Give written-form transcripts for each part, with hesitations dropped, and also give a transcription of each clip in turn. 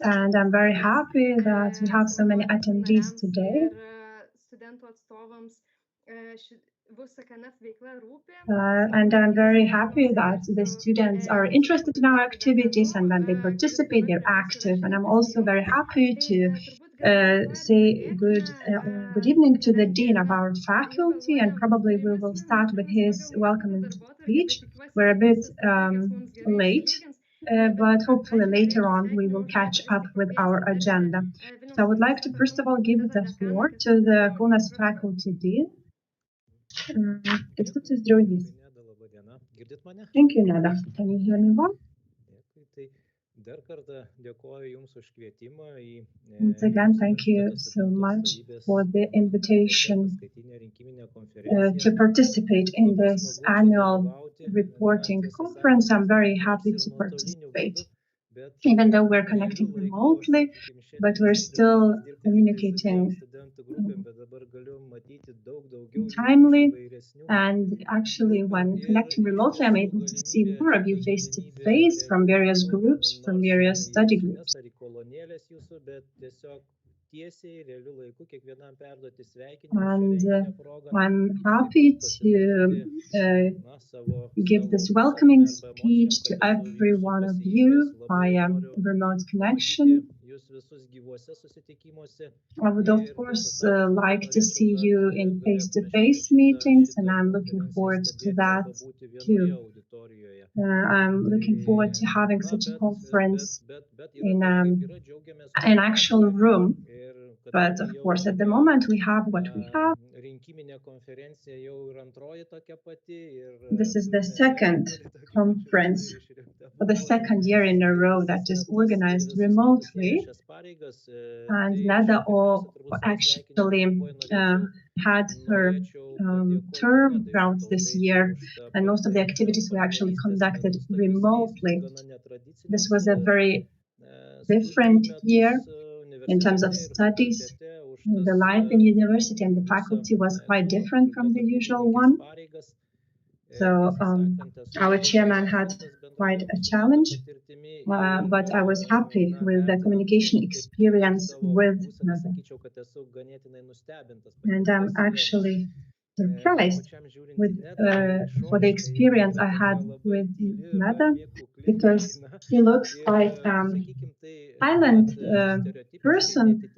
And I'm very happy that we have so many attendees today. And I'm very happy that the students are interested in our activities, and when they participate, they're active. And I'm also very happy to say good evening to the Dean of our faculty, and probably we will start with his welcoming speech. We're a bit late, but hopefully later on we will catch up with our agenda. So I would like to first of all give the floor to the Kaunas faculty dean. Thank you, Neda. Can you hear me well? Once again, thank you so much for the invitation to participate in this annual reporting conference. I'm very happy to participate. Even though we're connecting remotely, but we're still communicating timely. And actually, when connecting remotely, I'm able to see more of you face to face from various groups, from various study groups. And I'm happy to give this welcoming speech to every one of you via remote connection. I would, of course, like to see you in face-to-face meetings, and I'm looking forward to that too. I'm looking forward to having such a conference in an actual room. But of course, at the moment, we have what we have. This is the second conference for the second year in a row that is organized remotely. And Neda actually had her term throughout this year, and most of the activities were actually conducted remotely. This was a very different year in terms of studies. The life in university and the faculty was quite different from the usual one. So our chairman had quite a challenge, but I was happy with the communication experience with Neda. And I'm actually surprised for the experience I had with Neda, because he looks quite silent person,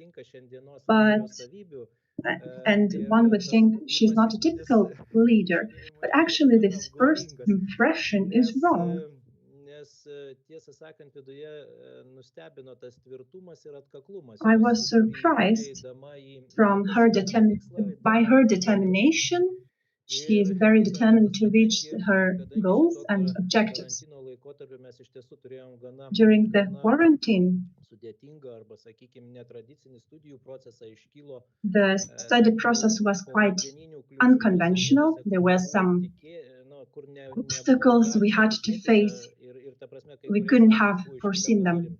and one would think she's not a typical leader, but actually this first impression is wrong. I was surprised by her determination. She is very determined to reach her goals and objectives. During the quarantine, the study process was quite unconventional. There were some obstacles we had to face. We couldn't have foreseen them.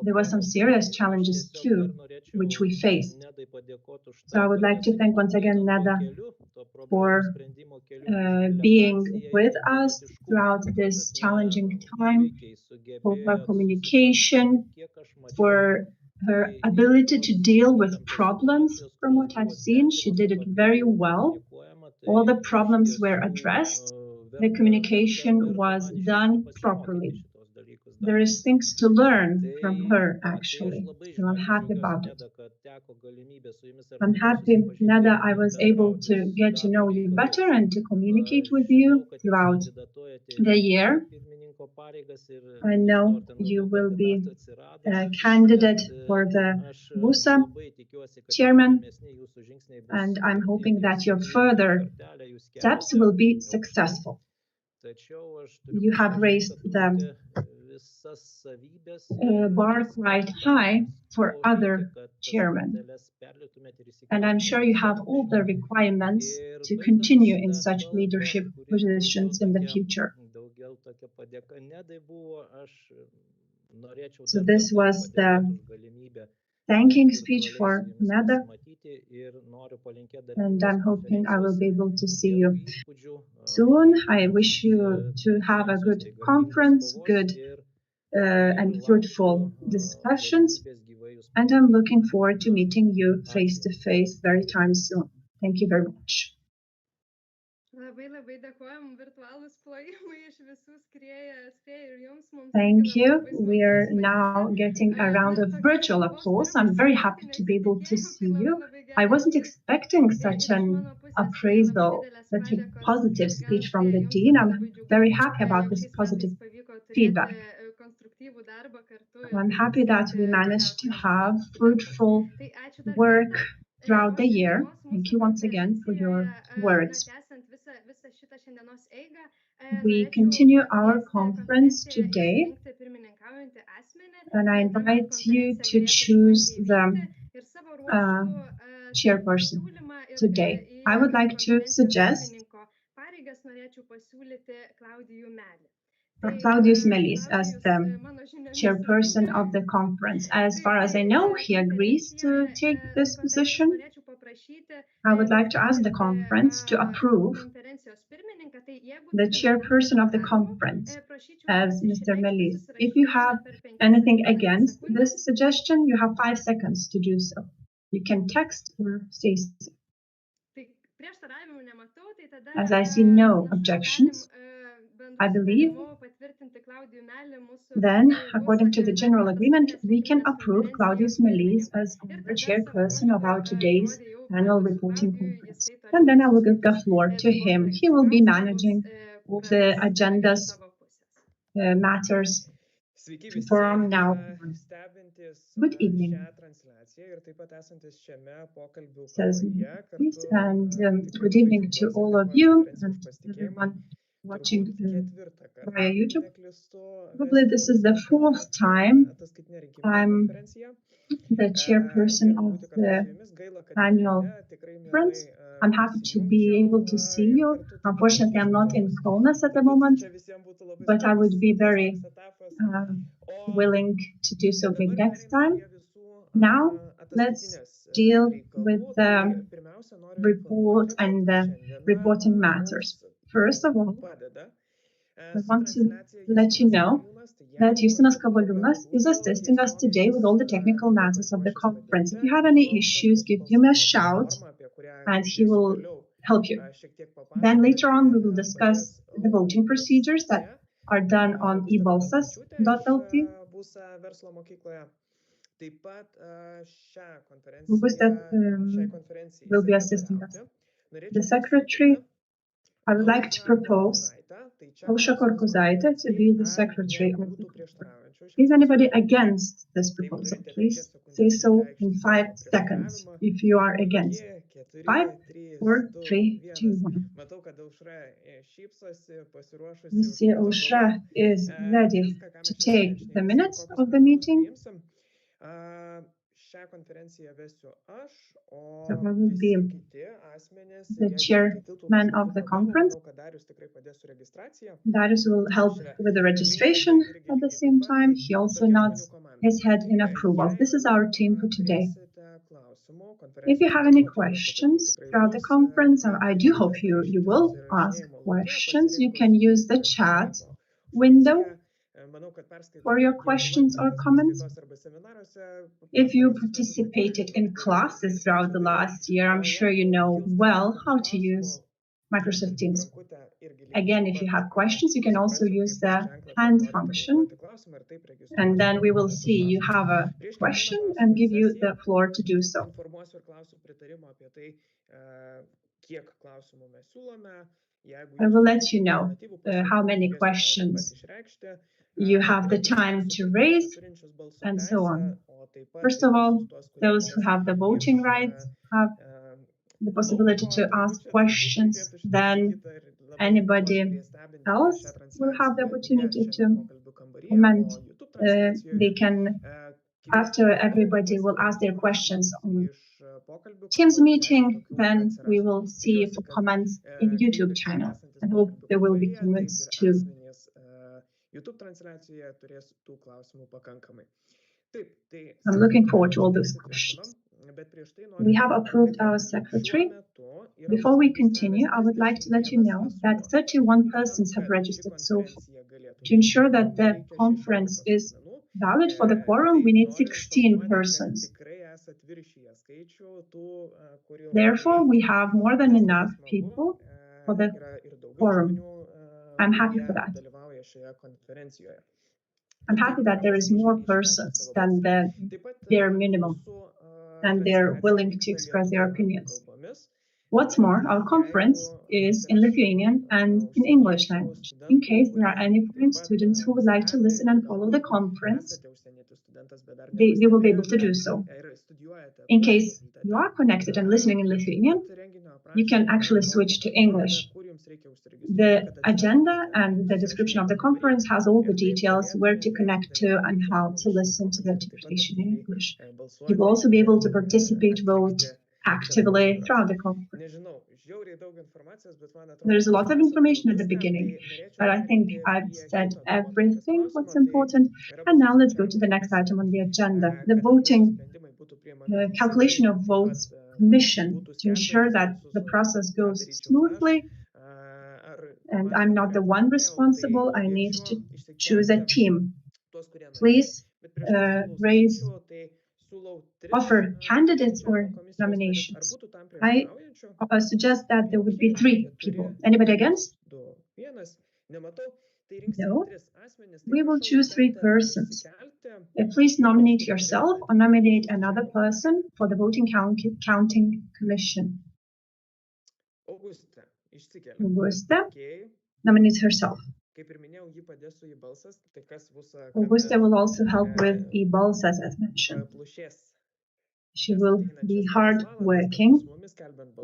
There were some serious challenges too, which we faced. So I would like to thank once again Neda for being with us throughout this challenging time, for her communication, for her ability to deal with problems. From what I've seen, she did it very well. All the problems were addressed. The communication was done properly. There is things to learn from her, actually, so I'm happy about it. I'm happy, Neda, I was able to get to know you better and to communicate with you throughout the year. I know you will be a candidate for the WUSA chairman, and I'm hoping that your further steps will be successful. You have raised the bar quite high for other chairmen, and I'm sure you have all the requirements to continue in such leadership positions in the future. So this was the thanking speech for Neda, and I'm hoping I will be able to see you soon. I wish you to have a good conference, good and fruitful discussions. And I'm looking forward to meeting you face to face very time soon. Thank you very much. Thank you. We are now getting a round of virtual applause. I'm very happy to be able to see you. I wasn't expecting such an appraisal, such a positive speech from the Dean. I'm very happy about this positive feedback. I'm happy that we managed to have fruitful work throughout the year. Thank you once again for your words. We continue our conference today, and I invite you to choose the chairperson today. I would like to suggest Claudius Melis as the chairperson of the conference. As far as I know, he agrees to take this position. I would like to ask the conference to approve the chairperson of the conference as Mr. Melis. If you have anything against this suggestion, you have 5 seconds to do so. You can text or say so. As I see no objections, I believe then, according to the general agreement, we can approve Claudius Melis as our chairperson of our today's annual reporting conference. And then I will give the floor to him. He will be managing all the agendas, matters from now on. Good evening, says Melis, and good evening to all of you and everyone watching via YouTube. Probably this is the 4th time I'm the chairperson of the annual conference. I'm happy to be able to see you. Unfortunately, I'm not in Kaunas at the moment, but I would be very willing to do so maybe next time. Now, let's deal with the report and the reporting matters. First of all, I want to let you know that Justinas Kavaliūnas is assisting us today with all the technical matters of the conference. If you have any issues, give him a shout and he will help you. Then later on, we will discuss the voting procedures that are done on ebalsas.lt. Augustas will be assisting us. The secretary, I would like to propose Aušra Korkuzaitė to be the secretary of the conference. Is anybody against this proposal? Please say so in 5 seconds if you are against. 5, 4, 3, 2, 1. We see Aušra is ready to take the minutes of the meeting. So I will be the chairman of the conference. Darius will help with the registration at the same time. He also nods his head in approval. This is our team for today. If you have any questions throughout the conference, and I do hope you will ask questions, you can use the chat window for your questions or comments. If you participated in classes throughout the last year, I'm sure you know well how to use Microsoft Teams. Again, if you have questions, you can also use the hand function. And then we will see you have a question and give you the floor to do so. I will let you know how many questions you have the time to raise, and so on. First of all, those who have the voting rights have the possibility to ask questions. Then anybody else will have the opportunity to comment. They can, after everybody will ask their questions on Teams meeting, then we will see for comments in YouTube channel. I hope there will be comments too. I'm looking forward to all those questions. We have approved our secretary. Before we continue, I would like to let you know that 31 persons have registered so far. To ensure that the conference is valid for the quorum, we need 16 persons. Therefore, we have more than enough people for the quorum. I'm happy for that. I'm happy that there is more persons than the bare minimum, and they're willing to express their opinions. What's more, our conference is in Lithuanian and in English language. In case there are any foreign students who would like to listen and follow the conference, they will be able to do so. In case you are connected and listening in Lithuanian, you can actually switch to English. The agenda and the description of the conference has all the details where to connect to and how to listen to the interpretation in English. You will also be able to participate, vote actively throughout the conference. There's a lot of information at the beginning, but I think I've said everything what's important. And now let's go to the next item on the agenda, the voting calculation of votes commission, to ensure that the process goes smoothly. And I'm not the one responsible. I need to choose a team. Please offer candidates or nominations. I suggest that there would be 3 people. Anybody against? No. We will choose 3 persons. Please nominate yourself or nominate another person for the voting counting commission. Augusta nominates herself. Augusta will also help with e-balsas, as mentioned. She will be hard working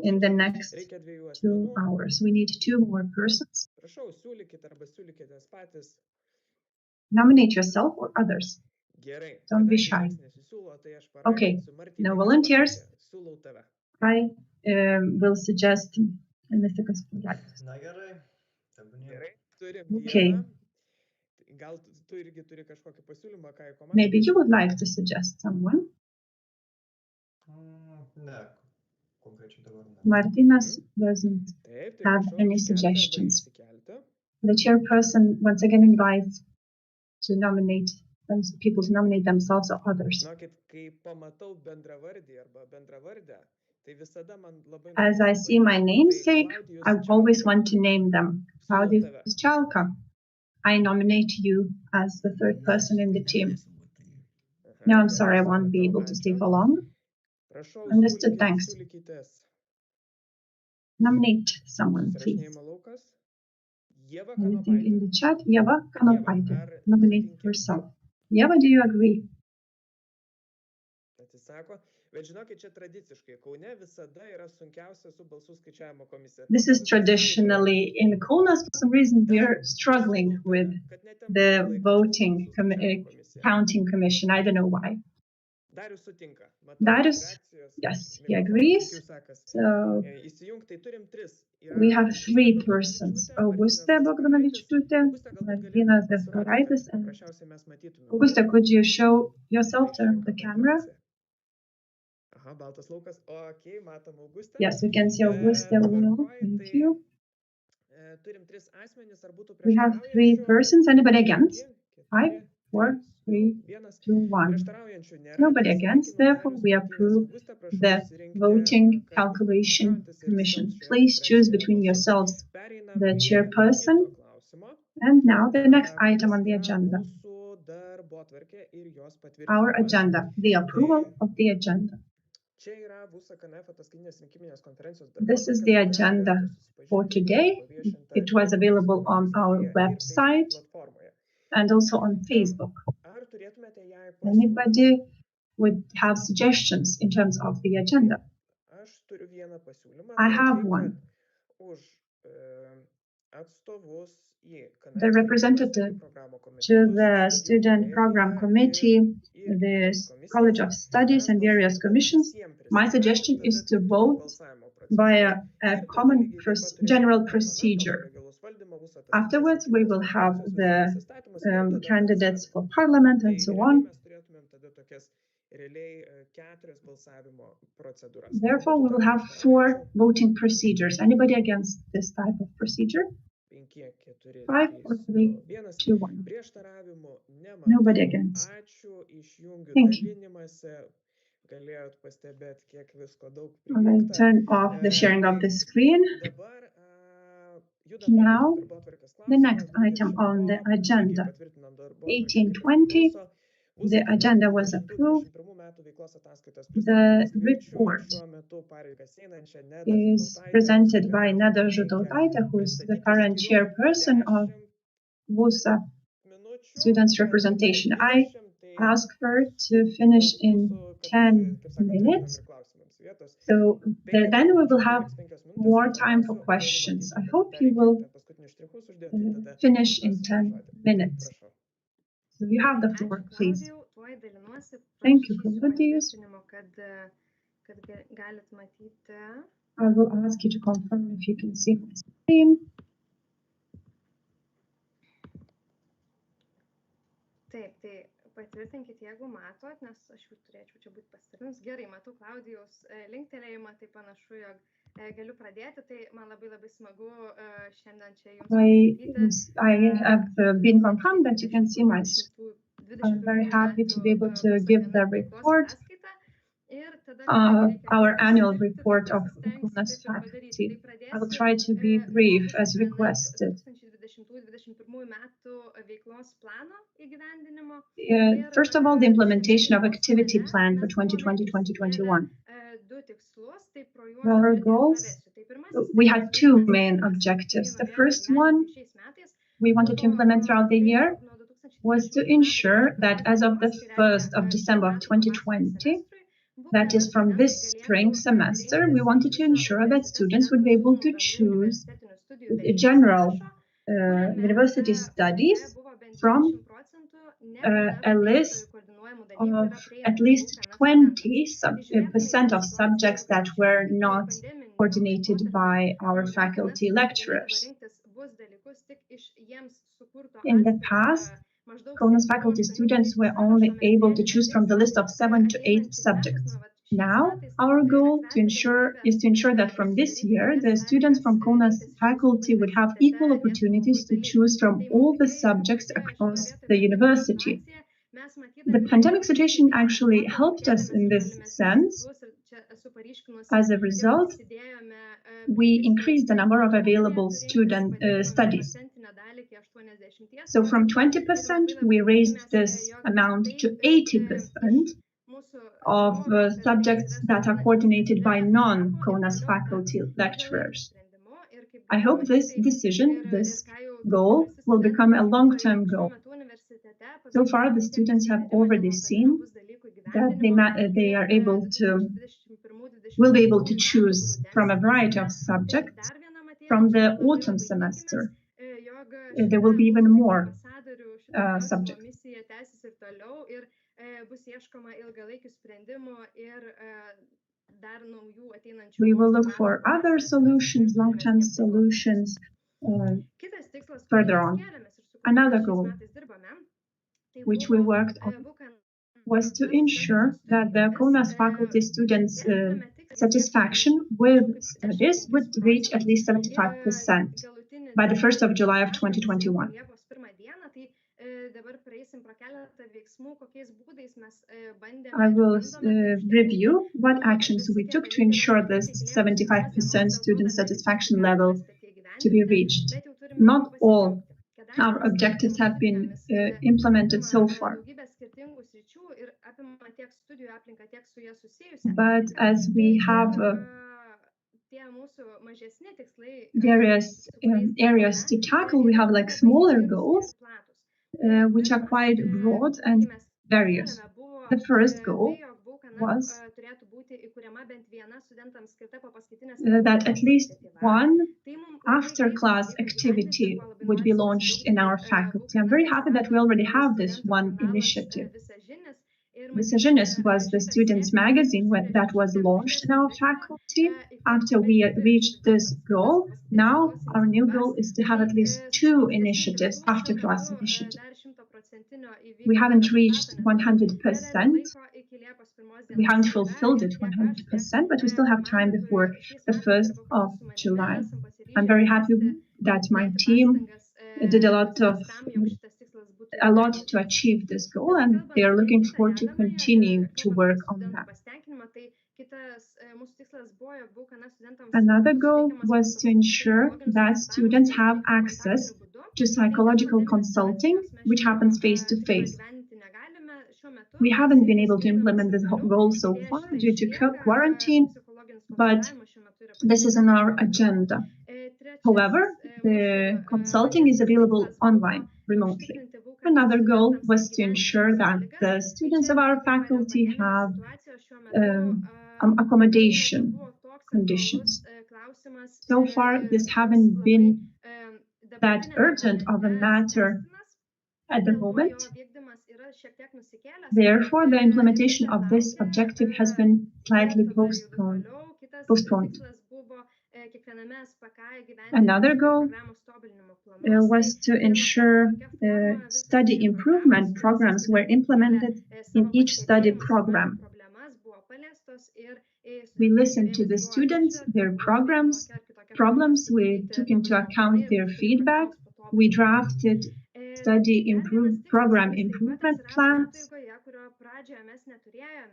in the next 2 hours. We need 2 more persons. Nominate yourself or others. Don't be shy. Okay, no volunteers. I will suggest Mr. Kasparakis. Okay. Maybe you would like to suggest someone? Martinas doesn't have any suggestions. The chairperson once again invites to nominate people to nominate themselves or others. As I see my namesake, I always want to name them. Claudius Chalka, I nominate you as the 3rd person in the team. No, I'm sorry, I won't be able to stay for long. Understood, thanks. Nominate someone, please. Anything in the chat? Yeva Kanopaitė. Nominate herself. Yeva, do you agree? This is traditionally in Kaunas. For some reason, we are struggling with the voting counting commission. I don't know why. Darius, yes, he agrees. So we have 3 persons: Augusta Bogdanovičiūtė, Martynas Gasparaitis, and Augusta. Could you show yourself to the camera? Yes, we can see Augusta well. Thank you. We have 3 persons. Anybody against? 5, 4, 3, 2, 1. Nobody against. Therefore, we approve the voting calculation commission. Please choose between yourselves the chairperson. And now the next item on the agenda. Our agenda, the approval of the agenda. This is the agenda for today. It was available on our website and also on Facebook. Anybody would have suggestions in terms of the agenda? I have one. The representative to the Student Program Committee, the College of Studies and various commissions. My suggestion is to vote via a common general procedure. Afterwards, we will have the candidates for parliament and so on. Therefore, we will have 4 voting procedures. Anybody against this type of procedure? 5, 4, 3, 2, 1. Nobody against. Thank you. I will turn off the sharing of the screen. Now, the next item on the agenda, 1820. The agenda was approved. The report is presented by Neda Žutautaitė, who is the current chairperson of WUSA students' representation. I ask her to finish in 10 minutes. So then we will have more time for questions. I hope you will finish in 10 minutes. So you have the floor, please. Thank you, Claudius. I will ask you to confirm if you can see my screen. Taip, tai patvirtinkit, jeigu matot, nes aš jau turėčiau čia būti pasidalinus. Gerai, matau Klaudijaus linktelėjimą, tai panašu, jog galiu pradėti, tai man labai smagu šiandien čia jums I have been confirmed that you can see my screen. I'm very happy to be able to give the report, our annual report of Kaunas Faculty. I will try to be brief as requested. First of all, the implementation of activity plan for 2020-2021. Our goals, we had two main objectives. The first one we wanted to implement throughout the year was to ensure that as of the 1st of December of 2020, that is from this spring semester, we wanted to ensure that students would be able to choose general university studies from a list of at least 20% of subjects that were not coordinated by our faculty lecturers. In the past, Kaunas faculty students were only able to choose from the list of 7 to 8 subjects. Now, our goal is to ensure that from this year, the students from Kaunas faculty would have equal opportunities to choose from all the subjects across the university. The pandemic situation actually helped us in this sense. As a result, we increased the number of available student studies. So from 20%, we raised this amount to 80% of subjects that are coordinated by non-Kaunas faculty lecturers. I hope this decision, this goal, will become a long-term goal. So far, the students have already seen that they are will be able to choose from a variety of subjects. From the autumn semester, there will be even more subjects. We will look for other solutions, long-term solutions, further on. Another goal, which we worked on, was to ensure that the Kaunas faculty students' satisfaction with studies would reach at least 75% by the 1st of July of 2021. I will review what actions we took to ensure this 75% student satisfaction level to be reached. Not all our objectives have been implemented so far. But as we have various areas to tackle, we have like smaller goals, which are quite broad and various. The first goal was that at least one after-class activity would be launched in our faculty. I'm very happy that we already have this one initiative. Visaginis was the students' magazine that was launched in our faculty. After we reached this goal, now our new goal is to have at least 2 initiatives, after-class initiatives. We haven't reached 100%. We haven't fulfilled it 100%, but we still have time before the 1st of July. I'm very happy that my team did a lot to achieve this goal, and they are looking forward to continue to work on that. Another goal was to ensure that students have access to psychological consulting, which happens face-to-face. We haven't been able to implement this goal so far due to quarantine, but this is on our agenda. However, the consulting is available online, remotely. Another goal was to ensure that the students of our faculty have accommodation conditions. So far, this haven't been that urgent of a matter at the moment. Therefore, the implementation of this objective has been slightly postponed. Another goal was to ensure study improvement programs were implemented in each study program. We listened to the students, their problems, we took into account their feedback, we drafted program improvement plans,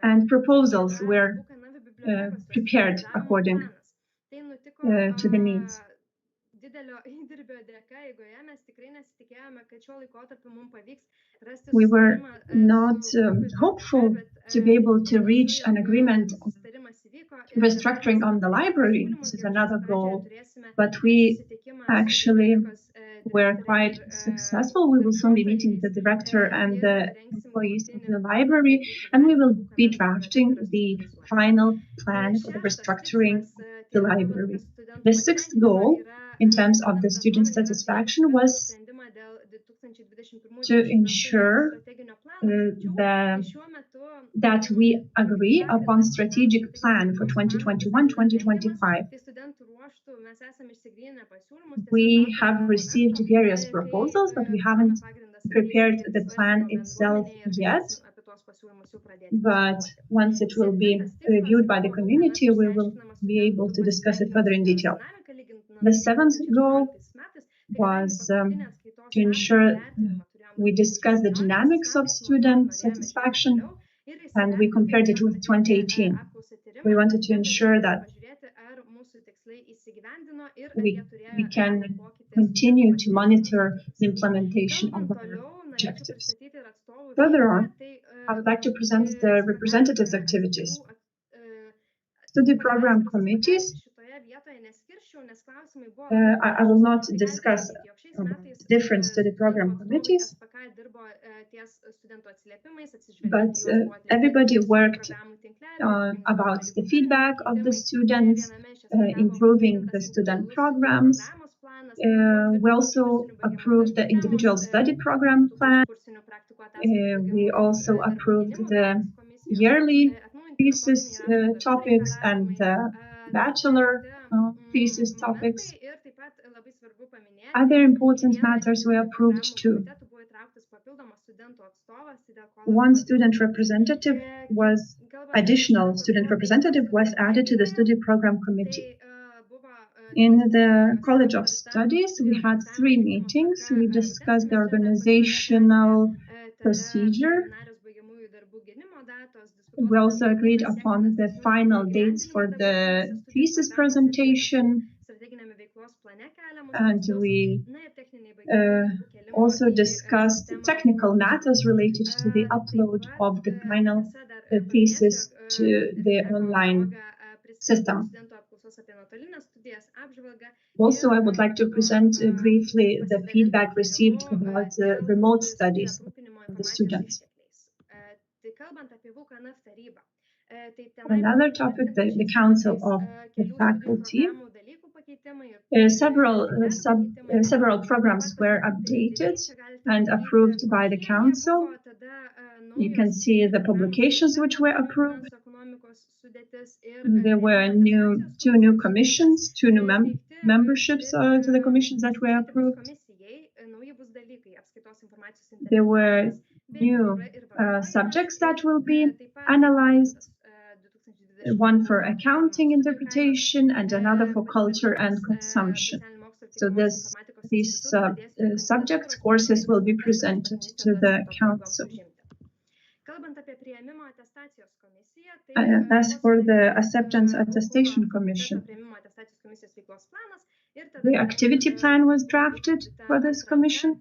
and proposals were prepared according to the needs. We were not hopeful to be able to reach an agreement on restructuring on the library. This is another goal, but we actually were quite successful. We will soon be meeting the director and the employees of the library, and we will be drafting the final plan for the restructuring of the library. The sixth goal in terms of the student satisfaction was to ensure that we agree upon strategic plan for 2021-2025. We have received various proposals, but we haven't prepared the plan itself yet. But once it will be reviewed by the community, we will be able to discuss it further in detail. The seventh goal was to ensure we discuss the dynamics of student satisfaction, and we compared it with 2018. We wanted to ensure that we can continue to monitor the implementation of our objectives. Further on, I would like to present the representatives' activities. Study program committees. I will not discuss different study program committees, but everybody worked about the feedback of the students, improving the student programs. We also approved the individual study program plan. We also approved the yearly thesis topics and the bachelor thesis topics. Other important matters were approved too. One additional student representative was added to the study program committee. In the College of Studies, we had 3 meetings. We discussed the organizational procedure. We also agreed upon the final dates for the thesis presentation, and we also discussed technical matters related to the upload of the final thesis to the online system. Also, I would like to present briefly the feedback received about the remote studies of the students. Another topic, the Council of the Faculty. Several programs were updated and approved by the Council. You can see the publications which were approved. There were 2 new commissions, 2 new memberships to the commissions that were approved. There were new subjects that will be analyzed, one for accounting interpretation and another for culture and consumption. So these subjects, courses will be presented to the council. As for the Acceptance Attestation Commission, the activity plan was drafted for this commission,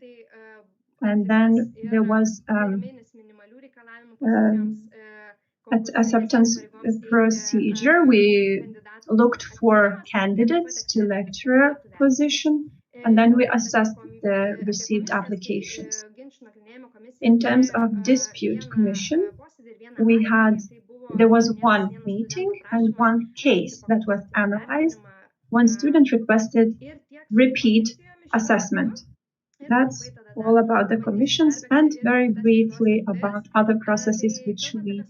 and then there was acceptance procedure. We looked for candidates to lecturer position, and then we assessed the received applications. In terms of dispute commission, there was one meeting and one case that was analyzed. One student requested repeat assessment. That's all about the commissions, and very briefly about other processes which we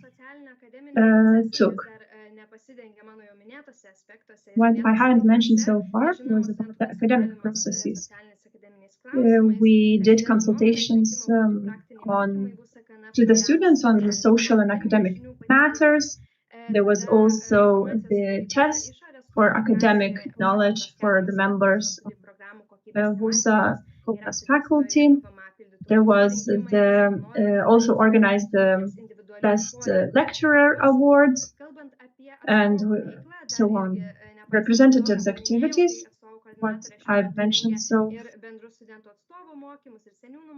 took. What I haven't mentioned so far was about the academic processes. We did consultations to the students on the social and academic matters. There was also the test for academic knowledge for the members of the Kaunas Faculty. There was also organized the Best Lecturer Awards and so on. Representatives activities, what I've mentioned. So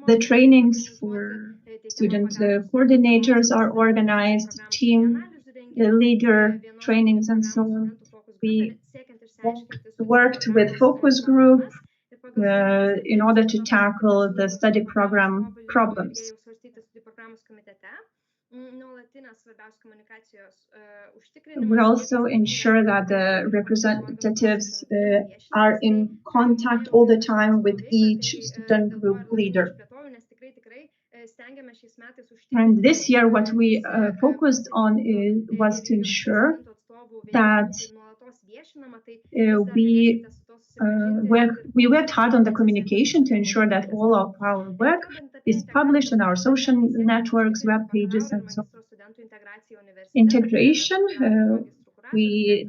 the trainings for student coordinators are organized, team leader trainings and so on. We worked with focus group in order to tackle the study program problems. We also ensure that the representatives are in contact all the time with each student group leader. And this year, what we focused on was to ensure that we worked hard on the communication to ensure that all of our work is published on our social networks, web pages, and so on. Integration, we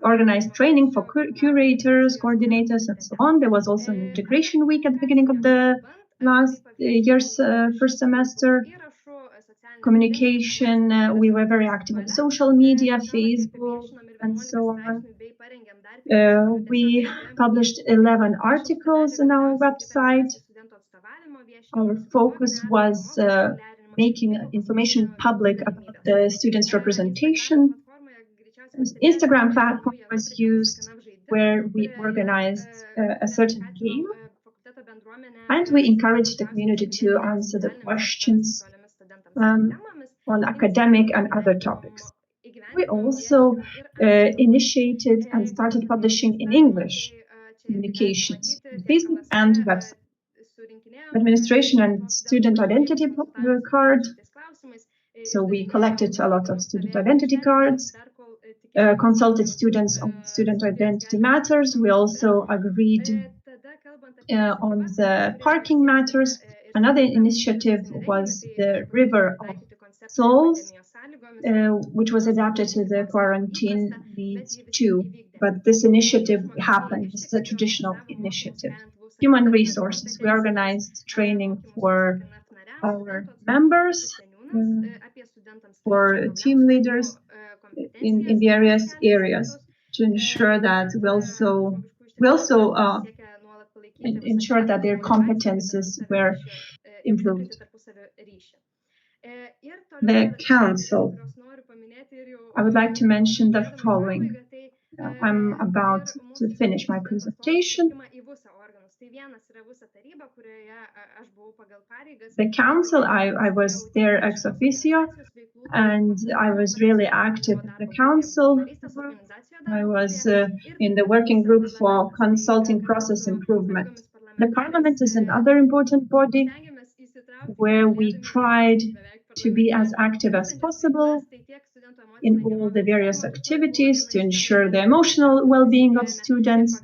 organized training for curators, coordinators, and so on. There was also an integration week at the beginning of the last year's first semester. Communication, we were very active on social media, Facebook, and so on. We published 11 articles on our website. Our focus was making information public about the students' representation. Instagram platform was used where we organized a certain game, and we encouraged the community to answer the questions on academic and other topics. We also initiated and started publishing in English communications on Facebook and website. Administration and student identity card. So we collected a lot of student identity cards, consulted students on student identity matters. We also agreed on the parking matters. Another initiative was the River of Souls, which was adapted to the quarantine needs too. But this initiative happened. This is a traditional initiative. Human resources. We organized training for our members, for team leaders in various areas to ensure that we also ensure that their competences were improved. The council. I would like to mention the following. I'm about to finish my presentation. The council, I was there ex officio, and I was really active in the council. I was in the working group for consulting process improvement. The parliament is another important body where we tried to be as active as possible in all the various activities to ensure the emotional well-being of students.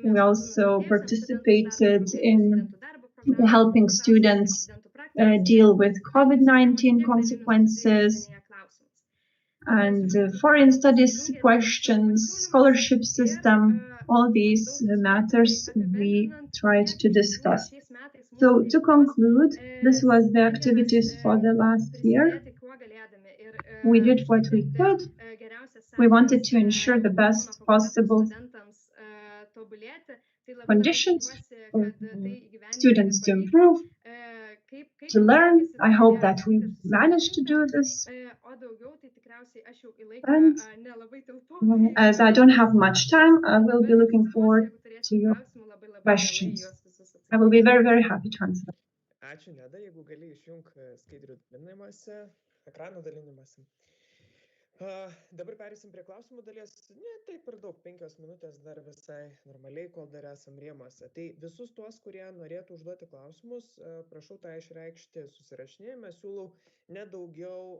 We also participated in helping students deal with COVID-19 consequences. and foreign studies questions, scholarship system, all these matters we tried to discuss. So to conclude, this was the activities for the last year. We did what we could. We wanted to ensure the best possible conditions for students to improve, to learn. I hope that we managed to do this. And as I don't have much time, I will be looking forward to your questions. I will be very, very happy to answer. Ačiū, Neda, jeigu gali išjung skaidrių dalinimąsi, ekranų dalinimąsi. Dabar perėsim prie klausimų dalies. Ne taip per daug, 5 minutės dar visai normaliai, kol dar esam rėmuose. Tai visus tuos, kurie norėtų užduoti klausimus, prašau tą išreikšti susirašinėjime. Siūlau nedaugiau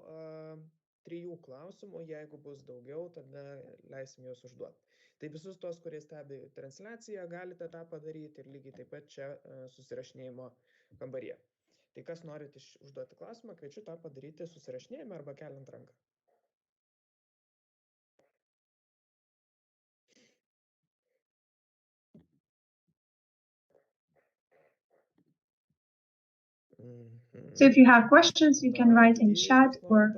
3 klausimų, jeigu bus daugiau, tada leisim juos užduoti. Tai visus tuos, kurie stebi transliaciją, galite tą padaryti ir lygiai taip pat čia susirašinėjimo kambaryje. Tai kas norite užduoti klausimą, kviečiu tą padaryti susirašinėjime arba keliant ranką. So if you have questions, you can write in chat or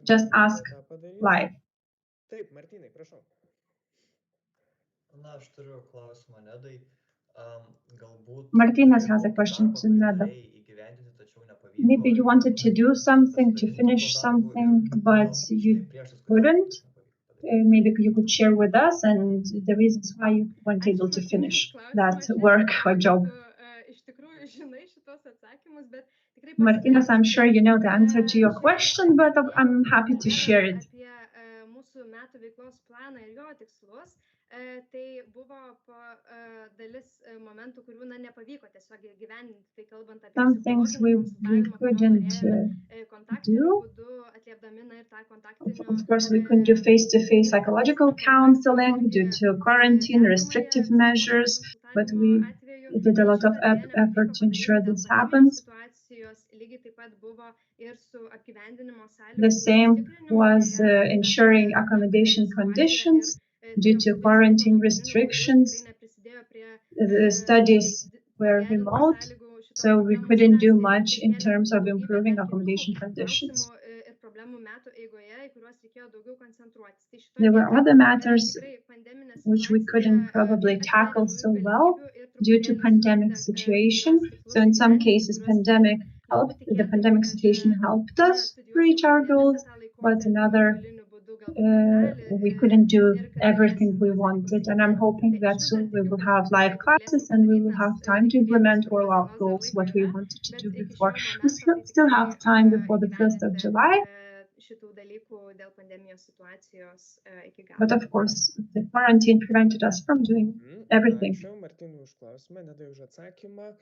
just ask live. Taip, Martynai, prašau. Na, aš turiu klausimą Nedai. Martinez has a question to Neda. Maybe you wanted to do something, to finish something, but you couldn't. Maybe you could share with us and the reasons why you weren't able to finish that work or job. Martinez, I'm sure you know the answer to your question, but I'm happy to share it. Tai buvo dalis momentų, kurių nepavyko tiesiog įgyvendinti, tai kalbant apie some things we couldn't do. Of course, we couldn't do face-to-face psychological counseling due to quarantine, restrictive measures, but we did a lot of effort to ensure this happens. The same was ensuring accommodation conditions. Due to quarantine restrictions, the studies were remote, so we couldn't do much in terms of improving accommodation conditions. There were other matters which we couldn't probably tackle so well due to pandemic situation. So in some cases, the pandemic situation helped us reach our goals, but another we couldn't do everything we wanted, and I'm hoping that soon we will have live classes and we will have time to implement all our goals, what we wanted to do before. We still have time before the 1st of July. But of course, the quarantine prevented us from doing everything. Ačiū, Martynui, už klausimą, Nedai už atsakymą.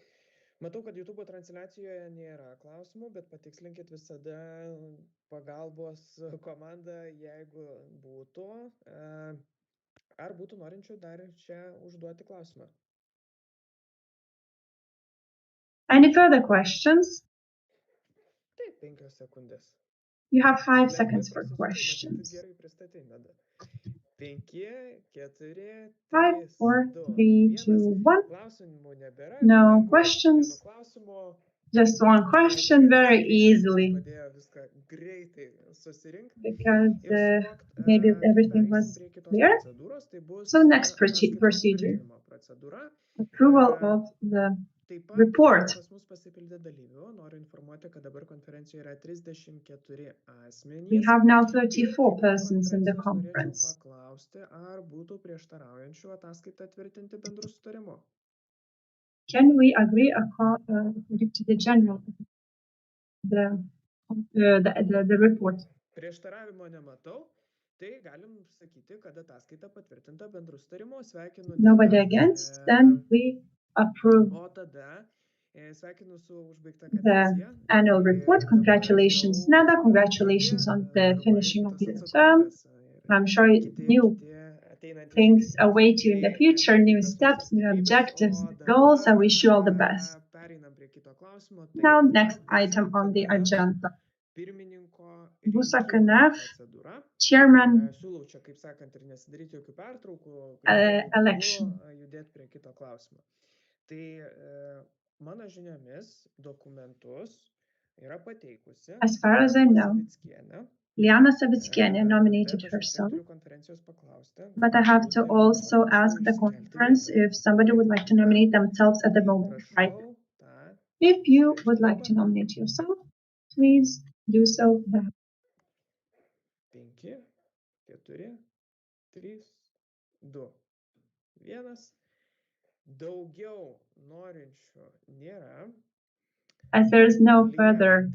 Matau, kad YouTube transliacijoje nėra klausimų, bet patikslinkit visada pagalbos komandą, jeigu būtų. Ar būtų norinčių dar čia užduoti klausimą? Any further questions? Taip, 5 sekundės. You have 5 seconds for questions. Gerai pristatei, Neda. 5, 4, 5, 4, 3, 2, 1. Klausimų nebėra. No questions. Just one question, very easily. Because maybe everything was clear. So next procedure. Approval of the report. We have now 34 persons in the conference. Can we agree according to the general the report? Prieštaravimo nematau. Tai galim sakyti, kad ataskaita patvirtinta bendru sutarimu. Sveikinu. Nobody against, then we approve the annual report. Congratulations, Neda. Congratulations on the finishing of your term. I'm sure new things await you in the future, new steps, new objectives, goals. I wish you all the best. Now, next item on the agenda. Pirmininko SR KnF Chairman Siūlau čia, kaip sakant, ir nesidaryti jokių pertraukų, election. Judėti prie kito klausimo. Tai mano žiniomis dokumentus yra pateikusi As far as I know, Liana Savickienė nominated herself, but I have to also ask the conference if somebody would like to nominate themselves at the moment, right? If you would like to nominate yourself, please do so now. 5, 4, 3, 2, 1. Daugiau norinčių nėra. As there is no further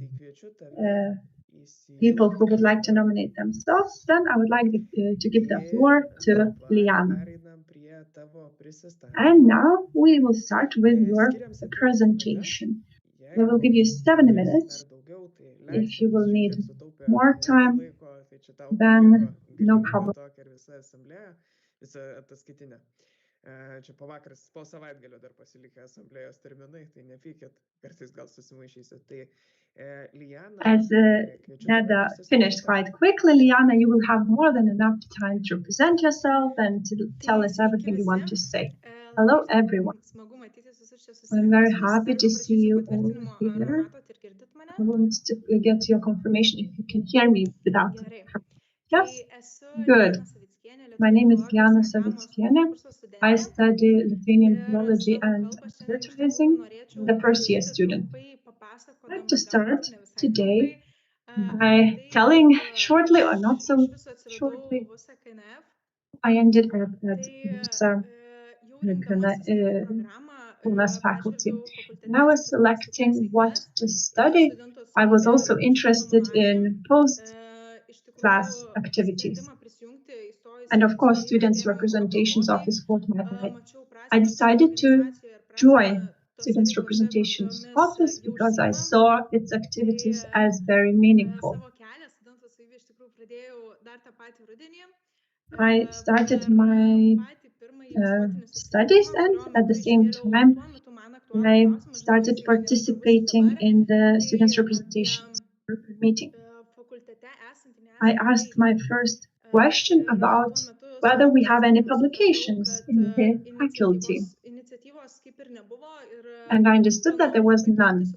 people who would like to nominate themselves, then I would like to give the floor to Liana. And now we will start with your presentation. We will give you 7 minutes. If you will need more time, then no problem. Čia po savaitgalio dar pasilikę asamblėjos terminai, tai nepykit, kartais gal susimaišysit. Tai Liana... As Neda finished quite quickly, Liana, you will have more than enough time to present yourself and to tell us everything you want to say. Hello, everyone. I'm very happy to see you all here. I want to get your confirmation if you can hear me without... Yes? Good. My name is Liana Savickienė. I study Lithuanian philology and advertising. I'm the first-year student. I'd like to start today by telling shortly or not so shortly. I ended up at SR Kaunas Faculty. When I was selecting what to study, I was also interested in post-class activities. And of course, Students' Representations Office caught my eye. I decided to join Students' Representations Office because I saw its activities as very meaningful. I started my studies, and at the same time, I started participating in the Students' Representations meeting. I asked my first question about whether we have any publications in the faculty. And I understood that there was none.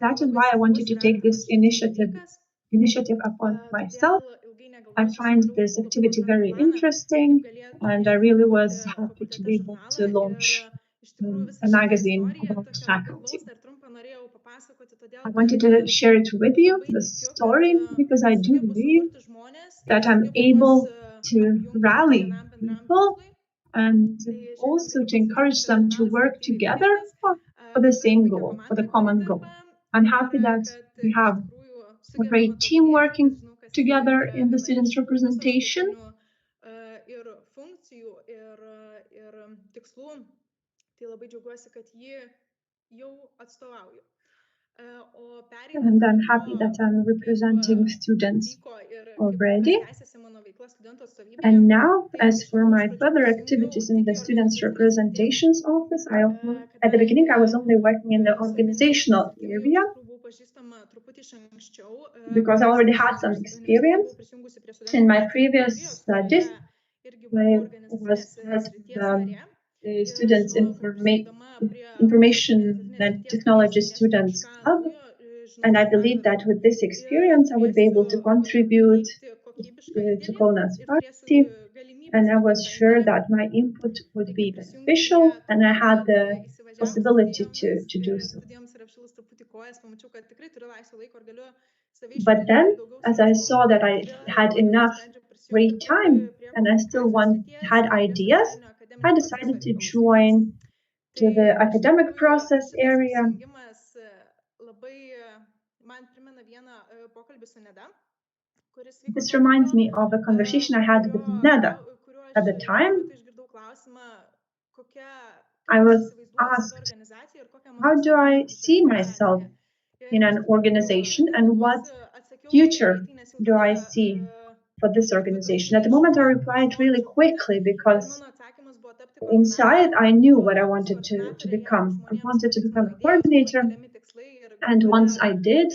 That is why I wanted to take this initiative upon myself. I find this activity very interesting, and I really was happy to be able to launch a magazine about faculty. I wanted to share it with you, the story, because I do believe that I'm able to rally people and also to encourage them to work together for the same goal, for the common goal. I'm happy that we have a great team working together in the Students' Representation. And I'm happy that I'm representing students already. And now, as for my further activities in the Students' Representations Office, at the beginning I was only working in the organizational area because I already had some experience. In my previous studies, I was part of the Students' Information and Technology Students Club, and I believe that with this experience I would be able to contribute to Kaunas Faculty, and I was sure that my input would be beneficial, and I had the possibility to do so. But then, as I saw that I had enough free time and I still had ideas, I decided to join to the academic process area. This reminds me of a conversation I had with Neda. At the time, I was asked, how do I see myself in an organization and what future do I see for this organization? At the moment, I replied really quickly because inside I knew what I wanted to become. I wanted to become a coordinator, and once I did,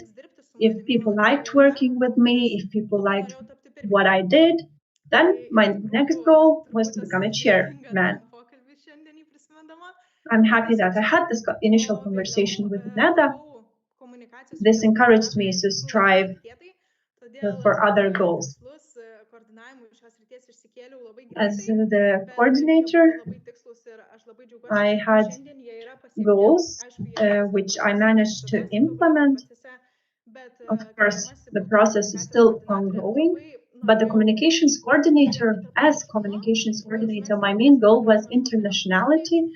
If people liked working with me, if people liked what I did, then my next goal was to become a chairman. I'm happy that I had this initial conversation with Neda. This encouraged me to strive for other goals. As the coordinator, I had goals which I managed to implement. Of course, the process is still ongoing, but the communications coordinator, my main goal was internationality.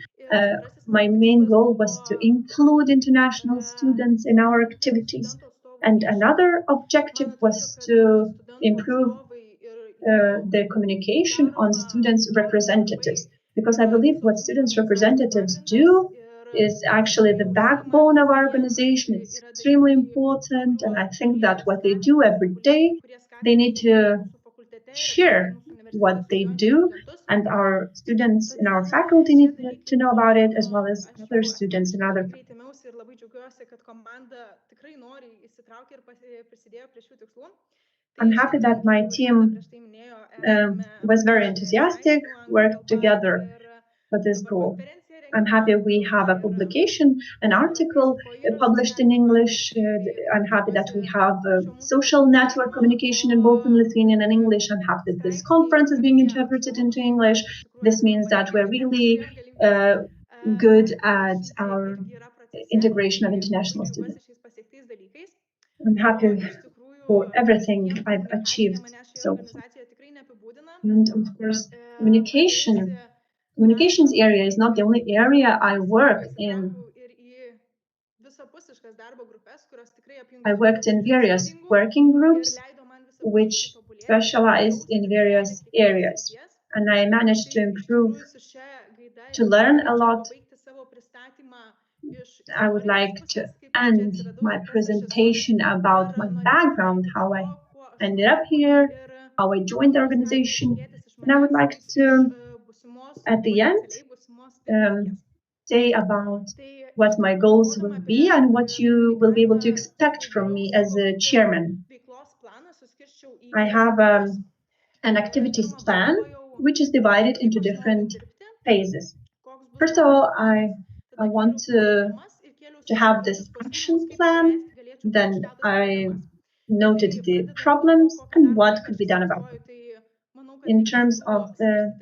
My main goal was to include international students in our activities. And another objective was to improve the communication on students' representatives, because I believe what students' representatives do is actually the backbone of our organization. It's extremely important, and I think that what they do every day, they need to share what they do, and our students in our faculty need to know about it, as well as other students in other faculties. I'm happy that my team was very enthusiastic, worked together for this goal. I'm happy we have a publication, an article published in English. I'm happy that we have social network communication in both in Lithuanian and English. I'm happy that this conference is being interpreted into English. This means that we're really good at our integration of international students. I'm happy for everything I've achieved so far. And of course, communications area is not the only area I work in. I worked in various working groups which specialize in various areas, and I managed to improve, to learn a lot. I would like to end my presentation about my background, how I ended up here, how I joined the organization, and I would like to, at the end, say about what my goals will be and what you will be able to expect from me as a chairman. I have an activities plan, which is divided into different phases. First of all, I want to have this action plan. Then I noted the problems and what could be done about it. In terms of the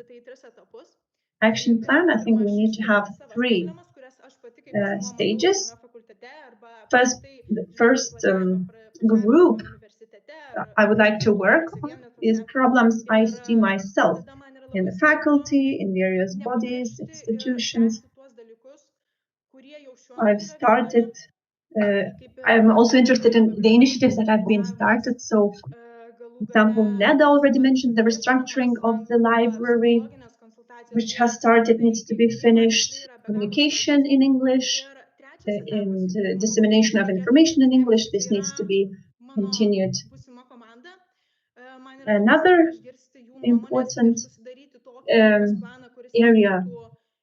action plan, I think we need to have three stages. The first group I would like to work on is problems I see myself in the faculty, in various bodies, institutions. I've started, I'm also interested in the initiatives that have been started. So, for example, Neda already mentioned the restructuring of the library, which has started, needs to be finished, communication in English, and dissemination of information in English. This needs to be continued. Another important area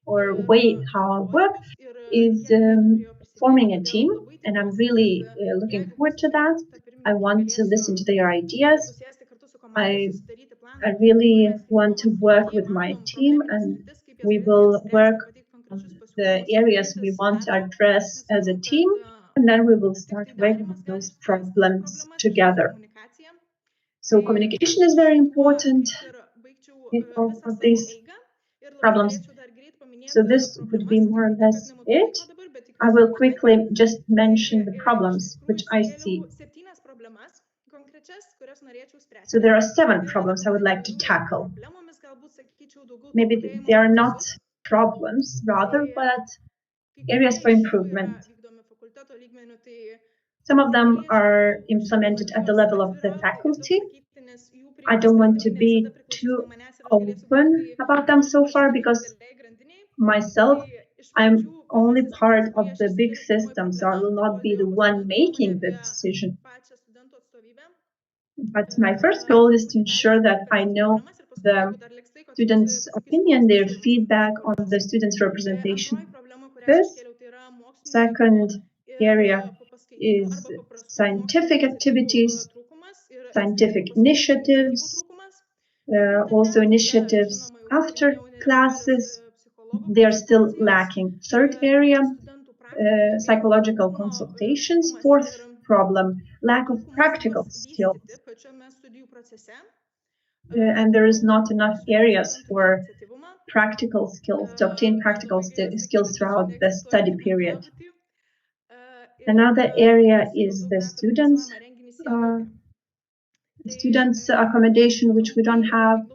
or way how I work is forming a team, and I'm really looking forward to that. I want to listen to their ideas. I really want to work with my team, and we will work on the areas we want to address as a team, and then we will start working on those problems together. So communication is very important for these problems. So this would be more or less it. I will quickly just mention the problems which I see. So there are 7 problems I would like to tackle. Maybe they are not problems, rather, but areas for improvement. Some of them are implemented at the level of the faculty. I don't want to be too open about them so far, because myself, I'm only part of the big system, so I will not be the one making the decision. But my first goal is to ensure that I know the students' opinion, their feedback on the students' representation. This second area is scientific activities, scientific initiatives, also initiatives after classes. They are still lacking. Third area, psychological consultations. Fourth problem, lack of practical skills. And there is not enough areas for practical skills, to obtain practical skills throughout the study period. Another area is the students' accommodation, which we don't have.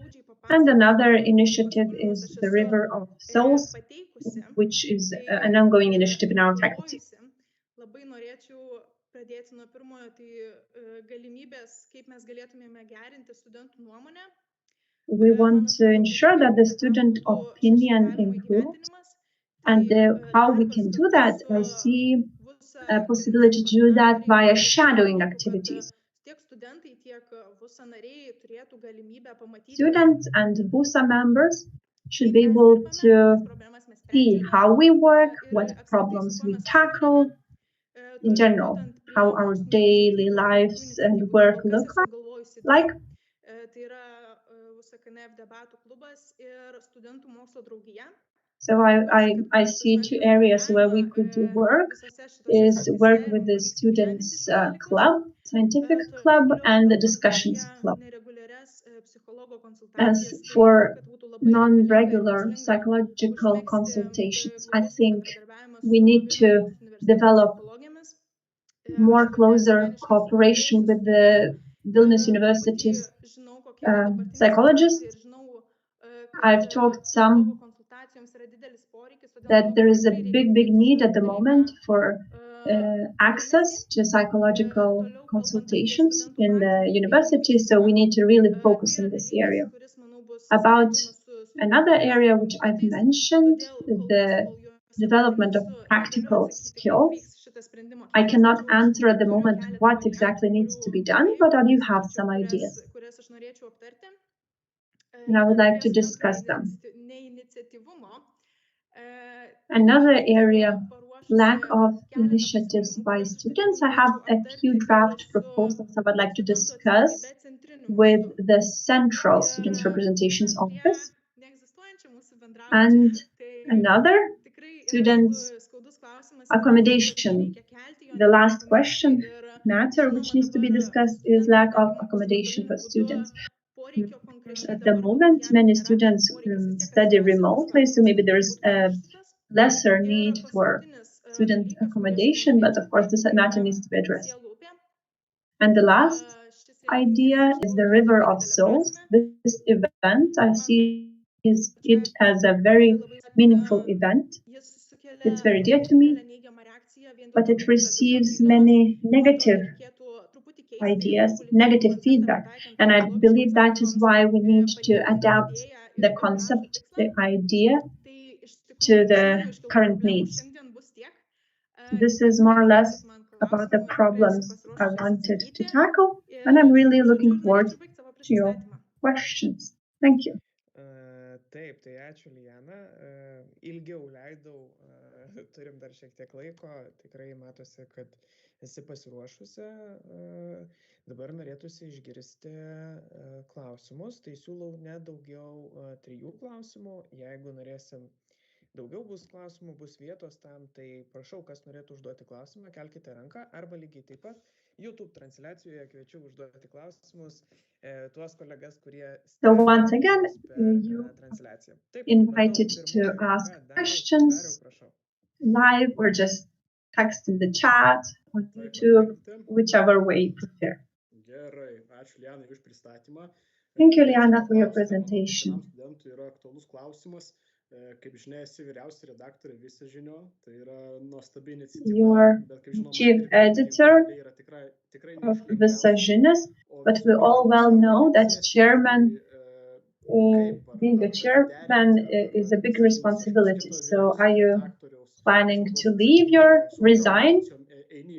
And another initiative is the River of Souls, which is an ongoing initiative in our faculty. We want to ensure that the student opinion improves, and how we can do that, I see a possibility to do that via shadowing activities. Students and VUSA members should be able to see how we work, what problems we tackle, in general, how our daily lives and work look like. So I see two areas where we could do work, is work with the students' club, scientific club, and the discussions club. As for non-regular psychological consultations, I think we need to develop more closer cooperation with the Vilnius University's psychologists. I've talked some that there is a big need at the moment for access to psychological consultations in the university, so we need to really focus on this area. About another area which I've mentioned, the development of practical skills. I cannot answer at the moment what exactly needs to be done, but I do have some ideas. And I would like to discuss them. Another area, lack of initiatives by students. I have a few draft proposals I would like to discuss with the Central Students' Representations Office. And another, students' accommodation. The last question matter which needs to be discussed is lack of accommodation for students. At the moment, many students study remotely, so maybe there's a lesser need for student accommodation, but of course this matter needs to be addressed. And the last idea is the River of Souls. This event, I see it as a very meaningful event. It's very dear to me, but it receives many negative ideas, negative feedback. And I believe that is why we need to adapt the concept, the idea, to the current needs. This is more or less about the problems I wanted to tackle, and I'm really looking forward to your questions. Thank you. Taip, tai ačiū, Liana. Ilgiau leidau, turim dar šiek tiek laiko, tikrai matosi, kad esi pasiruošusi. Dabar norėtųsi išgirsti klausimus, tai siūlau ne daugiau 3 klausimų. Jeigu norėsim daugiau bus klausimų, bus vietos tam, tai prašau, kas norėtų užduoti klausimą, kelkite ranką, arba lygiai taip pat YouTube transliacijoje kviečiu užduoti klausimus tuos kolegas, kurie So once again, you invited to ask questions live or just text in the chat on YouTube, whichever way you prefer. Thank you, Liana, for your presentation. You are chief editor of Visa Žinios, but we all well know that being a chairman is a big responsibility. So are you planning to resign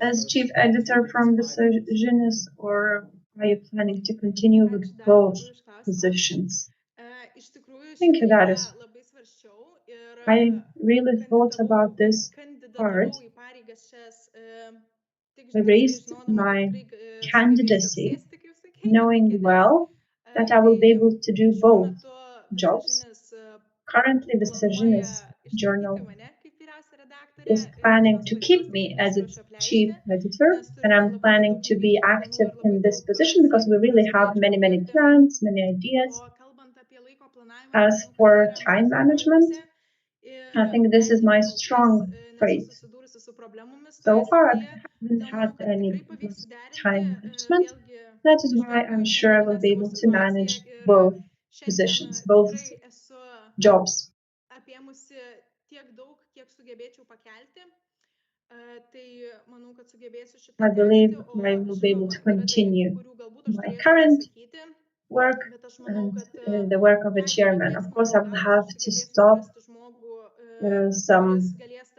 as chief editor from Visa Žinios, or are you planning to continue with both positions? Thank you, Darius. I really thought about this part. I raised my candidacy knowing well that I will be able to do both jobs. Currently, the Sąžinės journal is planning to keep me as its chief editor, and I'm planning to be active in this position because we really have many plans, many ideas. As for time management, I think this is my strong trait. So far, I haven't had any time management. That is why I'm sure I will be able to manage both positions, both jobs. I believe I will be able to continue my current work and the work of a chairman. Of course, I will have to stop some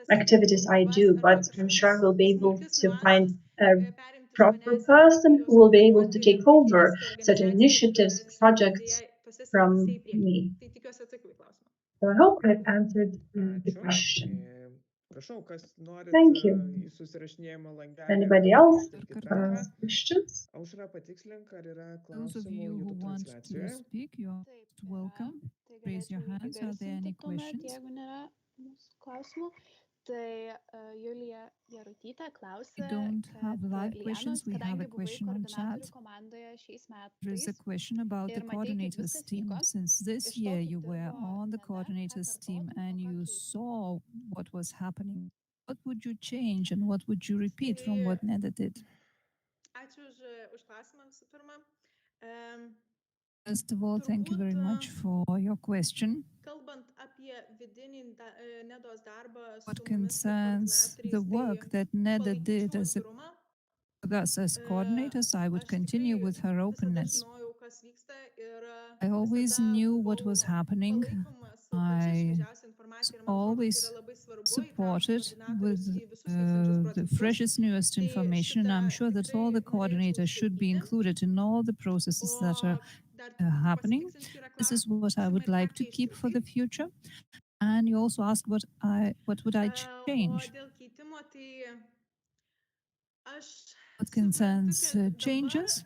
activities I do, but I'm sure I will be able to find a proper person who will be able to take over certain initiatives, projects from me. So I hope I've answered the question. Thank you. Anybody else? Questions? Those of you who want to speak, you're welcome. Raise your hands. Are there any questions? We don't have live questions. We have a question on chat. There is a question about the coordinators team. Since this year you were on the coordinators team and you saw what was happening, what would you change and what would you repeat from what Neda did? First of all, thank you very much for your question. What concerns the work that Neda did with us as coordinators, I would continue with her openness. I always knew what was happening. I always supported with the freshest, newest information. And I'm sure that all the coordinators should be included in all the processes that are happening. This is what I would like to keep for the future. And you also asked what would I change? What concerns changes?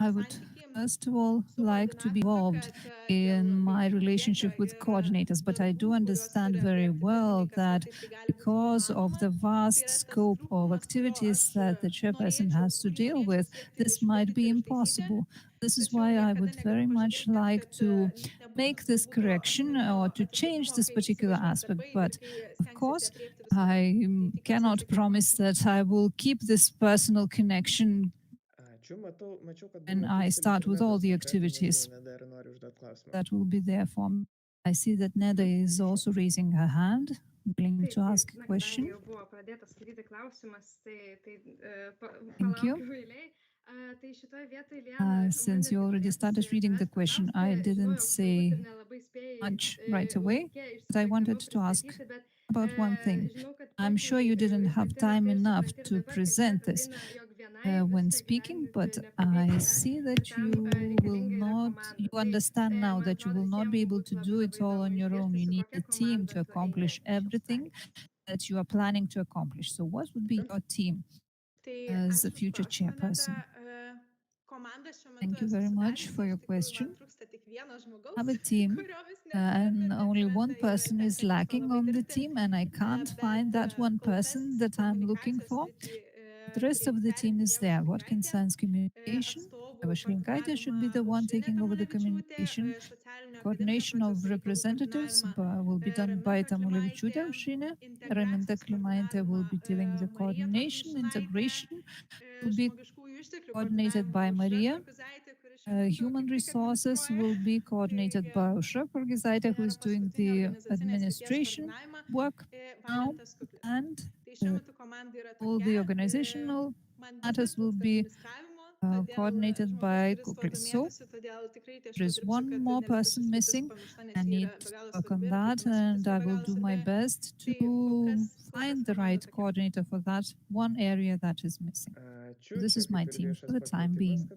I would first of all like to be involved in my relationship with coordinators, but I do understand very well that because of the vast scope of activities that the chairperson has to deal with, this might be impossible. This is why I would very much like to make this correction or to change this particular aspect. But of course, I cannot promise that I will keep this personal connection and I start with all the activities that will be there for me. I see that Neda is also raising her hand, willing to ask a question. Thank you. Since you already started reading the question, I didn't say much right away, but I wanted to ask about one thing. I'm sure you didn't have time enough to present this when speaking, but I see that you understand now that you will not be able to do it all on your own. You need a team to accomplish everything that you are planning to accomplish. So what would be your team as a future chairperson? Thank you very much for your question. I have a team and only one person is lacking on the team and I can't find that one person that I'm looking for. The rest of the team is there. What concerns communication, Eva Šlinkaitė should be the one taking over the communication. Coordination of representatives will be done by Tamulevičiūtė Aušrinė. Raminta Klimaitė will be doing the coordination. Integration will be coordinated by Maria. Human resources will be coordinated by Aušra Kurgizaitė, who is doing the administration work now, and all the organizational matters will be coordinated by Kuklis. So there is one more person missing. I need to work on that, and I will do my best to find the right coordinator for that one area that is missing. This is my team for the time being.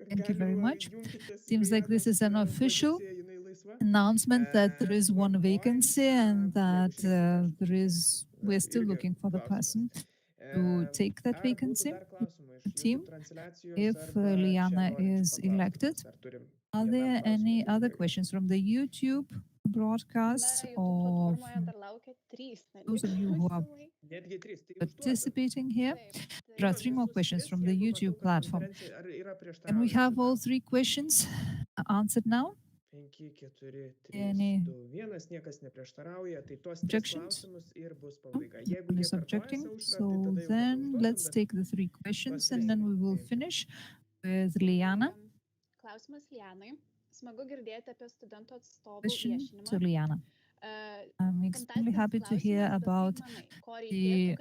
Thank you very much. Seems like this is an official announcement that there is one vacancy and that we're still looking for the person to take that vacancy, the team, if Liana is elected. Are there any other questions from the YouTube broadcast or those of you who are participating here? There are 3 more questions from the YouTube platform. Can we have all 3 questions answered now? 5, 4, 3, Any 2, 1, niekas neprieštarauja, tai tuos 3 objections? klausimus ir bus No pabaiga. one Jeigu is jie objecting. kartojasi, So tada jau then nebeužduodam, let's bet take the 3 questions tris and then we will paimkim. finish with Liana. Klausimas Lianai. Smagu girdėti apie studentų atstovų Question to viešinimą. Liana. I'm extremely happy to hear about the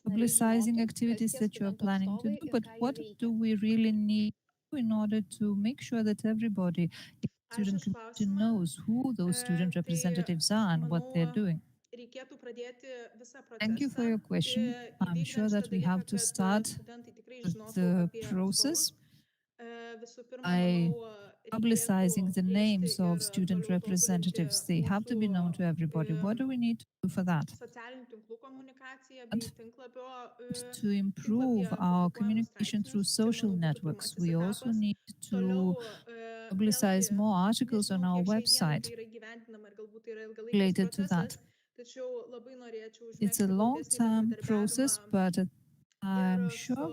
publicizing activities that you are planning to do, but what do we really need in order to make sure that everybody in the student community knows who those student representatives are and what they're doing? Thank you for your question. I'm sure that we have to start with the process by publicizing the names of student representatives. They have to be known to everybody. What do we need to do for that? To improve our communication through social networks, we also need to publicize more articles on our website related to that. It's a long-term process, but I'm sure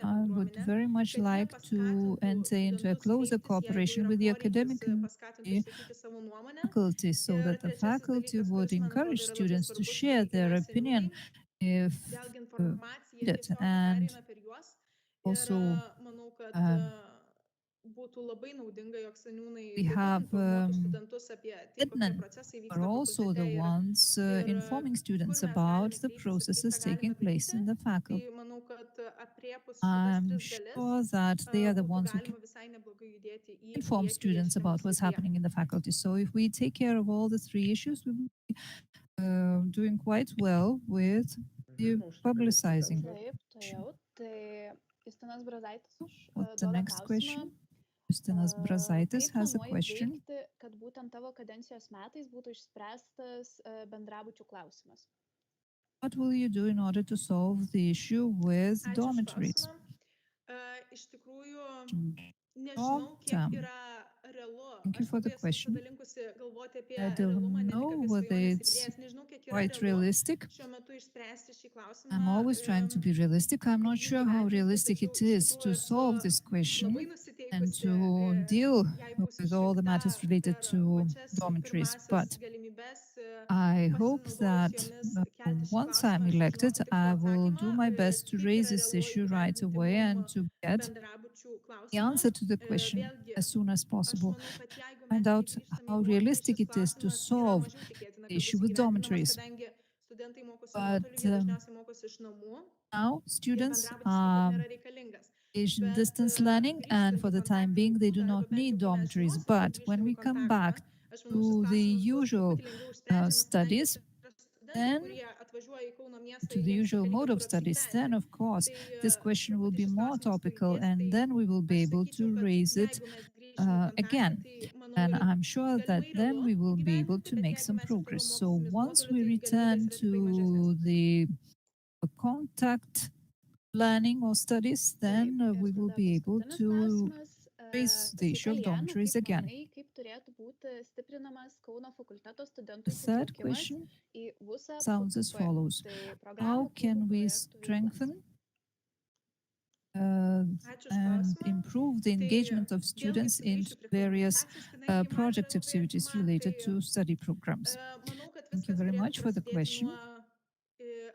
I would very much like to enter into a closer cooperation with the academic faculty so that the faculty would encourage students to share their opinion if needed. And also we have admin are also the ones informing students about the processes taking place in the faculty. I'm sure that they are the ones who can inform students about what's happening in the faculty. So if we take care of all the 3 issues, we will be doing quite well with the publicizing. What's the next question? Justinas Brazaitis has a question. What will you do in order to solve the issue with dormitories? Long term. Thank you for the question. I don't know whether it's quite realistic. I'm always trying to be realistic. I'm not sure how realistic it is to solve this question and to deal with all the matters related to dormitories. But I hope that once I'm elected, I will do my best to raise this issue right away and to get the answer to the question as soon as possible. Find out how realistic it is to solve the issue with dormitories. But now students are engaged in distance learning, and for the time being, they do not need dormitories. But when we come back to the usual studies, then to the usual mode of studies, then of course this question will be more topical, and then we will be able to raise it again. And I'm sure that then we will be able to make some progress. So once we return to the contact learning or studies, then we will be able to raise the issue of dormitories again. The third question sounds as follows. How can we strengthen and improve the engagement of students in various project activities related to study programs? Thank you very much for the question.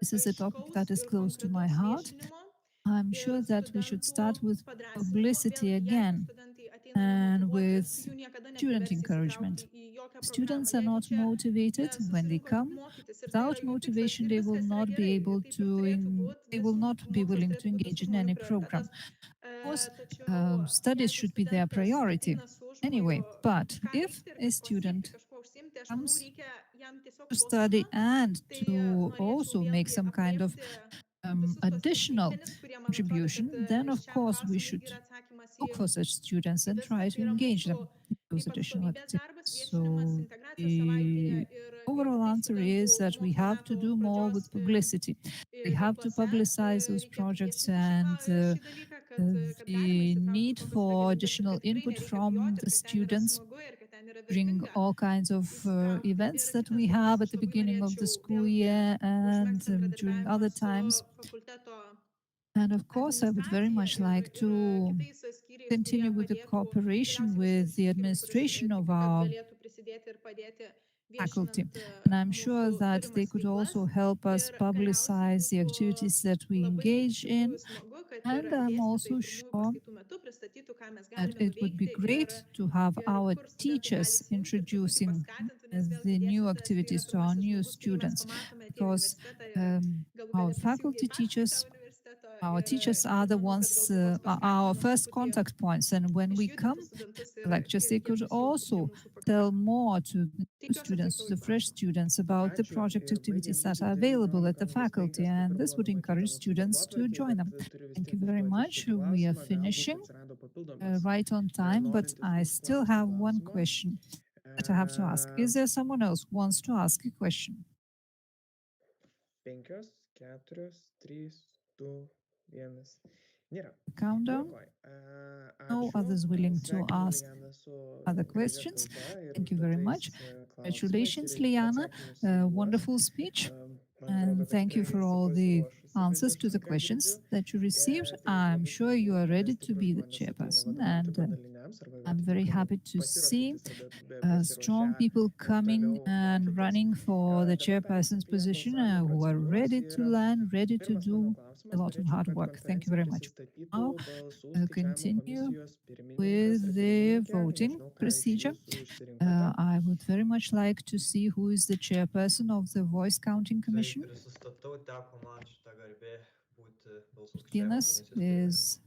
This is a topic that is close to my heart. I'm sure that we should start with publicity again and with student encouragement. Students are not motivated when they come. Without motivation, they will not be able to, they will not be willing to engage in any program. Of course, studies should be their priority anyway, but if a student comes to study and to also make some kind of additional contribution, then of course we should look for such students and try to engage them in those additional activities. So the overall answer is that we have to do more with publicity. We have to publicize those projects, and the need for additional input from the students during all kinds of events that we have at the beginning of the school year and during other times. And of course, I would very much like to continue with the cooperation with the administration of our faculty. And I'm sure that they could also help us publicize the activities that we engage in. And I'm also sure that it would be great to have our teachers introducing the new activities to our new students, because our faculty teachers, our teachers are the ones, are our first contact points. And when we come to lectures, they could also tell more to the new students, to the fresh students, about the project activities that are available at the faculty. And this would encourage students to join them. Thank you very much. We are finishing right on time, but I still have one question that I have to ask. Is there someone else who wants to ask a question? 5, 4, 3, 2, 1. Nėra. Countdown. No others willing to ask other questions. Thank you very much. Congratulations, Liana. Wonderful speech. And thank you for all the answers to the questions that you received. I'm sure you are ready to be the chairperson, and I'm very happy to see strong people coming and running for the chairperson's position who are ready to learn, ready to do a lot of hard work. Thank you very much. Now, continue with the voting procedure. I would very much like to see who is the chairperson of the Voice Counting Commission. Prisistatau, teko man šitą garbė būti balsų Martinez is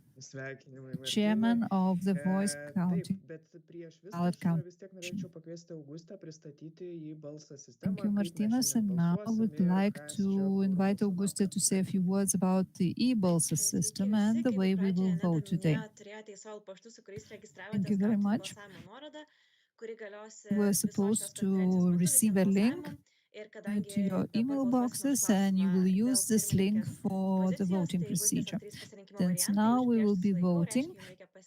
chairman of the Voice Counting Ballot Counting. Thank you, Martinez. And now I would like to invite Augusta to say a few words about the e-Balsa system and the way we will vote today. Thank you very much. You were supposed to receive a link to your email boxes, and you will use this link for the voting procedure. Since now we will be voting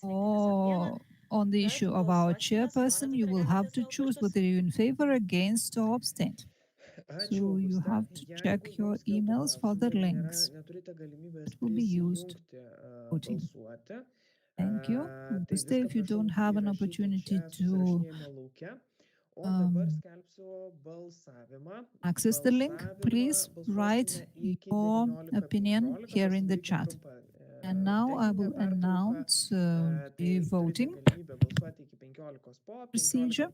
on the issue of our chairperson, you will have to choose whether you're in favor, against, or abstain. So you have to check your emails for the links that will be used voting. Thank you. Augusta, if you don't have an opportunity to access the link, please write your opinion here in the chat. And now I will announce the voting procedure.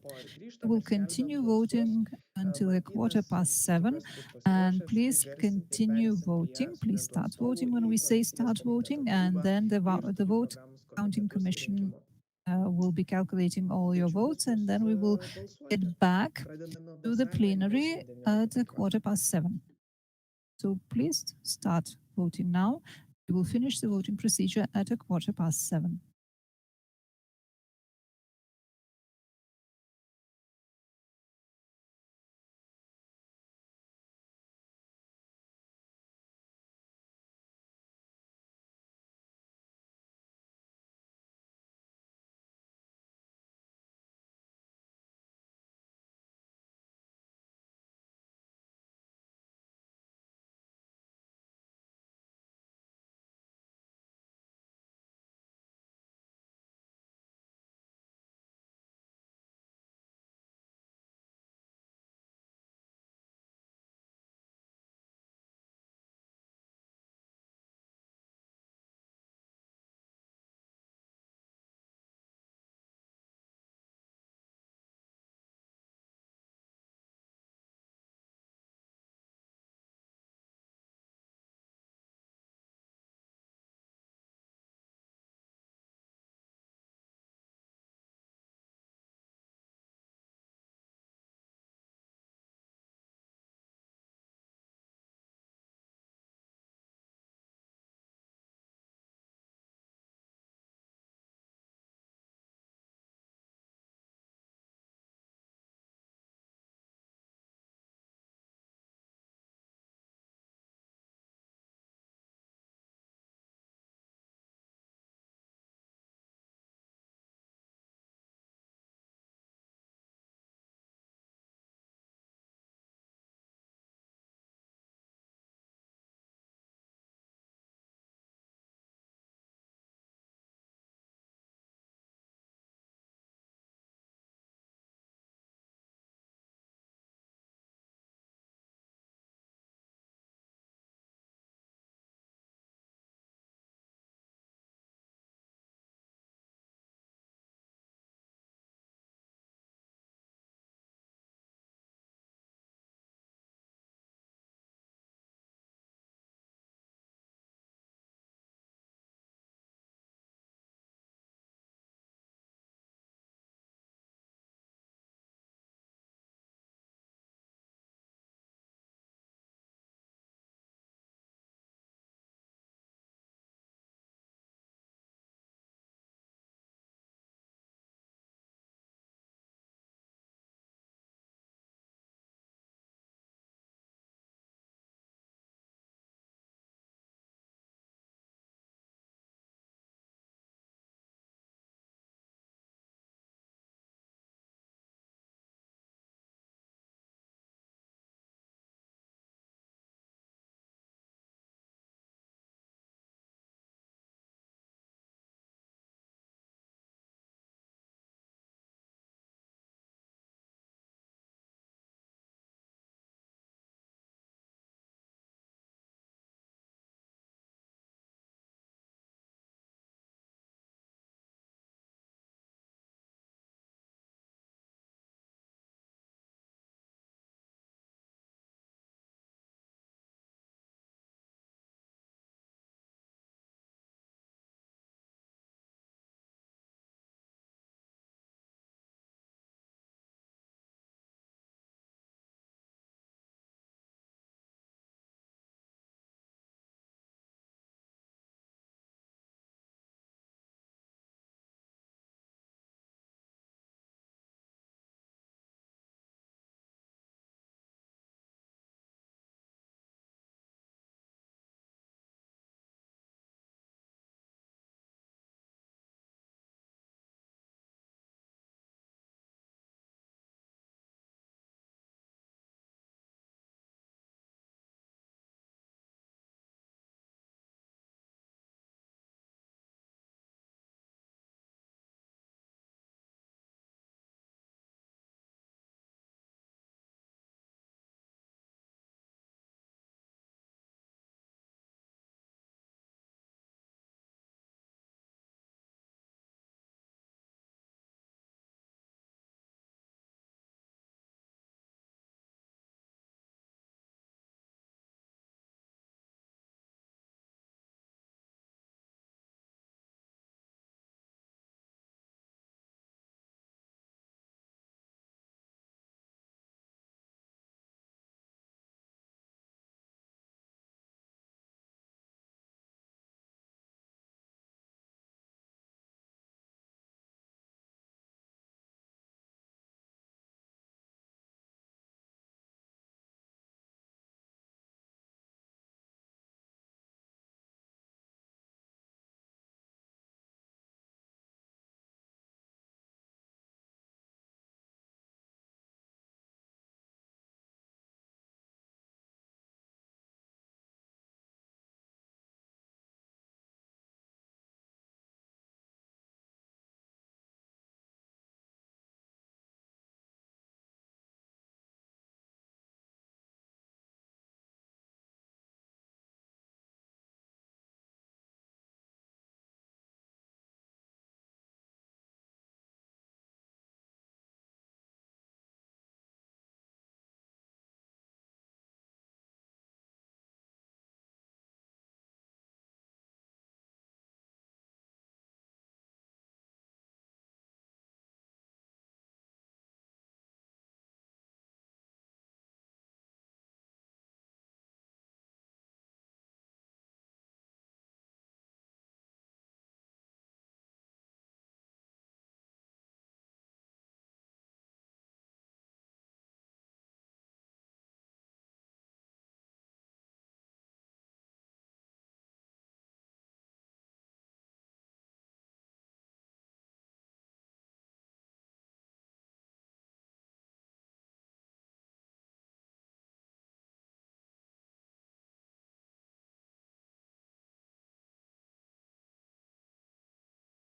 We will continue voting until 7:15, and please continue voting. Please start voting when we say start voting, and then the vote counting commission will be calculating all your votes, and then we will get back to the plenary at 7:15. So please start voting now. We will finish the voting procedure at 7:15.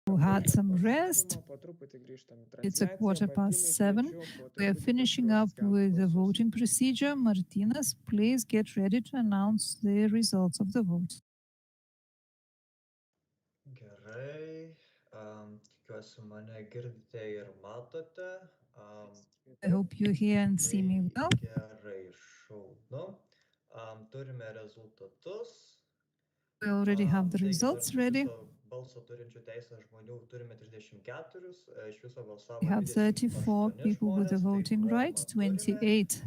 who had some rest. Po truputį grįžtam į It's a transliaciją. 7:15. Kviečiu po We are truputį finishing prašau up skelbt with the balsus. voting procedure. Martinas, please get ready to announce the results of the vote. Gerai, tikiuosi mane girdite ir matote. I hope you hear and see me well. Gerai, šaunu. Turime rezultatus. We already have the Taigi, results iš ready. viso balso turinčių teisę žmonių turime 34, iš viso balsavo We have 34 28 people with the žmonės, tai voting kvorumą rights, turime. 28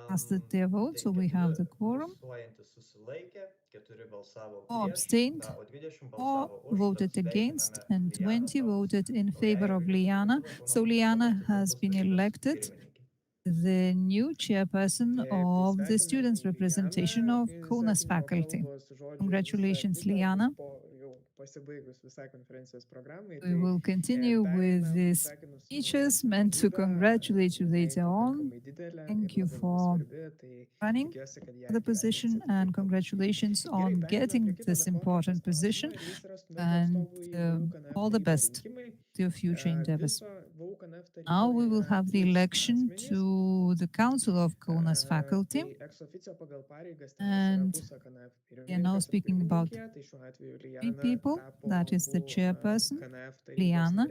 casted their vote, so we have the quorum. Balsuojantys susilaikė, 4 balsavo Or prieš, abstained, o 20 or balsavo už. voted Tad against, sveikiname and Lianą 20 tapus voted in naujai favor of Vilniaus Liana. Universiteto So ekonomikos Liana fakulteto has been tarybos elected pirmininkė. the new chairperson Taip, tai of the sveikiname students' representation Lianą. of Kaunas Sveikinimo Faculty. kalbos žodžiai Congratulations, visa kita Liana. bus jau pasibaigus visai konferencijos programai. We will continue with the speeches meant to congratulate you later on. Thank you for running the position and congratulations on getting this important position, and all the best to your future endeavors. Now we will have the election to the Council of Kaunas Faculty, and we are now speaking about 3 people. That is the chairperson, Liana,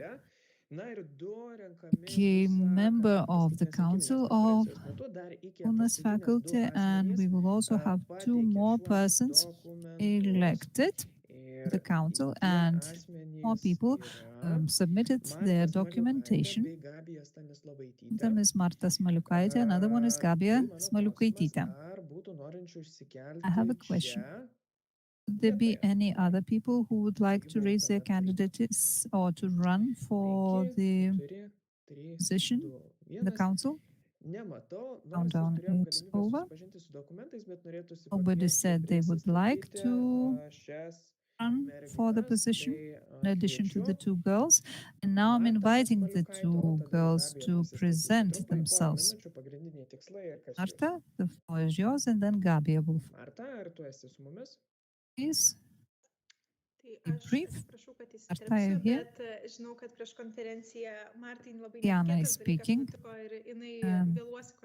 became member of the Council of Kaunas Faculty, and we will also have 2 more persons elected to the Council, and more people submitted their documentation. One of them is Marta Smaliukaitė, another one is Gabija Smaliukaitytė. I have a question. Would there be any other people who would like to raise their candidates or to run for the position in the council? Countdown is over. Nobody said they would like to run for the position in addition to the 2 girls. And now I'm inviting the 2 girls to present themselves. Marta, the floor is yours, and then Gabija will. Please. Be brief. Marta, are you here? Diana is speaking.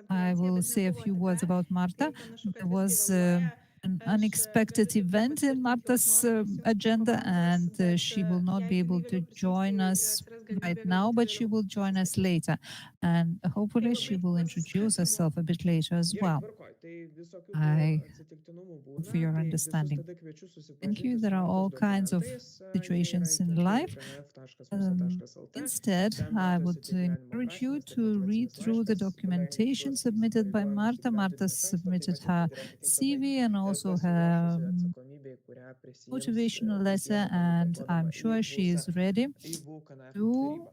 I will say a few words about Marta. There was an unexpected event in Marta's agenda, and she will not be able to join us right now, but she will join us later. And hopefully she will introduce herself a bit later as well. I hope for your understanding. Thank you. There are all kinds of situations in life. Instead, I would encourage you to read through the documentation submitted by Marta. Marta submitted her CV and also her motivational letter, and I'm sure she is ready to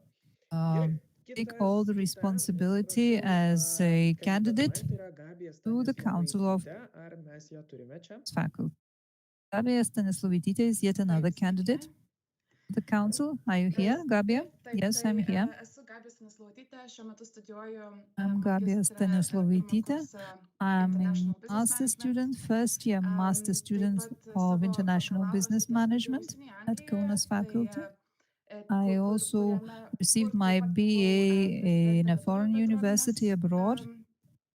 take all the responsibility as a candidate to the Council of Faculty. Gabija Stanislavaitytė is yet another candidate to the Council. Are you here, Gabija? Yes, I'm here. I'm Gabija Stanislavaitytė. I'm a master student, first year master student of International Business Management at Kaunas Faculty. I also received my BA in a foreign university abroad.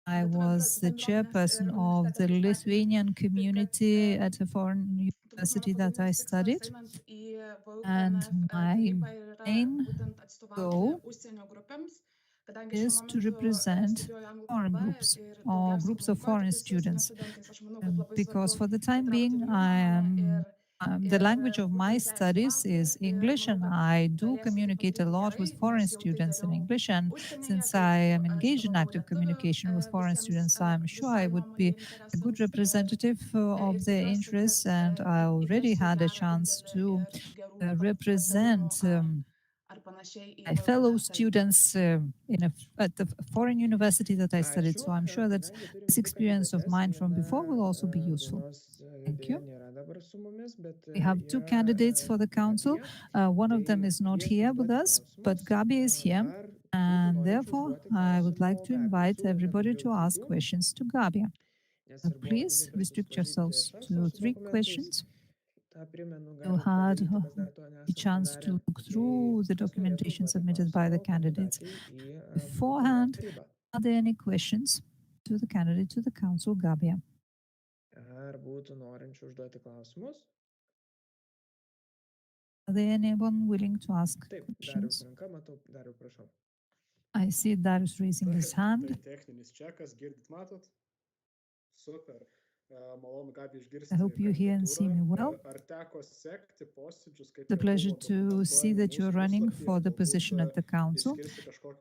I was the chairperson of the Lithuanian community at a foreign university that I studied. And my main goal is to represent foreign groups or groups of foreign students. Because for the time being, I am the language of my studies is English, and I do communicate a lot with foreign students in English. And since I am engaged in active communication with foreign students, I'm sure I would be a good representative of their interests. And I already had a chance to represent my fellow students at the foreign university that I studied. So I'm sure that this experience of mine from before will also be useful. Thank you. We have 2 candidates for the council. One of them is not here with us, but Gabi is here. And therefore, I would like to invite everybody to ask questions to Gabi. Please restrict yourselves to 3 questions. tą primenu, You galit had padaryti, kas dar to a nesat chance padarę. to look Tai through the kas norėtų documentation užduoti submitted by the klausimų candidates kandidatei į būsimąją beforehand. tarybą? Are there any questions to the candidate to the council, Gabia? Ar būtų norinčių užduoti klausimus? Are there anyone willing to ask Taip, Darius questions? ranka, matau, Darius, prašau. I see Darius raising his hand. Tai techninis čekas, girdit, matot? Super. Malonu, Gabi, išgirsti I hope you hear and see me well. Ar teko sekti posėdžius, kaip The pleasure to see that you're running for the position at the council.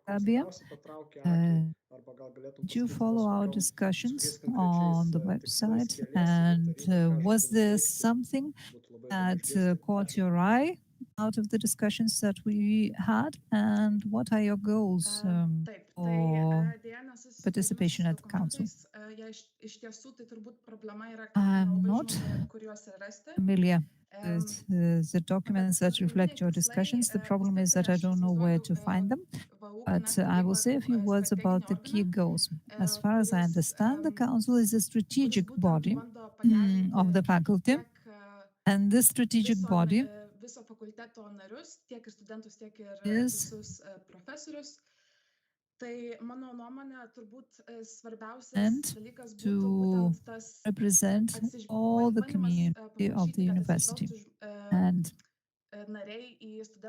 Gabia, did you follow our discussions on the website? And was there something that caught your eye out of the discussions that we had? And what are your goals for participation at the council? I'm not familiar with the documents that reflect your discussions. The problem is that I don't know where to find them. But I will say a few words about the key goals. As far as I understand, the council is a strategic body of the faculty. And this strategic body is and to represent all the community of the university. And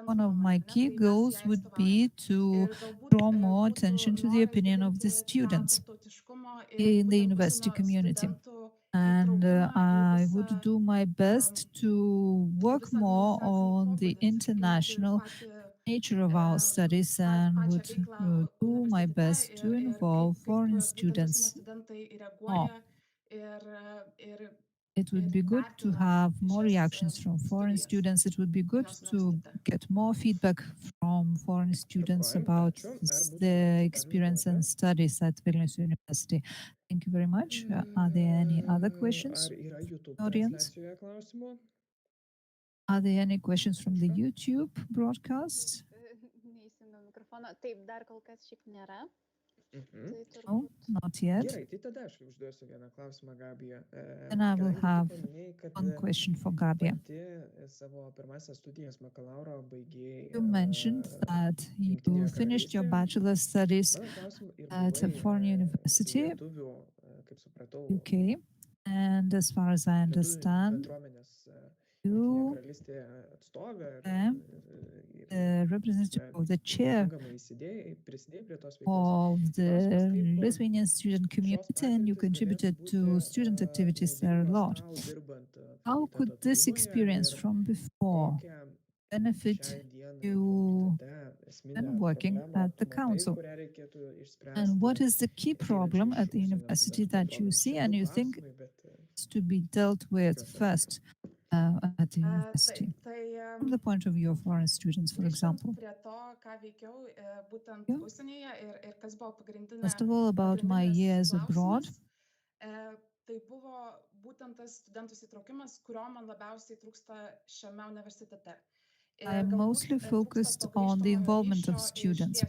one of my key goals would be to draw more attention to the opinion of the students in the university community. And I would do my best to work more on the international nature of our studies and would do my best to involve foreign students more. It would be good to have more reactions from foreign students. It would be good to get more feedback from foreign students about their experience and studies at Vilnius University. Thank you very much. Are there any other questions, audience? Are there any questions from the YouTube broadcast? Neįsijungiau mikrofoną. Taip, dar kol kas šiaip nėra. No, not yet. Gerai, tai tada aš užduosiu vieną klausimą, Gabija. Then I will have one question for Gabia. Savo pirmąsias studijas bakalauro baigėjai. You mentioned that you finished your bachelor studies at a foreign university, UK, and as far as I understand, you representative of the chair of the Lithuanian student community, and you contributed to student activities there a lot. How could this experience from before benefit you when working at the council? And what is the key problem at the university that you see and you think is to be dealt with first at the university? From the point of view of foreign students, for example. First of all, about my years abroad. I am mostly focused on the involvement of students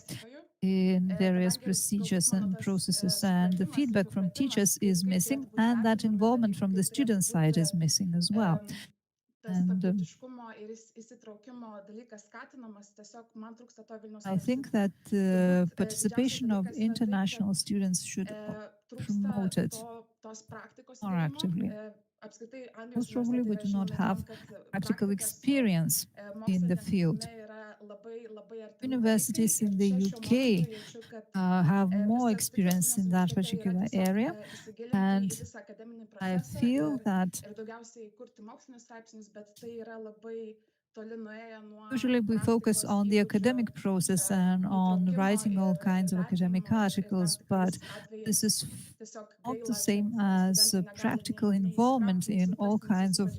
in various procedures and processes, and the feedback from teachers is missing, and that involvement from the student side is missing as well. And I think that the participation of international students should be promoted more actively. Most probably we do not have practical experience in the field. Universities in the UK have more experience in that particular area, and I feel that usually we focus on the academic process and on writing all kinds of academic articles, but this is not the same as practical involvement in all kinds of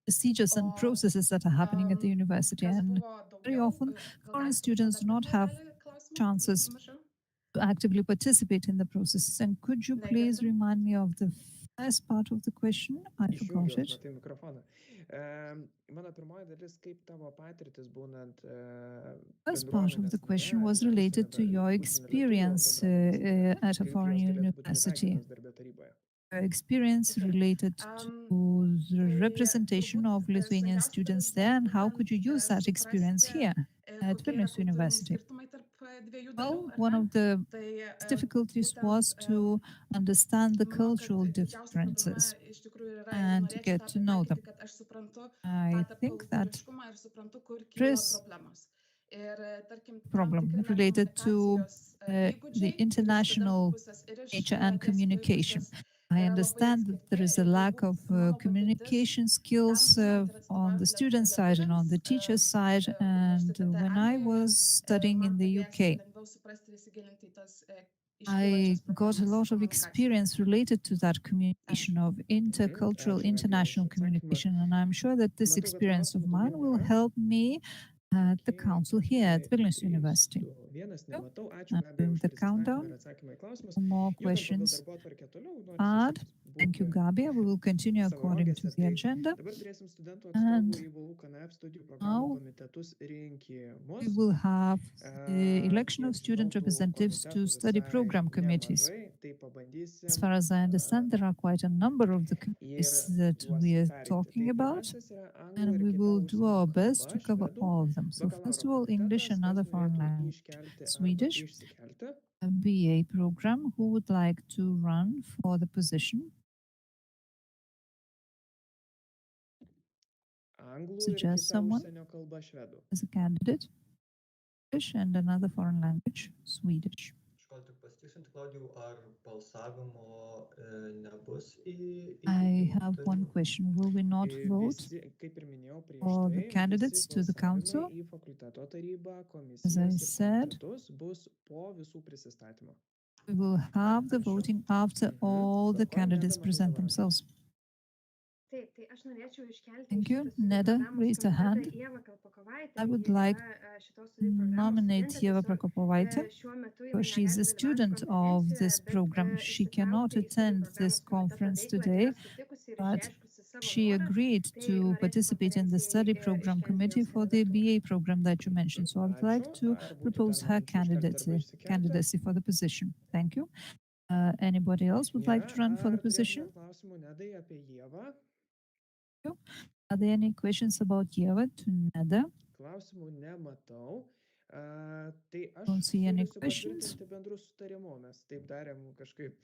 procedures and processes that are happening at the university. And very often, foreign students do not have chances to actively participate in the processes. And could you please remind me of the first part of the question? I forgot it. First part of the question was related to your experience at a foreign university. experience related to the representation of Lithuanian students there, and how could you use that experience here at Vilnius University? Well, one of the difficulties was to understand the cultural differences and to get to know them. I think that there is a problem related to the international nature and communication. I understand that there is a lack of communication skills on the student side and on the teacher side. And when I was studying in the UK, I got a lot of experience related to that communication of intercultural, international communication. And I'm sure that this experience of mine will help me at the council here at Vilnius University. I'm doing the countdown. More questions. Add. Thank you, Gabia. We will continue according to the agenda. And now we will have the election of student representatives to study program committees. As far as I understand, there are quite a number of the committees that we are talking about, and we will do our best to cover all of them. So first of all, English, another foreign language, Swedish, a BA program. Who would like to run for the position? Suggest someone as a candidate. English and another foreign language, Swedish. I have one question. Will we not vote for the candidates to the council? As I said, we will have the voting after all the candidates present themselves. Thank you. Neda raised her hand. I would like to nominate Ieva Prokopovaitė, because she is a student of this program. She cannot attend this conference today, but she agreed to participate in the study program committee for the BA program that you mentioned. So I would like to propose her candidacy for the position. Thank you. Anybody else would like to run for the position? Are there any questions about Ieva to Neda? Don't see any questions.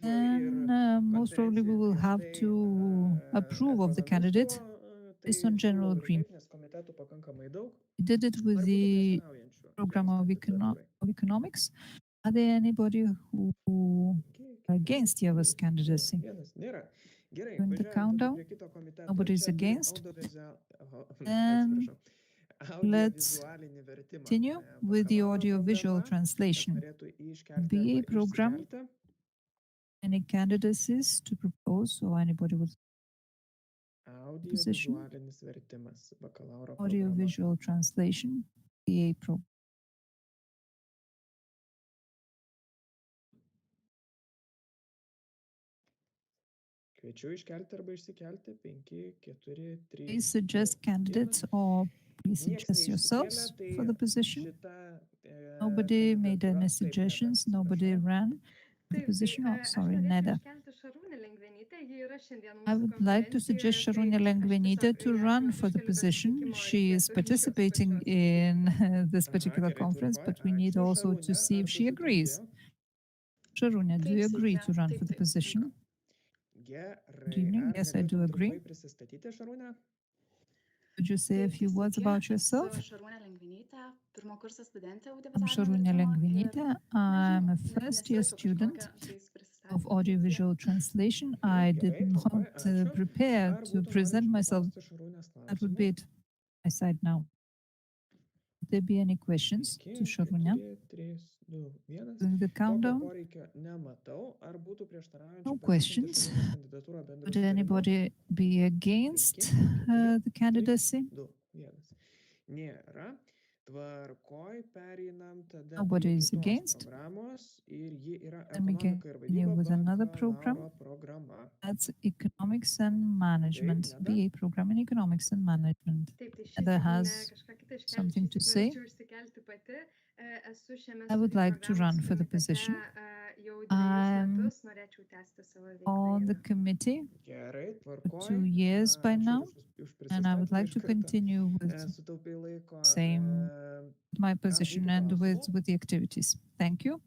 Then most probably we will have to approve of the candidate based on general agreement. We did it with the program of economics. Are there anybody who are against Ieva's candidacy? In the countdown, nobody is against. And let's continue with the audio-visual translation. BA program. Any candidacies to propose, or anybody with position? Audio-visual translation, BA program. Please suggest candidates or please suggest yourselves for the position. Nobody made any suggestions, nobody ran the position. Oh, sorry, Neda. I would like to suggest Šarūnė Lengvenytė to run for the position. She is participating in this particular conference, but we need also to see if she agrees. Šarūnė, do you agree to run for the position? Good evening. Yes, I do agree. Could you say a few words about yourself? I'm Šarūnė Lengvenytė. I'm a first-year student of audiovisual translation. I did not prepare to present myself. That would be it. I side now. Would there be any questions to Šarūnė? During the countdown? No questions. Would anybody be against the candidacy? Nobody is against. Then we continue with another program. That's economics and management. BA program in economics and management. That has something to say. I would like to run for the position. I'm on the committee Gerai, for tvarkoj. 2 years by Ačiū now, už and I would prisistatymą like iš to karto. continue with Sutaupai laiko. same my position and būtų with the activities. Thank you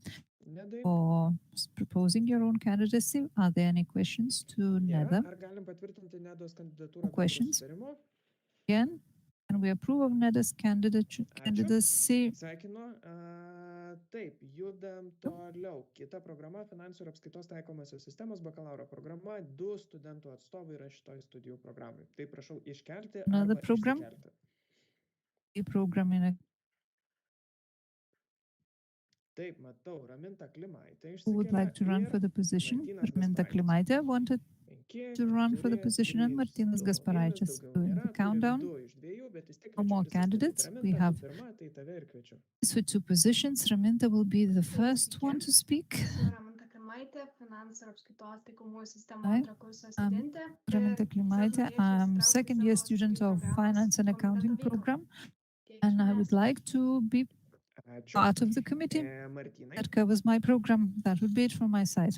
Nedai. for proposing your own candidacy. Are there any questions to Nėra. Neda? Ar galim patvirtinti Nedos kandidatūrą bendru Questions? sutarimu? Again, can we approve of Neda's candidacy? Sveikinu. Taip, judam toliau. Kita programa - finansų ir apskaitos taikomosios sistemos bakalauro programa. 2 studentų atstovai yra šitoj studijų programai. Tai prašau iškelti Another arba program? išsikelti. A program in a Taip, matau, Raminta Klimaitė who would like to run for the position. Raminta Klimaitė wanted to run for the position, and Martynas Gasparaitis doing the countdown. No more candidates. We have for 2 positions. Raminta will be the first one to speak. Hi, I'm Raminta Klimaitė. I'm second-year student of Finance and Accounting program, and I would like to be part of the committee Martynai. that covers my program. That would be it from my side.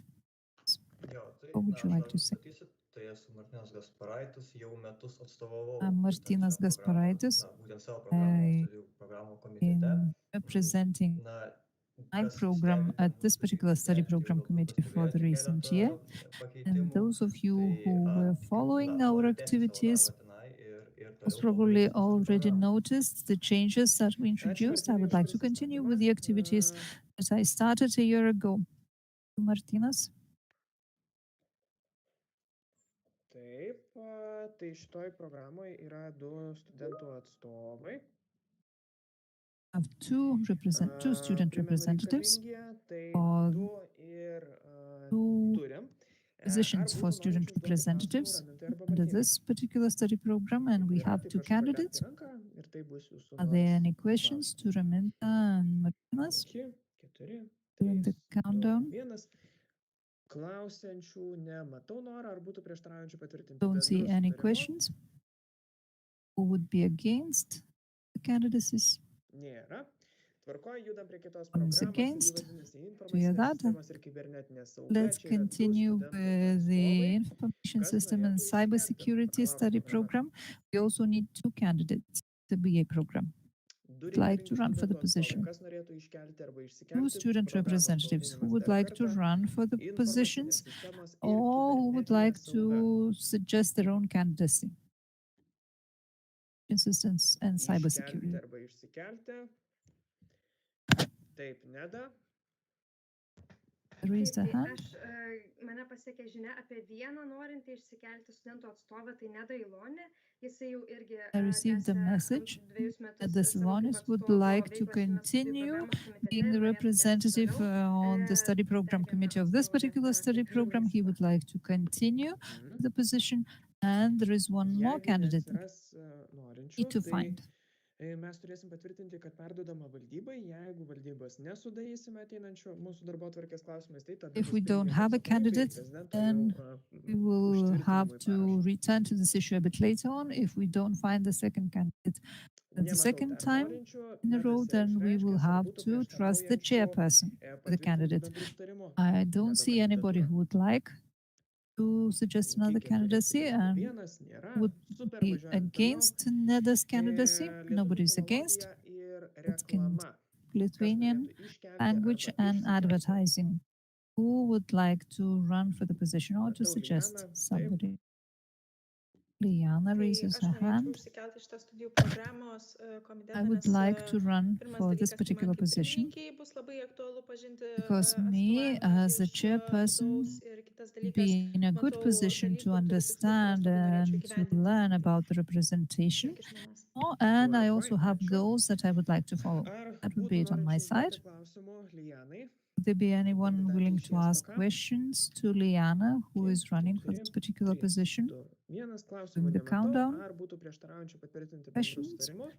Jo, tai, What would you aš like dar to say? pristatysiu, tai esu Martynas Gasparaitis, jau metus atstovavau I'm Martynas būtent šią programą, Gasparaitis, būtent savo programą, studijų programų komitete. in representing Na, my kas program stebite at this mūsų particular study žingsnį, program galbūt committee for the pastebėjote recent keletą year. And pakeitimų, those of you tai, who were following na, our noriu tęsti savo activities darbą tenai ir most toliau probably tobulinti studijų already programą. noticed the changes that we introduced. I would like to continue with the activities that I started a year ago. Martynas, Taip, tai šitoj programoje yra 2 studentų atstovai. I have two student Primenu representatives reikalingi, tai or 2 ir 2 turim. positions for student representatives under this particular study program, and we have 2 candidates. Are there any questions to Raminta and Martynas 5, 4, during the 3, countdown? 1. Klausiančių nematau, ar būtų prieštaraujančių patvirtinti. Don't see bendru any sutarimu? questions. Who would be against the candidacies? Nėra. Tvarkoj, judam prie kitos One is programos. against. Ji vadinasi Do you hear Informacinės that? sistemos ir kibernetinė sauga. Let's Čia yra 2 continue studentų with the atstovai. information Kas system and norėtų iškelti cybersecurity bakalauro study programą? program. We also need 2 candidates, the BA program. Du like to reikalingi run for the studentų atstovai. position. Kas norėtų iškelti arba 2 išsikelti student programos representatives who pavadinimas would dar like to kartą. run for the Informacinės positions sistemos ir or who would kibernetinė like sauga. to suggest their own candidacy. Assistance and Iškelti cybersecurity. arba išsikelti. Taip, Neda. Raise the Taip, tai hand. mane pasiekė žinia apie vieną norintį išsikelti studentų atstovą, tai Neda Ilonė. Jisai jau irgi I received a message that the Salonis would like to continue being the representative on the study program committee of this particular study program. He would like to continue the position, and there is one more Jeigu candidate neatsiras, norinčių, need to tai, find. Mes turėsim patvirtinti, kad perduodama valdybai. Jeigu valdybos nesudarysime ateinančių mūsų darbotvarkės klausimais, tai tada If bus we don't pirmininko have a atsakomybė, candidate, prezidento then jau, we will have užtvirtinimui to parašo. return to this issue a bit later on. If we don't find the second candidate the Nematau second dar time norinčių, in a row, Neda then we will išreiškęs, ar have būtų to trust the prieštaraujančių, chairperson for the patvirtinti candidate. bendru sutarimu. I don't Neda see anybody kandidatūrą. who would like to suggest another Penki, keturi, candidacy trys, and vienas, nėra. would Super, be važiuojam toliau. against Neda's candidacy. Lietuvių Nobody's against. filologija ir Let's can- reklama. Kas Lithuanian norėtų iškelti language arba and išsikelti? advertising. Who would like to run for the position or to Matau suggest Lianą, taip. somebody? Liana raises her hand. I would like to run for this particular position because me, as a chairperson, be in a good position to understand and to learn about the representation. Oh, and I also have goals that I would like to follow. Ar That would būtų be it on my norinčių side. užduoti klausimų Lianai? Would there be anyone willing to ask Kandidatė questions to Liana, who Okay, is running for keturi, this particular 3, position? 2, 1 klausimų During the nematau. countdown. Ar būtų prieštaraujančių patvirtinti bendru Questions? sutarimu?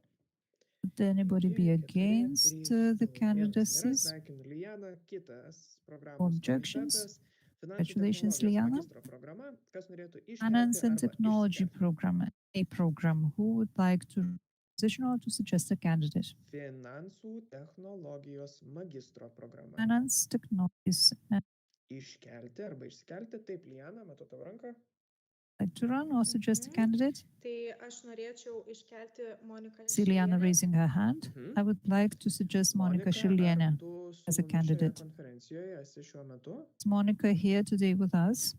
Would anybody be 4, against 3, the 2, 1. Nėra. candidacies? Sveikinu Lianą. Kitas programos Objections? komitetas. Finansų Congratulations, technologijos Liana. magistro programa. Kas norėtų iškelti Finance and arba Technology išsikelti? program, a program. Who would like to position or to suggest a candidate. Finansų technologijos magistro programa. Finance technologies. Iškelti arba išsikelti. Taip, Liana, matau tavo ranką. Like to run or suggest a candidate? Tai aš norėčiau iškelti Moniką See Liana Šilienę. raising her hand. I would like to suggest Monica Shiliene ar tu as a su mumis šioje candidate. konferencijoje esi šiuo metu? Is Monica here today with us?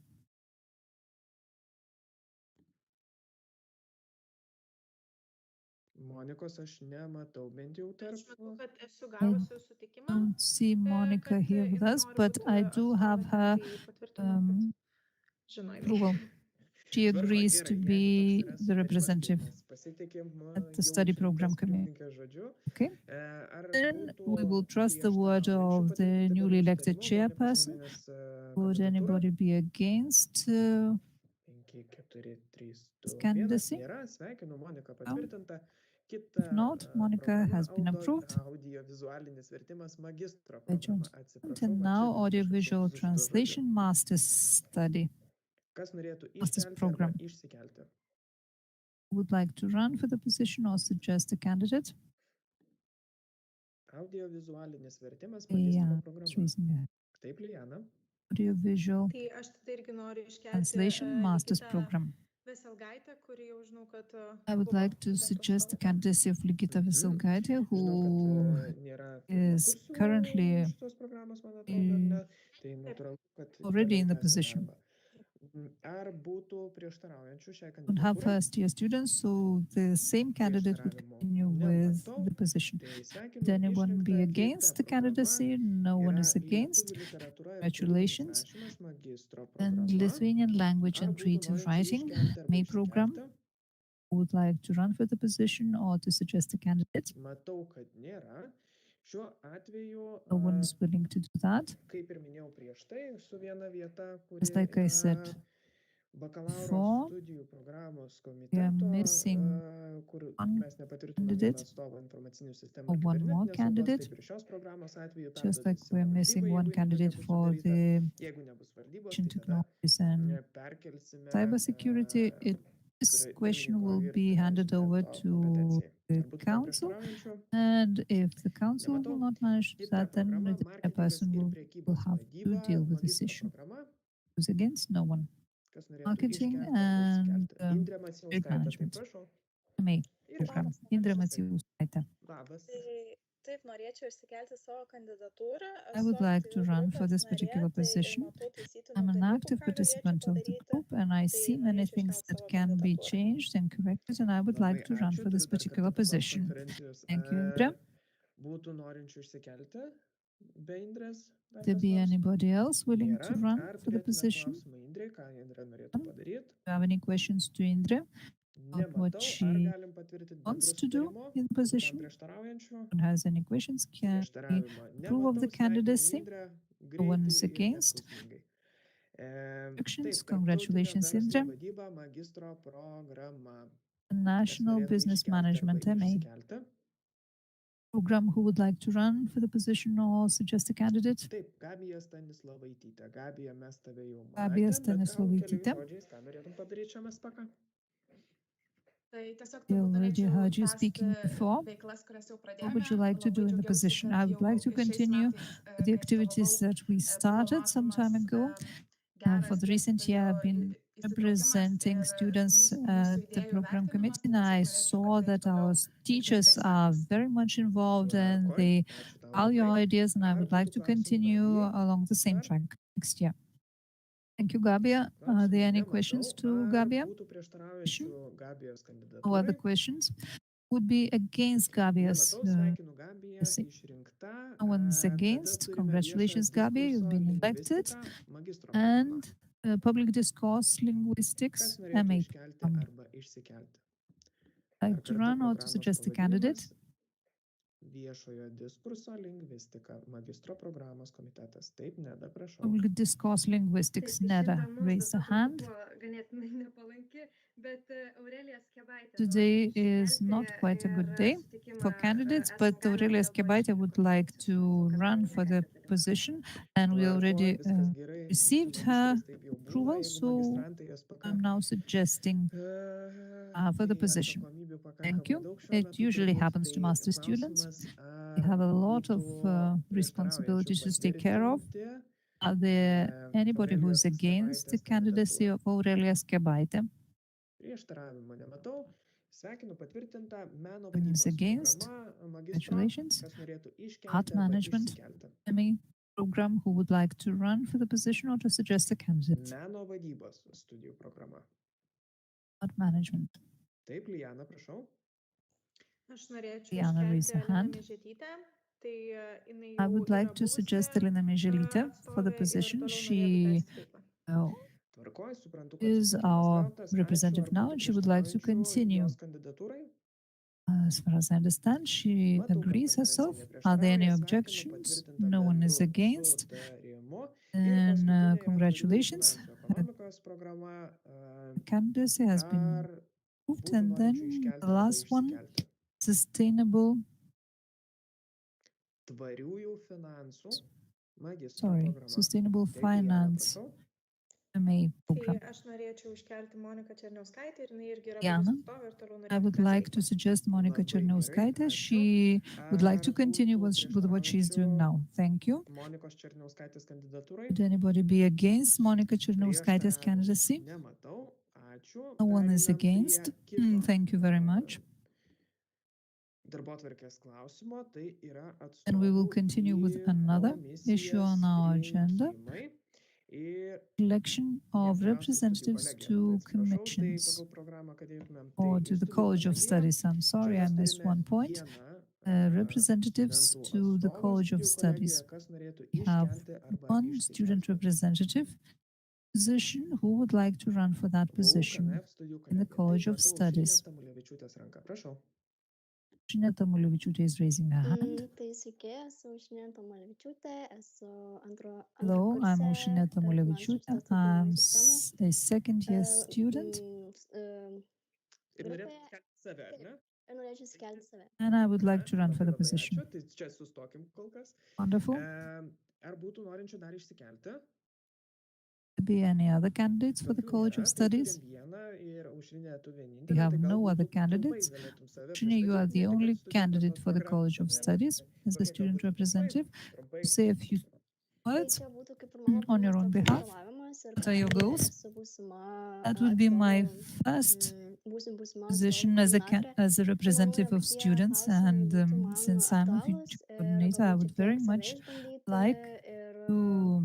Monikos aš nematau, bent jau tarp. Aš matau, kad esu I gavusi sutikimą. don't see Monica kad here with jinai us, nori but būti I do have atstovė, her tai patvirtinu, kad žinai. approval. She Tvarkoj, agrees gerai, to jeigu be toks yra the sutarimas, representative tai mes pasitikim, at the jau study išrinktos program committee. pirmininkės žodžiu. Okay. Ar Then būtų we will trust the word prieštaraujančių of the patvirtinti newly bendrų elected sutarimų chairperson. Monikos nuomonės Would kandidatūrą? anybody be against 5, 4, 3, 2, 1. candidacy? Nėra, sveikinu, Monika patvirtinta. Kita If not, Monica programa has been approved. Audiovizualinis vertimas magistro By programa. John. Atsiprašau, And va now čia kažkaip audiovisual susižodžiu. translation master's study. Kas norėtų Master's iškelti arba program. išsikelti? Would like to run for the position or suggest a candidate? Audiovizualinis vertimas Yeah, magistro it's programa. raising her. Taip, Liana. Audiovisual Tai aš tada irgi noriu iškelti translation master's Ligitą program. Veselgaitę, kuri jau žinau, kad I would buvo like to būtent suggest the atstovė. candidacy of Ligita Veselgaitė, Žinau, who kad nėra is konkursų currently šitos programos, man atrodo, ar ne? Tai natūralu, kad already in the toliau tęsia position. darbą. Ar būtų prieštaraujančių šiai would have kandidatūrai? first year students, so the same candidate would Prieštaravimų continue with nematau. the position. Tai sveikinu, Would anyone be išrinkta against kita the candidacy? No one yra is against. lietuvių literatūra ir Congratulations. kūrybinis rašymas magistro And programa. Lithuanian language Ar and būtų creative norinčių writing, iškelti arba May program, išsikelti? would like to run for the position or to suggest a candidate. Matau, kad nėra. Šiuo atveju, No one is willing to do that. kaip ir minėjau prieš tai, su viena vieta, kuri Just like I yra said bakalauro before, studijų programos we are komiteto, missing kur one mes nepatvirtinome candidate vieno atstovo informacinių sistemų or ir one more kibernetinės saugos, candidate, taip ir šios programos atveju just like perduosime we're missing valdybai, one jeigu ji candidate nebus for sudaryta. the Jeigu nebus valdybos, information tai tada technologies and perkelsime cybersecurity. This question will be handed over to the council, and if the council will not manage that, then the chairperson will have to deal with this issue. Who's against? No one. Marketing and trade management. May program. Indra Matsiuskaitė. Labas. Tai taip, norėčiau išsikelti savo kandidatūrą. I would like to run for this particular position. I'm an active participant of the group, and I see many things that can be changed and corrected, and I would like to run for this particular position. Thank you, Indra. Būtų norinčių išsikelti be Indrės? There be anybody else willing to run Ar for the turėtume position? klausimą Indrei, ką Indrė norėtų padaryti? Do you have any questions to Indra about what Nematau. Ar she galim patvirtinti wants bendrų to do sutarimo? in the Tam position? prieštaraujančių? One has any questions? Can we Prieštaravimą approve of the nematau. Sveikinu candidacy? Indrę No one is greitai ir against. neskausmingai. Restrictions? Taip, Congratulations, tarptautinio Indra. verslo vadyba magistro programa. National Kas norėtų Business iškelti arba Management MA išsikelti? program. Who would like to run for the position or suggest a candidate? Taip, Gabija Stanislavaitytė. Gabija, mes tave jau Gabija matėm, bet gal Stanislavaitytė. keliais žodžiais, ką norėtum padaryti šiame spaka? Tai tiesiog We turbūt already norėčiau heard you speaking tęsti before. veiklas, kurias jau What pradėjome. would you like to do Labai in the džiaugiausi, position? kad I would jau like to šiais continue metais, with the kai activities atstovavau, that we buvo started some time matomas, ago. geras For the recent year, I've been dėstytojų representing įsitraukimas ir students mūsų at the idėjų program vertinimas, committee, tai and I tiesiog norėčiau, saw kad that taip our toliau teachers kitais are metais. very much involved and Tvarkoj, they ačiū tau value your labai. ideas, and I Ar would būtų like to klausimų continue Gabijai? along the same Dar? track next year. Thank you, Gabia. Are there any Klausimų questions nematau. to Ar Gabia? būtų prieštaraujančių Gabijos No other kandidatūrai? questions? Would be against Gabia's Nematau, sveikinu Gabiją candidacy. išrinkta. No one is Tada against. turime Congratulations, viešojo Gabia. You've been diskurso elected. lingvistika magistro programą. And public discourse Kas linguistics norėtų MA iškelti program. arba išsikelti? Like Dar to kartą run or to programos suggest a candidate? pavadinimas Viešojo diskurso lingvistika magistro programos komitetas. Taip, Neda, prašau. Public discourse linguistics. Neda, raise a hand. Today is not quite a good day for candidates, but Aurelija Skebaitė would like to run for the position, and we already received her approval, so I'm now suggesting for the position. Thank you. It usually happens to master students. They have a lot of responsibilities to take care of. Are there anybody who is against the candidacy of Aurelija Skebaitė? Prieštaravimo nematau. Sveikinu patvirtintą meno Who is vadybos against? programa magistro. Congratulations. Kas norėtų Art iškelti arba management. išsikelti. Any program who would like to run for the position or to suggest a candidate? Meno vadybos studijų programa. Art management. Taip, Lijana, prašau. Aš norėčiau Diana raised iškelti her hand. Aliną Miežetytę. Tai jinai I jau would yra like to buvusi, suggest Elena Mieželytė for the atstovė ir position. toliau She norėtų tęsti veiklą. Tvarkoj, suprantu, kad is sutikimas our gautas. Ačiū, representative ar now, būtų and she would like to prieštaraujančių continue. jos kandidatūrai? As far as I understand, she Matau, kad agrees herself. konferencija Are there any neprieštarauja. Sveikinu objections? patvirtintą No one is bendru against. sutarimu. Ir And paskutinė yra congratulations. tvariųjų finansų ekonomikos programa. Candidacy has been Ar approved. būtų And norinčių then iškelti the arba last one, išsikelti? sustainable, Tvariųjų finansų magistro sorry, programa. sustainable Taip, Lijana, finance prašau. MA Tai program. aš norėčiau iškelti Moniką Černiauskaitę ir jinai irgi yra Diana, buvusi atstovė ir toliau I norėtų would tęsti like to veiklą. suggest Monika Labai gerai, Černiauskaitė. ačiū. She would like to Ar continue būtų with what she's doing now. Thank you. Monikos Černiauskaitės kandidatūrai? Would anybody be against Monika Černiauskaitės candidacy? Nematau. Ačiū. No one is Pereinam against. prie kito, Thank you very much. darbotvarkės klausimo, tai yra And we will atstovų continue with į another issue on komisijas our agenda. rinkimai. Ir Election of Nieks representatives studijų kolegija. to Tai atsiprašau, tai commissions pagal programą, kad eitumėm, or tai to the studijų College of kolegija. Studies. I'm sorry, I Čia mes missed turime one point. vieną, Representatives studentų to the atstovą College of studijų Studies. kolegijoje, kas norėtų We have iškelti arba one student išsikelti. representative position who would like to run for that position KnF studijų in the kolegija. College Taip, of matau Studies. Aušrinės Tamulevičiūtės ranką. Prašau. Žineta Mulevičiūtė is raising her hand. Tai sveiki, esu Aušrinė Tamulevičiūtė, esu antro Hello, I'm kurse Aušrinė Tamulevičiūtė. finansų I'm sistemų. a second year student, Ir norėtų Grupėje- iškelti save, ar ne? Ir norėčiau skelti save. and I would like to run for the Labai position. Ačiū, tai čia sustokim kol kas. Wonderful. Ar būtų norinčių dar išsikelti? Be any other candidates for the Tokių College nėra, of tai Studies? turim vieną ir Aušrinė, tu vienintelė, We have tai no galbūt other tu trumpai candidates. galėtum save Shine, you are pristatyti, the ne tik only kaip studentės candidate tos for the programos, College of bet Studies as the kokie student galbūt tikslai, representative. trumpai Say a few Tai words. čia būtų kaip ir mano on your own pirmas toks behalf. dalyvavimas ir What are your kadangi goals? esu būsima That would be my atstovė, first būsima position atstovė as a koordinatorė, as a representative manau, of jog tie students, klausimai and būtų man since I'm a future aktualūs ir coordinator, I galbūt would šiek very tiek save much išbandyti like ir, to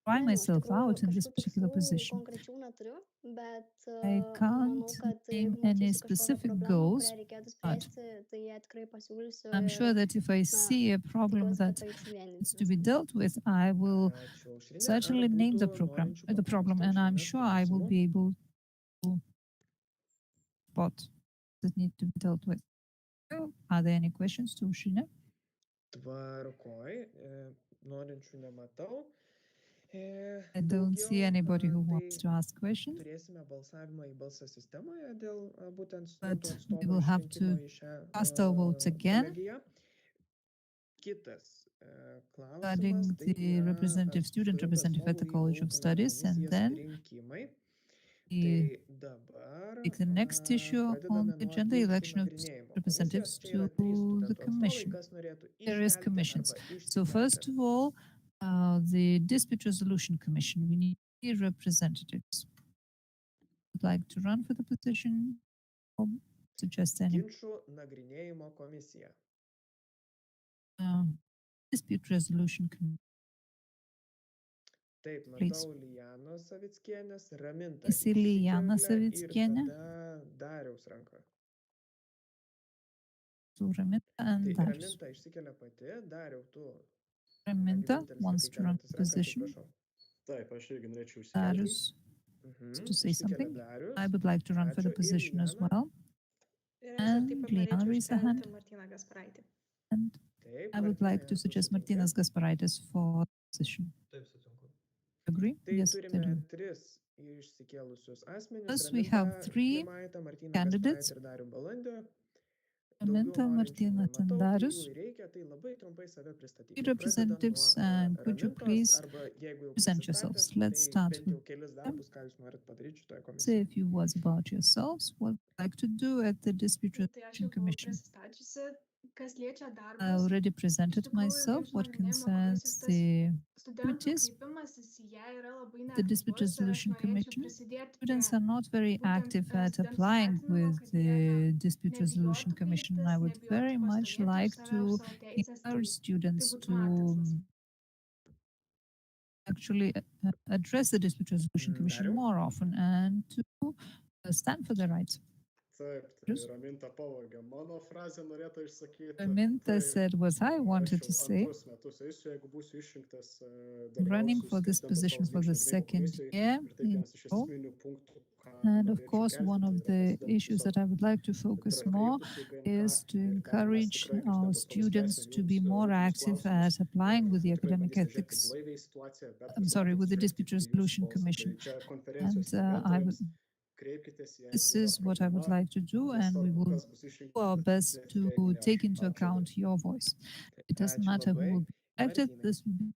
try nežinau, iš myself tikrųjų out in this kažkokių particular tikslų position. konkrečių neturiu, bet I manau, can't kad name jeigu any matysiu kažkokią specific problemą, goals, kurią reikėtų but spręsti, tai ją tikrai pasiūlysiu I'm sure ir that if I see a problem tikiuosi, kad that pavyks needs įgyvendinti. to be dealt with, I will Ačiū, Aušrinė. certainly Ar name the būtų program, norinčių the problem, paklausti and I'm Aušrinės sure I will klausimų? be able to spot that need to be dealt with. So, are there any questions to Shine? Tvarkoj, norinčių nematau. I don't see Daugiau, anybody who tai wants to ask questions, turėsime balsavimą į balsą sistemoje dėl būtent but studentų we atstovų will have išrinkimo to į šią cast our votes again kolegiją. Kitas regarding klausimas, tai the yra representative, student studentų representative at the atstovų į College of ūkio Studies, and komisijas then rinkimai. we Tai dabar take the next issue on pradedame the nuo agenda, ginčų election of nagrinėjimo representatives komisijos. Čia yra to 3 the studentų atstovai, commission, kas norėtų various iškelti commissions. arba So first išsikelti. of all, the Dispute Resolution Commission, we need 3 representatives. Would like to run for the position or suggest any Ginčų nagrinėjimo komisija. Dispute Resolution Commission? Taip, Please. matau Lijanos Savickienės, Raminta Esi Lijana išsikelia ir Savickienė? tada Dariaus ranką. So Raminta and Tai Darius. Raminta išsikelia pati, Dariau, tu. Raminta vienintelis wants sakai to run keliantis the ranką, tai position. prašau. Taip, aš irgi norėčiau išsikelti. Darius to say Išsikelia something. Darius. I would like to run for the Ačiū. Ir position as Lijana? well. Ir aš dar And taip pat Liana norėčiau raised her hand. iškelti Martyną Gasparaitį. And Taip, I would Martynai, like to ar tu suggest sutinki? Martynas Gasparaitis for position. Taip, sutinku. Agree? Tai Yes, I turime do. 3 išsikėlusius asmenis. First, we have Raminta 3 Klimaitė, Martyną candidates. Gasparaitį ir Darių Balandį. Raminta, Martina, matau, and tai Darius, jų reikia, tai labai trumpai save pristatykit. your representatives, and could you Ramintos, please arba jeigu jau present prisistatėt, yourselves? Let's tai start bent with jau kelis them. darbus, ką jūs norit padaryti šitoje Say komisijoje. a few words about yourselves. What would you like to do at the Dispute Tai aš Resolution jau buvau Commission? prisistačiusi, kas liečia I darbus. already Iš presented tikrųjų, myself. ginčų What nagrinėjimo concerns komisijos tas the studentų activities, kreipimasis į ją yra labai the Dispute neaktyvus ir aš Resolution norėčiau Commission, prisidėti students prie are not very būtent active at studentų applying skatinimo, with kad jie the Dispute Resolution nebijotų Commission. I kreiptis, would very nebijotų much pastovėti už like save, už to savo teisės. encourage Tai students būtų to mano tikslas. actually address the Dispute Resolution Commission Dariau? more often and to stand for their rights. Taip, tai Raminta pavogė mano frazę, norėtų išsakyti. Raminta said what I wanted to say. Antrus metus eisiu, jeigu būsiu išrinktas, Running for this position for the second year in a row. And of course, one of the issues that I would like to focus more is to encourage our students to be more active at applying with the academic ethics. I'm sorry, with the Dispute Resolution Commission. And this is what I would like to do, and we will do our best to take into account your voice. It doesn't matter who will be elected, this will be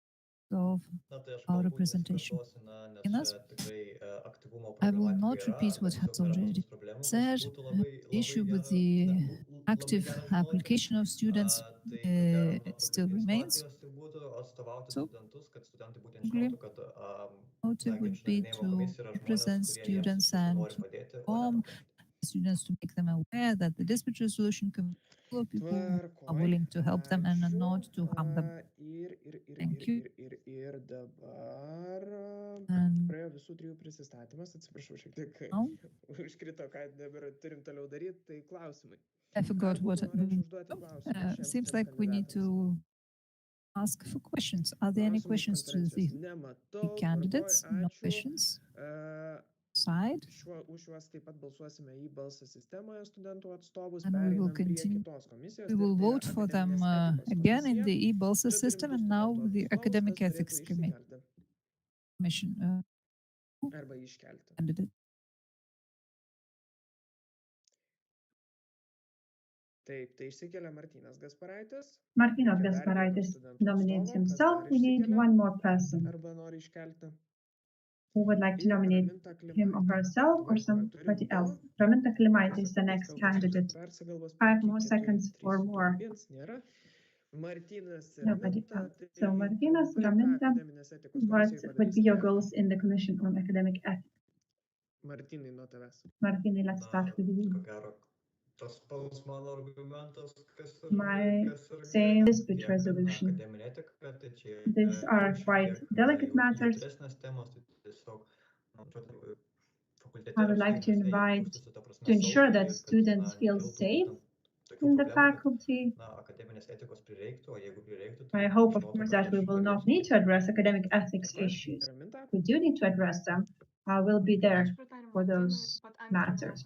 of our representation. I will not repeat what has already said. The issue with the active application of students still remains. So, motive would be to represent students and to inform students, to make them aware that the Dispute Resolution Committee of people are willing to help them and not to harm them. Thank you. Ir dabar And praėjo visų trijų prisistatymas, atsiprašau, šiek tiek now užkrito, ką dabar turim toliau daryti, tai klausimai. I forgot what Užduoti klausimus seems like we need to ask for questions. Are there any questions to the candidates? No questions. Side. Už šiuos taip pat balsuosime į balsą sistemoje studentų atstovus. And we will continue. We will vote for them again in the e-balsa system and now with the Academic Ethics Commission Arba iškelti. candidate. Taip, tai išsikelia Martynas Gasparaitis. Martynas Gasparaitis nominates himself. We need one more person Arba nori iškelti. who would like to nominate him or herself or somebody else. Raminta Klimaitė is the next candidate. 5 more seconds or more. Nobody else. So Martynas, Raminta, what would be your goals in the Commission on Academic Ethics? Martynai, nuo tavęs. Martynai, let's start with you. My same dispute resolution. These are quite delicate matters. I would like to ensure that students feel safe in the faculty. I hope, of course, that we will not need to address academic ethics issues. We do need to address them. I will be there for those matters.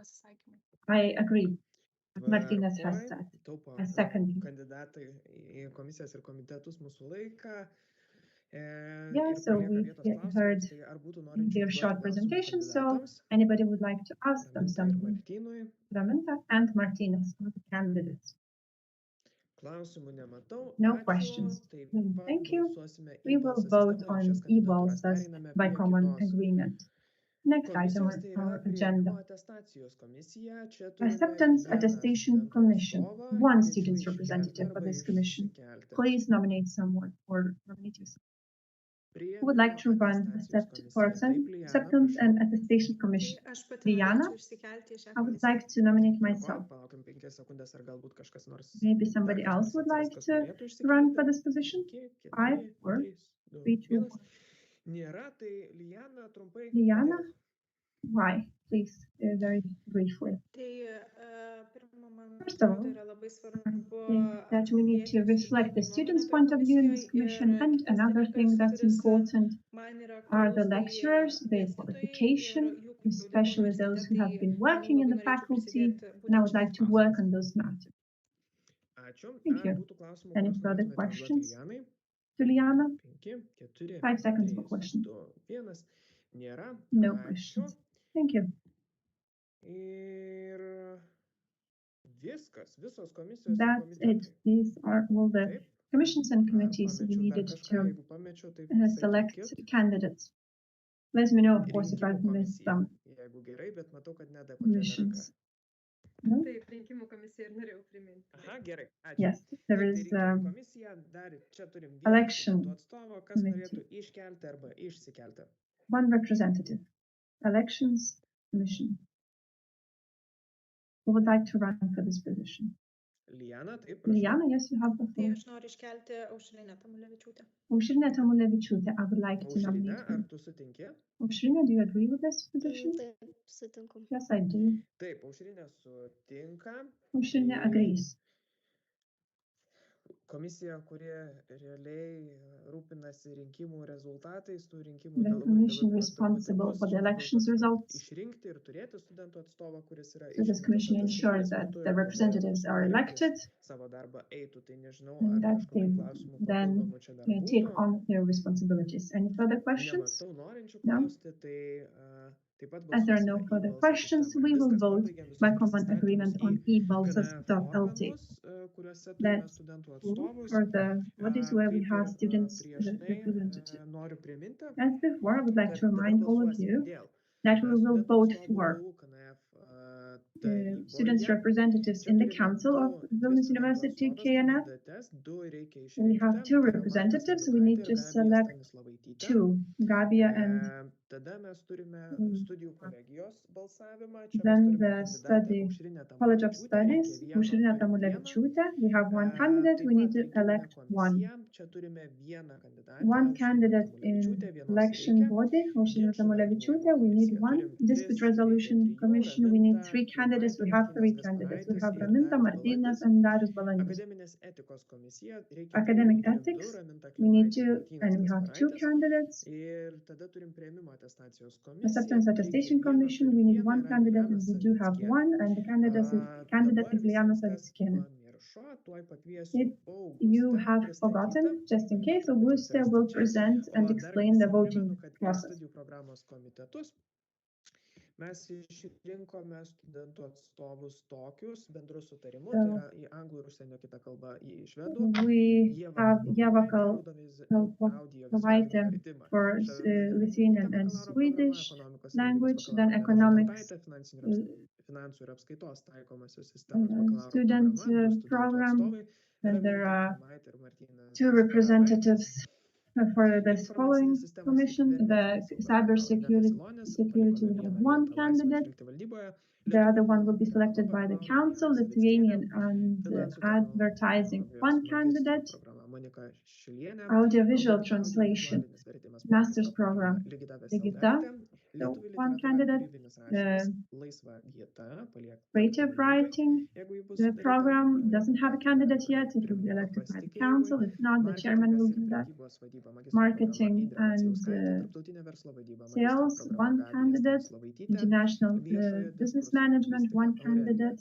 I agree. Martynas has said. I second him. Kandidatai į komisijas ir komitetus mūsų laiką. Yeah, so we've heard their short presentation, so anybody would like to ask them something? Raminta and Martynas are the candidates. No questions. Thank you. We will vote on e-balsas by common agreement. Next item on our agenda. Acceptance Attestation Commission. One student's representative for this commission. Please nominate someone or nominate yourself. Who would like to run for Acceptance and Attestation Commission? Liana? I would like to nominate myself. Maybe somebody else would like to run for this position? 5, 4, 3, 2, 1. Liana? Why? Please, very briefly. First of all, I think that we need to reflect the students' point of view in this commission, and another thing that's important are the lecturers, their qualification, especially those who have been working in the faculty, and I would like to work on those matters. Thank you. Any further questions to Liana? 5 seconds for question. No questions. Thank you. viskas, visos komisijos ir That's it. komitetai. These are all the Taip. commissions and committees we Pamečiau dar needed kažką, to jeigu pamečiau, tai select sakykit. candidates. Let me know, of course, if I've Rinkimų missed komisija. some Jeigu gerai, bet matau, kad nedapakėlė ranką. commissions. No? Taip, rinkimų komisija ir norėjau priminti. Aha, gerai, ačiū. Yes, there Taip, is tai rinkimų komisija, dar čia turim vieną election studentų atstovą, kas committee. norėtų iškelti arba išsikelti. One representative. Elections commission. Who would like to run for this position? Liana, taip, prašau. Liana, yes, you have the Tai floor. aš noriu iškelti Aušrinę Tamulevičiūtę. Aušrinė Tamulevičiūtė, I would like to Aušrinė, nominate ar her. tu sutinki? Aušrinė, do you agree with this position? Taip, sutinku. Yes, I do. Taip, Aušrinė sutinka. Aušrinė agrees. Komisija, kuri realiai rūpinasi rinkimų rezultatais, tų rinkimų The commission responsible for the elections results. Išrinkti ir turėti studentų atstovą, kuris yra So this commission ensures that the representatives are elected savo darbą eitų, tai nežinau, and ar that they kažkokių klausimų then papildomų čia dar take būtų. on their responsibilities. Any further questions? Nematau norinčių No? klausti, tai taip pat As there are no balsuosime further e-balso questions, sistema. we will Viskas, vote pabaigėm visus by common prisistatymus agreement į on KnF ebalsas.lt. organus, kuriuose turime That's studentų all atstovus. for the bodies where we Kaip have ir, students prieš tai, representative. noriu priminti, As before, I would like kad to dabar remind all of balsuosim you dėl that we will studentų vote atstovų for KnF students taryboje. representatives Čia in the turime Council of dvi Vilnius studentų University atstovės KNF. kandidates, du reikia We have išrinkti, two tai yra Marta representatives. We Saliukaitė need ir to Gabija select Stanislavaitytė. two, Gabia and Tada mes turime studijų kolegijos balsavimą. Čia mes then turime the kandidatę study Aušrinę College of Tamulevičiūtę, Studies, reikia vieno Aušrinė turim vieną. Tamulevičiūtė. We have one candidate. Taip We need pat to rinkiminė elect one. komisija. Čia turime vieną kandidatę. One Aušrinę candidate Tamulevičiūtę, in vienos election reikia. body, Aušrinė Ginčų Tamulevičiūtė. nagrinėjimo We need komisija one. turim Dispute tris, reikia resolution trijų. commission. We need Raminta three candidates. We Klimaitė, have three Martynas candidates. We Gasparaitis have ir Raminta, Darius Martynas, Balandis. and Darius Balandis. Akademinės etikos komisija reikia Academic turim ethics, du, Raminta we need Klimaitė ir two, and we Martynas have two Gasparaitis. candidates. Ir tada turim priėmimo atestacijos komisiją. Acceptance Reikia Attestation vieną, Commission, turim we need vieną, one yra candidate, Liljana and we do have Savickienė. one, and the candidate Dabar is Liljana visiems, kas Savickienė. pamiršo, tuoj pakviesiu If Augustę you have pristatyti, forgotten, just in case, truputį Auguste will atsirasti čia. present O and dar explain the visiem voting primenu, kad į process. studijų programos komitetus mes išrinkome studentų atstovus tokius bendru sutarimu, tai yra į anglų ir užsienio kitą kalbą į švedų. We have Ieva Kalpovaitė for Lithuanian and Swedish language, then economics finansų ir apskaitos taikomosios sistemos student program, and there are two representatives for this following commission. The cybersecurity we have one candidate. The other one will be selected by the council, Lithuanian and advertising one candidate. Audiovisual translation, master's program, Ligita, so one candidate. Creative writing, the program doesn't have a candidate yet. It will be elected by the council. If not, the chairman will do that. Marketing and sales, one candidate. International business management, one candidate.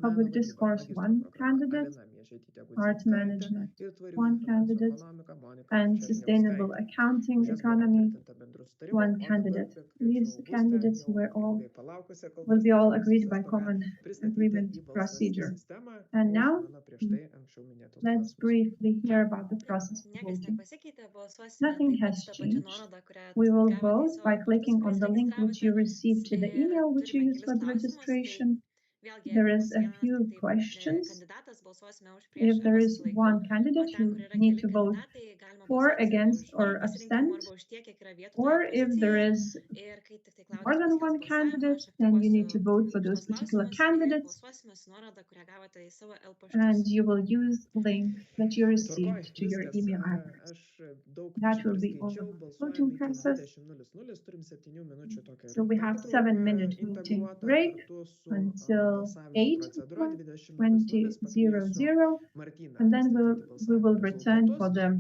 Public discourse, one candidate. Art management, one candidate. And sustainable accounting, economy, one candidate. These candidates will be all agreed by common agreement procedure. And now, let's briefly hear about the process of voting. Nothing has changed. We will vote by clicking on the link which you received to the email which you used for the registration. There is a few questions. If there is one candidate, you need to vote for, against, or abstain. Or if there is more than one candidate, then you need to vote for those particular candidates. And you will use the link that you received to your email address. That will be all the voting process. So we have 7-minute voting break until 8:20, and then we will return for the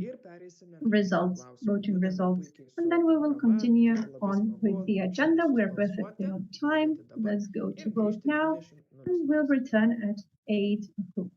results, voting results, and then we will continue on with the agenda. We're perfectly on time. Let's go to vote now, and we'll return at 8 o'clock.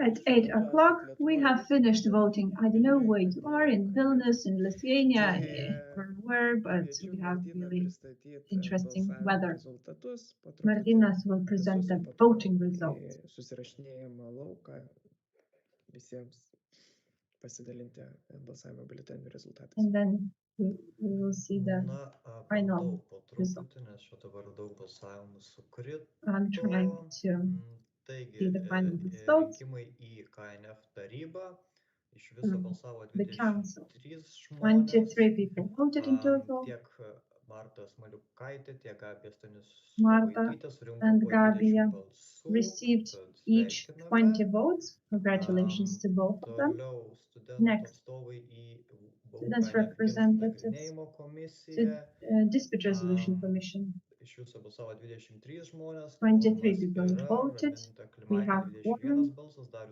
At 8 o'clock, we have finished voting. I don't know where you are, in Vilnius, in Lithuania, or where, but we have really interesting weather. Martynas will present the voting results. Susirašinėjimo lauką visiems pasidalinti balsavimo biuletenių rezultatais. And then we will see the final result. I'm trying to see the final results. The council, 23 people voted in total. Marta and Gabija received each 20 votes. Congratulations to both of them. Next, students' representatives to Dispute Resolution Commission. 23 people voted. We have one.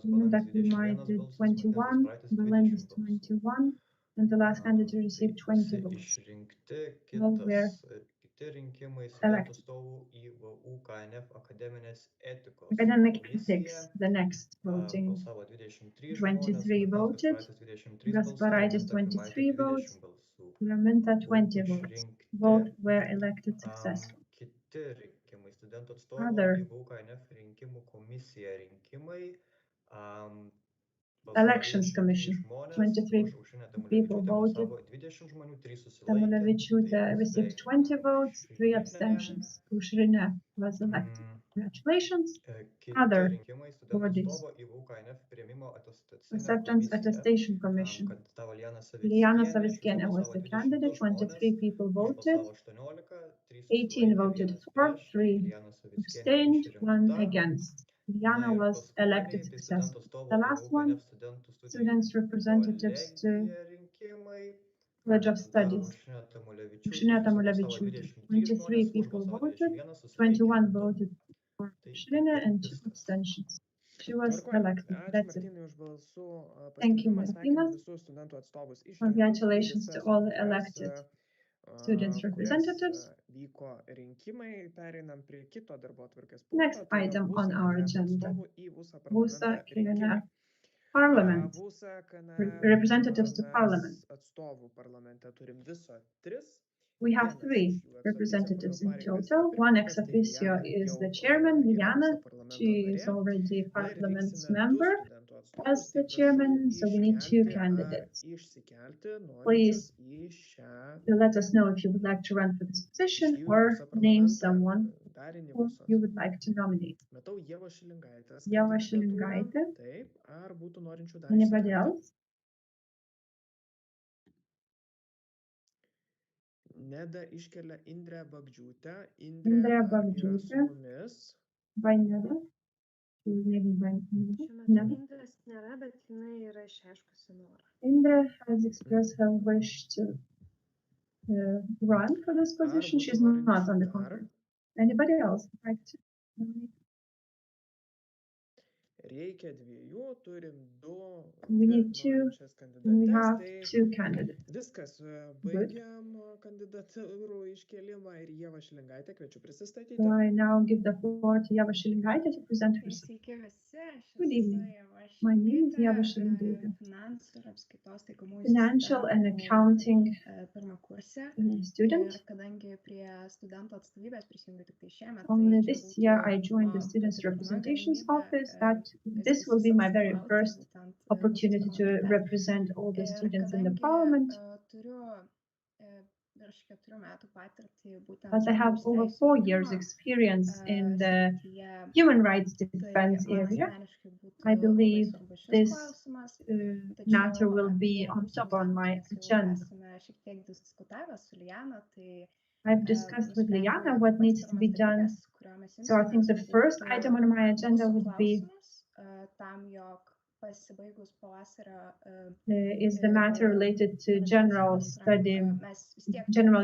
Daklimai did 21, Belendis 21, and the last candidate received 20 votes. All were elected. Academic ethics, the next voting. 23 voted. Gasparaitis 23 votes. Raminta 20 votes. Both were elected successful. Other Elections Commission, 23 people voted. Tamulevičiūtė received 20 votes, 3 abstentions. Aušrinė was elected. Congratulations. Other bodies. Acceptance Attestation Commission. Liana Saviskienė was the candidate. 23 people voted. 18 voted for, 3 abstained, 1 against. Liana was elected successful. The last one, students' representatives to College of Studies. Aušrinė Tamulevičiūtė. 23 people voted, 21 voted for Aušrinė and 2 abstentions. She was elected. That's it. Thank you, Martynas. Congratulations to all the elected students' representatives. Next item on our agenda, Vusa KnF Parliament, representatives to Parliament. We have 3 representatives in total. One ex officio is the chairman, Liana. She is already a Parliament's member as the chairman, so we need 2 candidates. Please let us know if you would like to run for this position or name someone who you would like to nominate. Ieva Šilingaitė. Anybody else? Neda iškelia Indrę Bagdžiūtę. Indrė Bagdžiūtė. By Neda. Indrės nėra, bet jinai yra išreiškusi norą. Indra has expressed her wish to run for this position. She's not on the conference. Anybody else would like to nominate? Reikia 2, turim 2. We need 2. We have 2 candidates. Viskas, baigiam kandidatūrų iškėlimą ir Ieva Šilingaitė kviečiu prisistatyti. So I now give the floor to Ieva Šilingaitė to present herself. Good evening. My name is Ieva Šilingaitė. Financial and accounting student. Only this year I joined the Students' Representations Office. This will be my very first opportunity to represent all the students in the Parliament. As I have over 4 years experience in the human rights defense area, I believe this matter will be on top on my agenda. I've discussed with Liana what needs to be done. So I think the first item on my agenda would be is the matter related to general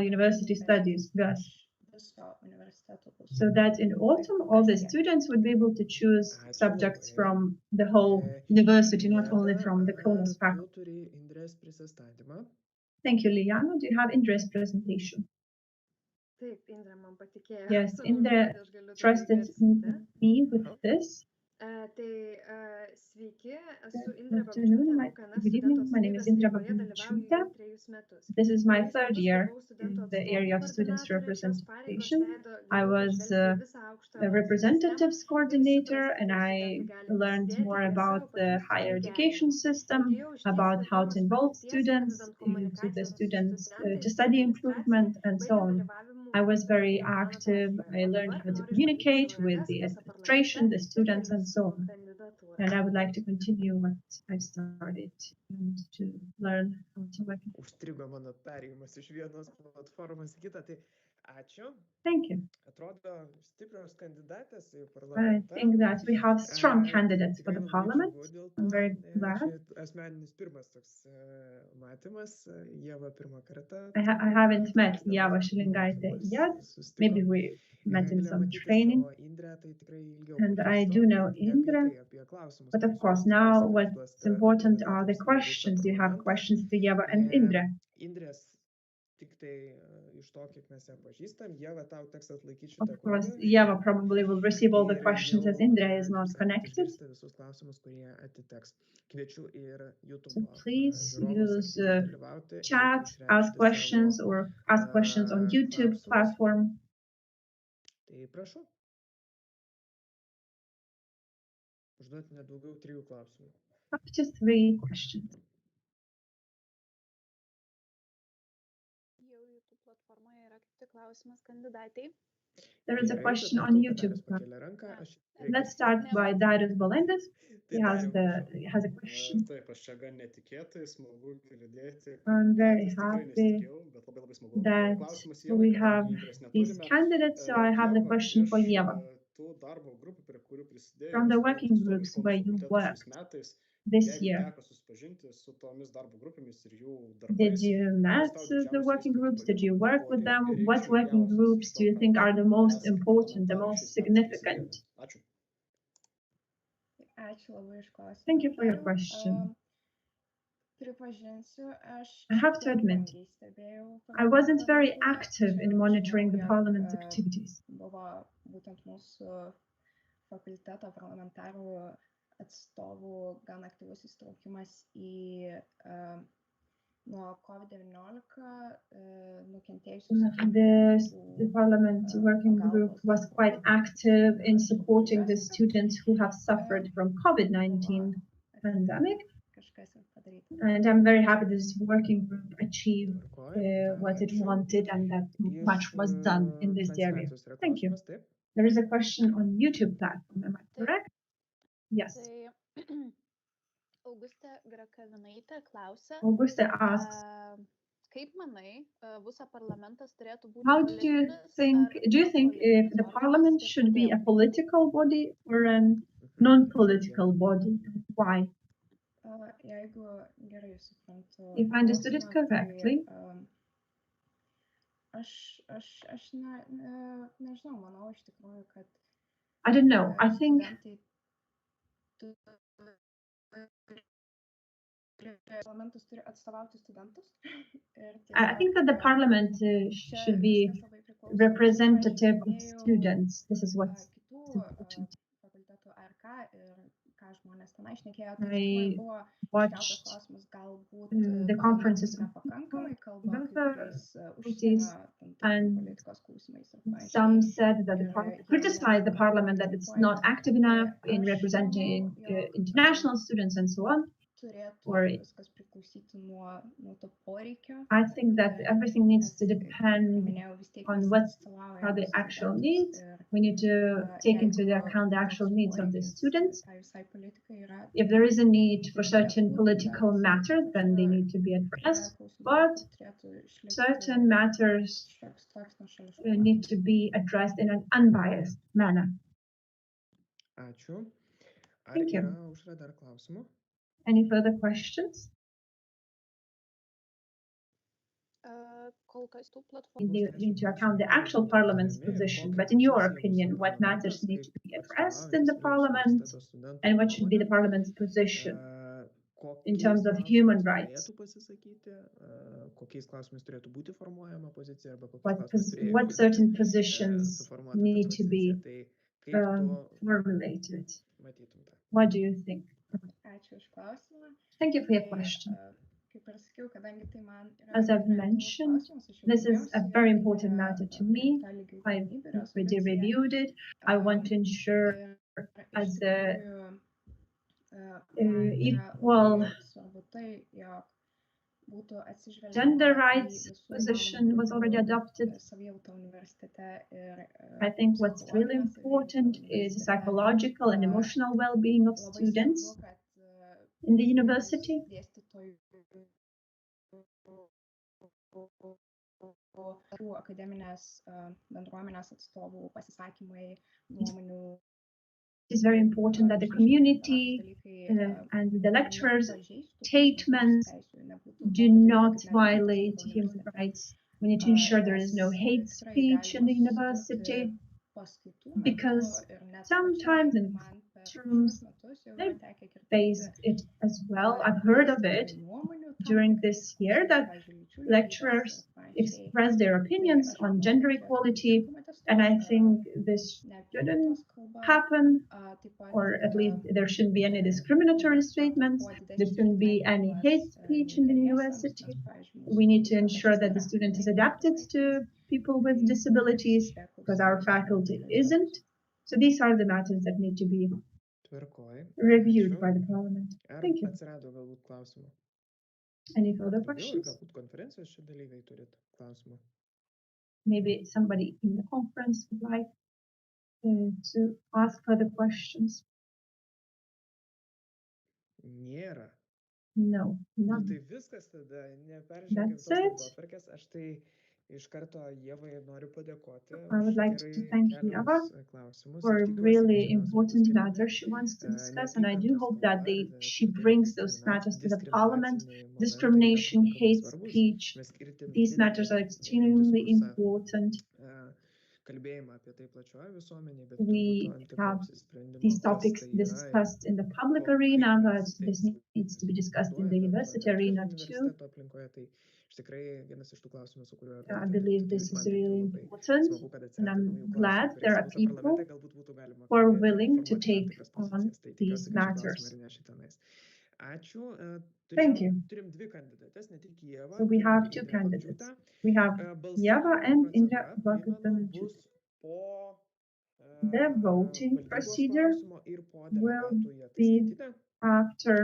university studies, so that in autumn all the students would be able to choose subjects from the whole university, not only from the Kaunas Faculty. Thank you, Liana. Do you have Indra's presentation? Yes, Indra trusted me with this. Sveiki, esu Good Indrė afternoon, Babčiūtė, my, Kaunas good evening. studentų My name is atstovybės Indra veikloje dalyvauju Babčiūtė. jau 3 metus. This is my 3 third metus year buvau studentų in the atstovų area of students koordinatorė, šios pareigos representation. leido I giliau was pažvelgti į visą aukštojo a mokslo representatives sistemą ir coordinator, suprasti, and kaip I studentai gali learned prisidėti more prie about savo the pačių higher studijų education gerinimo. system, Įgijau išties about how to papildomos involve patirties, students pradedant to the komunikacijos su students studentais to ir study administracija, improvement and so baigiant on. dalyvavimu I was very plano active. peržiūroje. I O learned dabar how to noriu išbandyti communicate savo with jėgas the Europos administration, parlamente the ir students, keliu and so savo on. kandidatūrą. And I would like to continue what I started and to learn how to work. Užstrigo mano perėjimas iš vienos platformos į kitą, tai ačiū. Thank you. Atrodo stiprios kandidatės į I parlamentą. think that we have strong candidates for Tikrai the labai parliament. džiugu dėl I'm to. very glad. Čia asmeninis pirmas toks matymas. Ieva pirmą kartą. I haven't met Ieva Šilingaitė yet. Maybe we met in some training. And I do know Indra. But of course, now what's important are the questions. You have questions to Ieva and Indra. Indrės tik tai iš to, kiek mes ją pažįstam, Ieva tau teks atlaikyti šitą Of course, kovą. Ieva probably will receive all the Ir questions as jau, Indra is not kaip sakant, connected. išgirsti visus klausimus, kurie atiteks. Kviečiu ir YouTube So please žiūrovus use aktyviai dalyvauti ir chat, išreikšti ask questions, savo, or ask questions on YouTube klausimus. platform. Tai prašau. Užduoti nedaugiau 3 klausimų. Up to 3 questions. Jau YouTube platformoje yra kaip tik klausimas kandidatai. There is a Gerai, question tada on matau, kad YouTube. Darius pakėlė ranką. Aš Let's start by Darius Balendas. He has a question. Taip, aš čia gan netikėtai, smagu girdėti. I'm very Patys tikrai happy nesitikėjau, bet labai smagu. that Klausimas Ievai, we kadangi have Indrės these neturime. candidates, so I have the Ieva, question for iš, Ieva. tų darbo grupių, prie kurių prisidėjai, From the su working Tekstų groups reikalų where you komitetu worked šiais metais, this jeigu year, teko susipažinti su tomis darbo grupėmis ir jų did darbais, you koks met tau the didžiausią working įspūdį groups? Did you paliko work with ir them? What reikšmingiausias working iš groups to, do you ką think are the most esate kaip important, the parlamentarai most šiais metais significant? prisidėjote? Ačiū. Ačiū labai iš klausimą. Thank you for your question. Pripažinsiu, aš I have to admit, brangiai stebėjau I wasn't very veiklą. active in Čia monitoring the žinau, jog, parliament's activities. Buvo būtent mūsų fakulteto parlamentarų atstovų gan aktyvus įsitraukimas į nuo COVID-19 nukentėjusius The parliament working group was quite active in supporting the students who have suffered from COVID-19 pandemic. kažkas ir padaryta. And I'm very happy this working group achieved what it wanted and that much was done in this area. Thank you. There is a question on YouTube platform, am I correct? Yes. Tai Augustė Grakavinaitė klausia, Auguste asks, kaip manai, VUSA parlamentas turėtų būti how do you think if the parliament should be a political body or a non-political body? Why? Jeigu gerai suprantu. If I understood it correctly, Aš nežinau, manau iš tikrųjų, kad I don't know. I think parlamentas turi atstovauti studentus. I think that the parliament should be representative of students. This is what's important. I watched the conferences of faculties, and some said that the parliament criticized the parliament that it's not active enough in representing international students and so on. Or I think that everything needs to depend on what are the actual needs. We need to take into account the actual needs of the students. If there is a need for certain political matters, then they need to be addressed. But certain matters need to be addressed in an unbiased manner. Thank you. Any further questions? Into account the actual parliament's position, but in your opinion, what matters need to be addressed in the parliament, and what should be the parliament's position in terms of human rights? What certain positions need to be formulated? matytum tą. What do you think? Ačiū už klausimą. Thank you for your Tai, question. Kaip ir sakiau, kadangi tai man yra As I've labai aktualus mentioned, klausimas, aš jau this is a domėjausi very ir important matter to me. tą lygių I've galimybių already rezoliuciją. reviewed it. I want to ensure Ir as iš a tikrųjų man yra equal labai svarbu tai, jog būtų atsižvelgiama gender į rights visų position įmanomų was already grupių adopted. savijautą universitete ir I think what's really psichologinę important savijautą is the universitete. psychological and emotional well-being of Labai students svarbu, kad in the university. dėstytojų akademinės bendruomenės atstovų pasisakymai, nuomonių. It is very important that the community and the lecturers' statements do not violate human rights. We need to ensure there is no hate speech in the university, because sometimes in classrooms they've faced it as well. I've heard of it during this year that lecturers express their opinions on gender equality, and I think this shouldn't happen, or at least there shouldn't be any discriminatory statements, there shouldn't be any hate speech in the university. We need to ensure that the student is adapted to people with disabilities, because our faculty isn't. So these are the matters that need to be Tvarkoj. reviewed Ačiū. by the parliament. Ar Thank you. atsirado galbūt klausimų? Any further Daugiau ir questions? galbūt konferencijos čia dalyviai turit klausimų. Maybe somebody in the conference would like to ask further questions. Nėra. No, Nu, none. tai viskas tada, neperžengiam That's tos it. darbotvarkės. Aš tai iš karto Ievai noriu padėkoti I would už like to gerai thank keliamus Ieva klausimus. for Ir a tikiuosi, really kad šiandien important bus matter she wants to discuss, and I do hope that she brings those matters to the parliament. Discrimination, hate speech, these matters are extremely important. Kalbėjimą apie tai plačioje visuomenėje, bet We turbūt to have apsisprendimo, these kas topics tai yra ir discussed in the public o arena, kaip but mes this tai needs to be discussed in the diskutuojame university tuomet ir arena too. universiteto aplinkoje. Tai iš tikrai vienas iš tų klausimų, su kuriuo I believe this is really important, smagu, kad and atsirado I'm naujų glad klausimų, there are kuriais mūsų people parlamente galbūt būtų galima who are kalbėti ir willing to formuoti tam take tikras on pozicijas. Tai these tikiuosi, kad šį matters. klausimą ir neši tenais. Ačiū. Thank you. Turim dvi kandidates, ne tik Ievą, So we turim have ir two Indrę candidates. Bagdžiūtę. We have Ieva and Indra Primenu, Bagdžiūtė. bus po The voting valdybos procedure klausimo ir po will delegatų be ataskaitine. after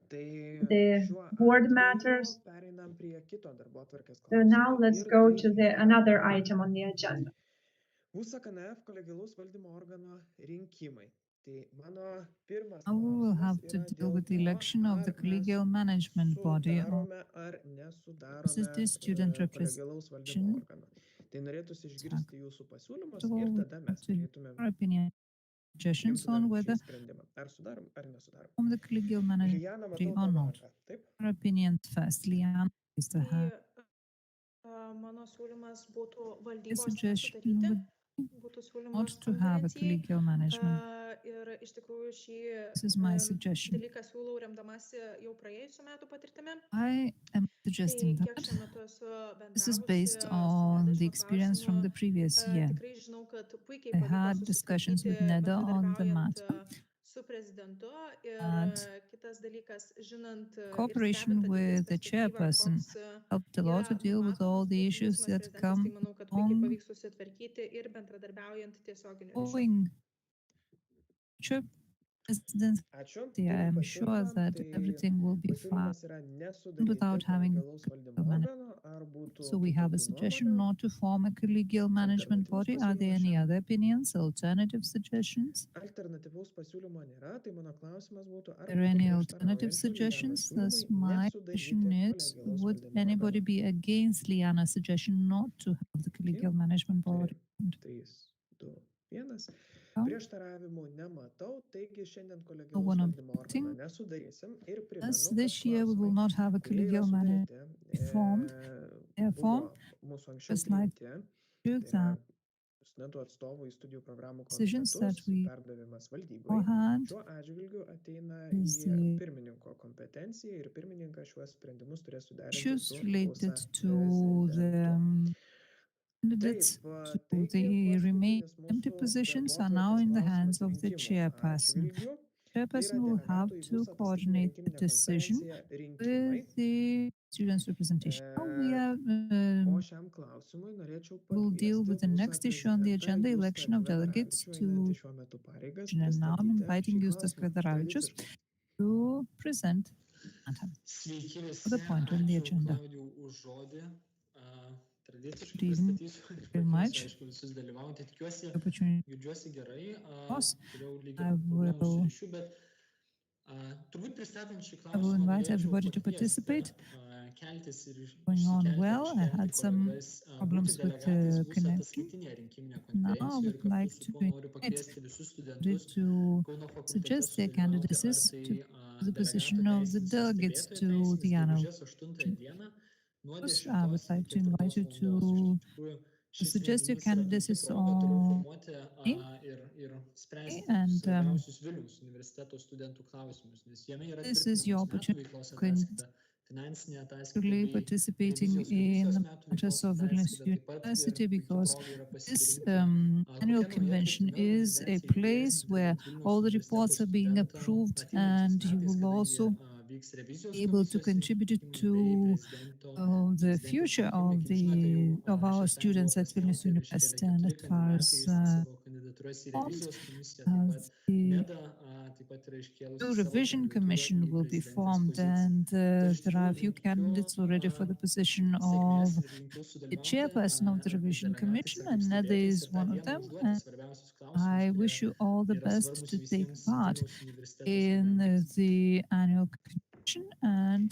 Tai the šiuo board atveju matters. pereinam prie kito darbotvarkės So now klausimo. let's Ir go tai to the yra another item on the agenda. SR KnF kolegialaus valdymo organo rinkimai. Tai mano pirmas Now we will klausimas have to yra deal dėl with the to, election of the ar mes collegial management body or sudarome ar nesudarome student kolegialaus valdymo representation. organo. Tai norėtųsi išgirsti jūsų pasiūlymus So ir we tada have mes to prieitumėm our opinion, suggestions on priimtumėm whether šį sprendimą. Ar sudarom, ar nesudarom. from the collegial management Liana, body matau or tavo not. ranką. Taip? Our opinions first, Liana, is to have Mano siūlymas būtų a valdybos suggestion nesudaryti, would būtų not siūlymas to have a konferencijai. collegial management. Ir iš tikrųjų šį This is my suggestion. dalyką siūlau remdamasi jau praėjusiu metu patirtimi. I am Tai suggesting kiek that šiuo metu esu this is bendravusi based su on Neda the šiuo experience from klausimu, the previous year. tikrai žinau, kad puikiai I pavyko had discussions with susitvarkyti Neda on the bendradarbiaujant matter. su prezidentu ir That kitas dalykas, žinant ir Cooperation stebint with the ateities perspektyvą, chairperson koks helped a lot to deal with all the issues that būsimas come prezidentas, tai manau, kad puikiai on pavyks susitvarkyti ir bendradarbiaujant tiesioginiu ryšiu. going future presidency. Ačiū. I am Turim sure pasiūlymą. that Tai everything will be fine pasiūlymas yra nesudaryti without having kolegialaus valdymo management. organo, ar būtų So we have a kitokių suggestion nuomonių. not to form a collegial management Alternatyvus body. Are there pasiūlymas any šiam? other opinions, alternative suggestions? Alternatyvaus pasiūlymo nėra, tai mano klausimas būtų, ar Are there any būtų alternative prieštaraujančių suggestions? Lianos Thus, siūlymui my nesudaryti question is, kolegialaus would valdymo anybody organo. be against Liana's suggestion not to have the collegial management body? 3, 2, 1. No? Prieštaravimų nematau, taigi šiandien No kolegialaus one valdymo organo objecting. nesudarysim ir Thus, primenu, kad this year we will klausimai, not have a kurie yra collegial management sudaryti, formed. Therefore, buvo mūsų anksčiau just like priimti. do Tai yra that studentų atstovų į studijų programų decisions that komitetus, we perdavimas valdybai. beforehand Šiuo atžvilgiu ateina is į the pirmininko kompetenciją ir pirmininkas šiuos sprendimus turės suderinti issues su related buvusia to the prezidentu. Candidates to taigi the remaining paskutinis empty mūsų positions are darbotvarkės now in the klausimas hands of the rinkimų chairperson. šių lygių. Chairperson will have Delegatų į to visą paskutinę coordinate the rinkiminę decision konferenciją rinkimai. with the students' representation. Now we are, O šiam klausimui norėčiau we'll deal pakviesti with the mūsų next issue on the prezidentą agenda, Justą election of delegates Kvedaravičių, to. einantį šiuo metu pareigas, And now I'm pristatyti inviting šį Justas klausimą Kvedaravičius tradiciškai. to present Sveiki visi, the point on the ačiū agenda. Klaudijau už žodį. Tradiciškai Good evening. pristatysiu, Very much. pakviesiu, aišku, visus dalyvauti. Tikiuosi, Opportunity. jaučiuosi gerai, course, turėjau lyg I ir problemų su will- ryšiu, bet turbūt pristatant šį I will klausimą invite norėčiau everybody to pakviesti, participate. keltis ir Going on išsikelti well. I aikštelę had some kolegas, problems būti with delegatais the mūsų connection. ataskaitinėje rinkiminėje Now I konferencijoje ir would kartu like su to kuo noriu invite pakviesti visus everybody studentus to Kauno fakultete suggest their sudalyvauti, candidacies ar tai to the position delegatų of the teisinis delegates stebėtojų to teisinis the annual gegužės 8 dieną nuo Course, 10 I would like iki to invite you 4 valandos. Iš to tikrųjų, šis suggest your renginys yra puiki candidacies proga toliau on informuoti ir spręsti and svarbiausius Vilniaus universiteto studentų klausimus, nes jame yra this is your tvirtinamos metų opportunity veiklos to ataskaita, finansinė ataskaita actively bei participating revizijos in komisijos the metų matters veiklos of Vilnius ataskaita, taip pat ir University puiki because proga yra this pasirinkti, annual kokia nauja convention kryptimi is a organizacija place judės, where deleguojant all the Vilniaus reports universiteto are being studentą approved ateinančiais and you metais, will kadangi also vyks revizijos be able to komisijos contribute rinkimai bei to prezidento the prezidentės future rinkimai. of Kaip žinote, jau of our šeštadienį students buvo at Vilnius paskelbta ir University iškėlė and as 4 far kandidatai as savo kandidatūras į formed, revizijos komisiją, taip pat the Neda taip pat yra iškėlusi new savo revision kandidatūrą commission į will be prezidentės formed poziciją. and Tai aš there are a tikrųjų few candidates already for the position sėkmės of ir linkiu the sudalyvauti chairperson of the kaip revision delegatais commission, ar kaip and Neda stebėtojais is ir tą one of dieną them. užduoti And svarbiausius I klausimus, wish kurie you all the yra best svarbus to take visiems part Vilniaus universiteto in studentams. the annual convention and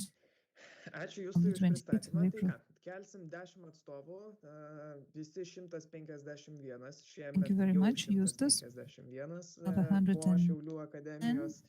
Ačiū on Justui the už 28th pristatymą. of Tai April. ką, kelsim 10 atstovų, visi 151, Thank šiemet you very jau much, Justas. 151 Another po 110 Šiaulių akademijos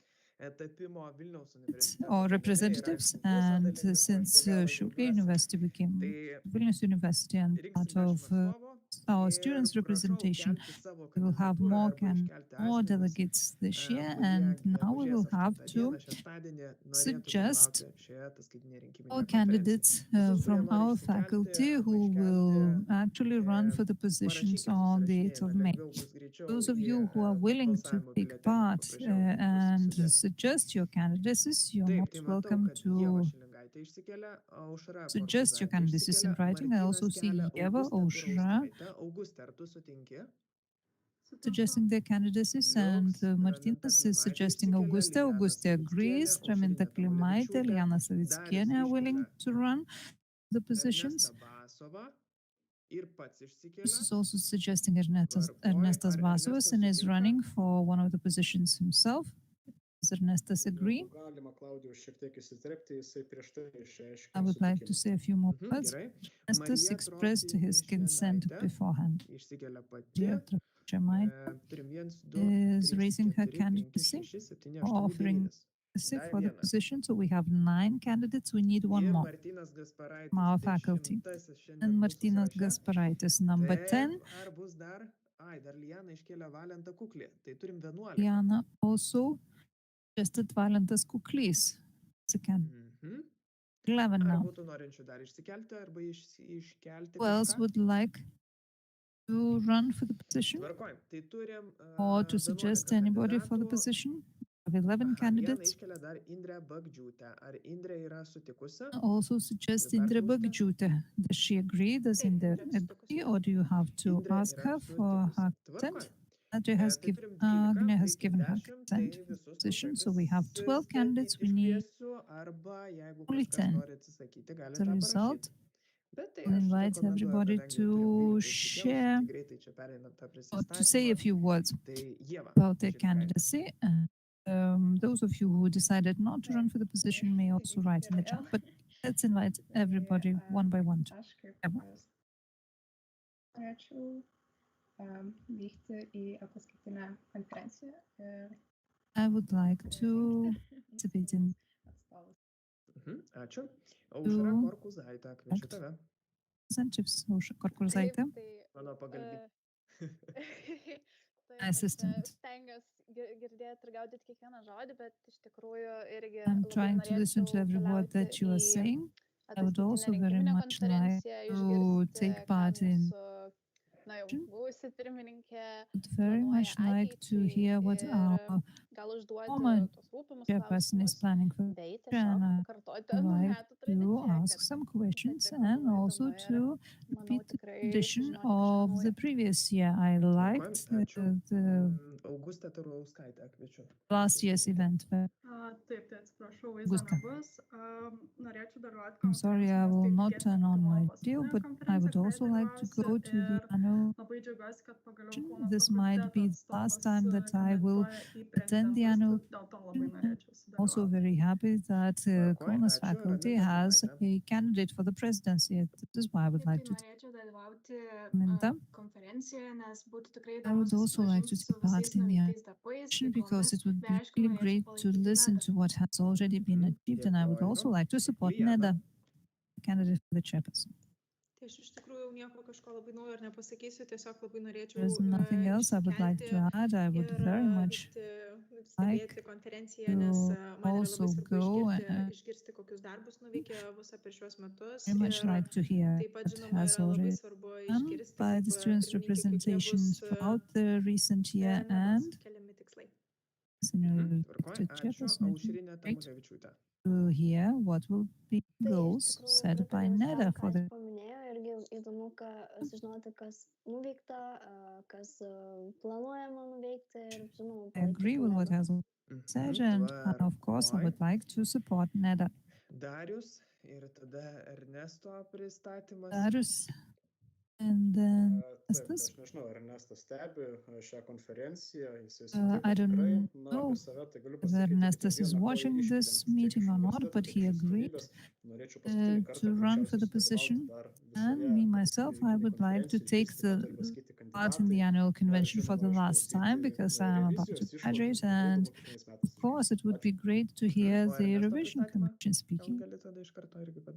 tapimo Vilniaus universiteto or dalimi, tai yra representatives, mūsų and dalinys, since be galo Šiaulių džiaugiuosi. University became Tai Vilnius University and rinksim part 10 of atstovų our ir students' prašau representation, kelti savo we will have kandidatūrą more arba iškelti more asmenis, delegates this year, kurie and now we will gegužės have 8 to dieną, šeštadienį, norėtų suggest dalyvauti šioje ataskaitinėje rinkiminėje all konferencijoje. candidates Visus, kurie from nori our išsikelti faculty arba who iškelti, will actually run for the positions parašykit on the 8th of susirašinėjime, May. lengviau bus greičiau Those of į you who are willing to balsavimo take biuletenį part paprasčiau bus and sudėti. suggest your candidacies, you're Taip, most tai matau, welcome kad Ieva to Šilingaitė išsikelia, Aušra suggest your Korkuzaitė candidacies in išsikelia, writing. I also Martynas see kelia Yeva, Augustę Aušra Turauskaitę. Augustė, ar tu sutinki? suggesting their candidacies, and Liuks, Raminta Martinas is Klimaitė suggesting išsikelia, Auguste. Liljana Auguste agrees. Savickienė, Raminta Aušrinė Klimaitė, Tamulevičiūtė, Liljana Darius Savickienė are willing iškelia to run the positions. Ernestą Basovą ir pats This išsikelia. is also suggesting Ernestas Tvarkoj, ar Basovas Ernestas and is sutinka? running for one of the positions himself. Does Ernestas agree? Jeigu galima, Klaudijau, šiek tiek įsiterpti, jisai prieš tai išreiškė I would like to sutikimą. say a few more words. Gerai. Ernestas Marija expressed his consent Trofimišėnaitė beforehand. išsikelia pati. Maria Trofimišėnaitė Turim 1, 2, is 3, raising her 4, 5, candidacy 6, 7, or 8, offering 9. for the Dar position. So we have 9 candidates. We need one Ir more Martynas Gasparaitis, from our faculty. 10-asis šiandien And mūsų Martinas sąraše. Gasparaitis, number 10. Taip, ar bus dar? Dar Liana iškėlė Valentą Kuklį. Tai turim 11. Liana also suggested Valentas Kuklys. Second, 11 Ar now. būtų norinčių dar išsikelti arba iškelti Who else kažką? would like to run for the position Tvarkoj. Tai turim or to suggest anybody for the position? We have 11 Liana candidates. iškelia dar Indrę Bagdžiūtę. Ar Indrė yra sutikusi? Also suggest Dar Indra klausyte? Bagdžiūtė. Does she agree? Does Taip, Indra Indrė agree, or do you have to Indrė ask yra her for her sutikusi. consent? Tvarkoj. Agne has Tai turim 12, Agne has tai given her 10, consent tai for the visus position, trumpai so we have 12 visus candidates. We need iškviesiu, arba jeigu only kažkas 10. nori atsisakyti, gali As a tą result, parašyti. Bet tai we'll aš invite rekomenduoju, everybody kadangi jau to turim 12 share išsikėlusių, tai greitai čia pereinam tą or to say a prisistatymą. few words Tai Ieva about their Šilingaitė. candidacy. Those of you who decided not to run for the position may also write in the chat. But let's invite everybody one by one. Aš kaip Eva. norėčiau vykti į ataskaitinę konferenciją ir I would like to participate in atstovus. Ačiū. Aušra Tu- Korkuzaitė, kviečiu Act. tave. incentives. Aušra Korkuzaitė, Taip, tai, Mano pagalbė. taip, assistant. stengiuosi girdėti ir gaudyti kiekvieną žodį, bet iš tikrųjų irgi I'm labai trying to listen to norėčiau every word that you are keliauti į saying. I would also ataskaitinę very rinkiminę much like konferenciją, to išgirsti, take ką part in mūsų na jau buvusi pirmininkė would very much like to hear what our gal užduoti former tos rūpimus chairperson is klausimus planning for bei the future, and tiesiog I pakartoti would anų like metų to tradiciją, ask kad some questions tikrai and buvo also įdomu ir to manau repeat the tikrai tradition sužinoti kažką of the naujo. previous year. I liked the Augustė Tarulauskaitė, kviečiu. last year's event. Taip, tai atsiprašau, vaizdo Augusta. nebus. Norėčiau dalyvauti I'm sorry, I will not turn on my video, but I would also like to go to the annual. Labai džiaugiuosi, kad pagaliau Kauno This might be the last time that I will attend the annual. Dėl to labai norėčiau Also sudalyvauti. very happy that Kaunas Faculty has a candidate for the presidency. This is why I would like to. Norėčiau dalyvauti Minta. konferencijoje, nes būtų tikrai I would also like to take part in the action because it would be really great to listen to what has already been achieved, and I would also like to support Neda, candidate for the chairperson. Tai aš iš tikrųjų nieko kažko labai naujo ir nepasakysiu, tiesiog labai norėčiau There's nothing else I would like to add. I would very much stebėti konferenciją, nes man yra labai svarbu išgirsti, kokius darbus nuveikė VUSA per šiuos metus. Very much like to hear Taip pat, what žinoma, has yra labai already svarbu done išgirsti, by the students' representations throughout the recent year and keliami tikslai. to chairperson. Great to hear what will be goals set by Neda for the. Paminėjo irgi įdomu, sužinoti, kas nuveikta, kas planuojama nuveikti ir, žinoma, I agree with what has been said, and of course I would like to support Neda. Darius ir tada Ernesto pristatymas. Darius, and then Taip, aš nežinau, ar Ernestas stebi šią konferenciją, I don't know whether Ernestas is watching this meeting or not, but he agreed to run for the position. And me, myself, I would like to take the part in the annual convention for the last time because I am about to graduate. And of course, it would be great to hear the revision commission speaking.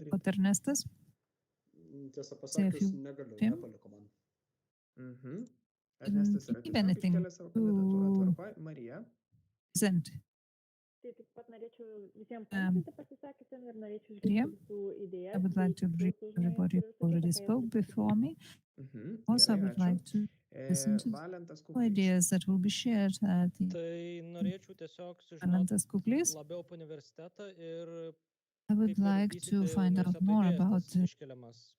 But Ernestas? Tiesą pasakius, negaliu, nepaliko man. Keep anything to present. Tai taip pat norėčiau visiems paantrinti pasisakiusiem ir norėčiau išgirsti jūsų idėjas. I would like to agree with everybody who already spoke before me. Also, I would like to listen to the ideas that will be shared at the. Tai norėčiau tiesiog Valentas sužinoti Kuklys. labiau apie universitetą ir I would like to find out more about the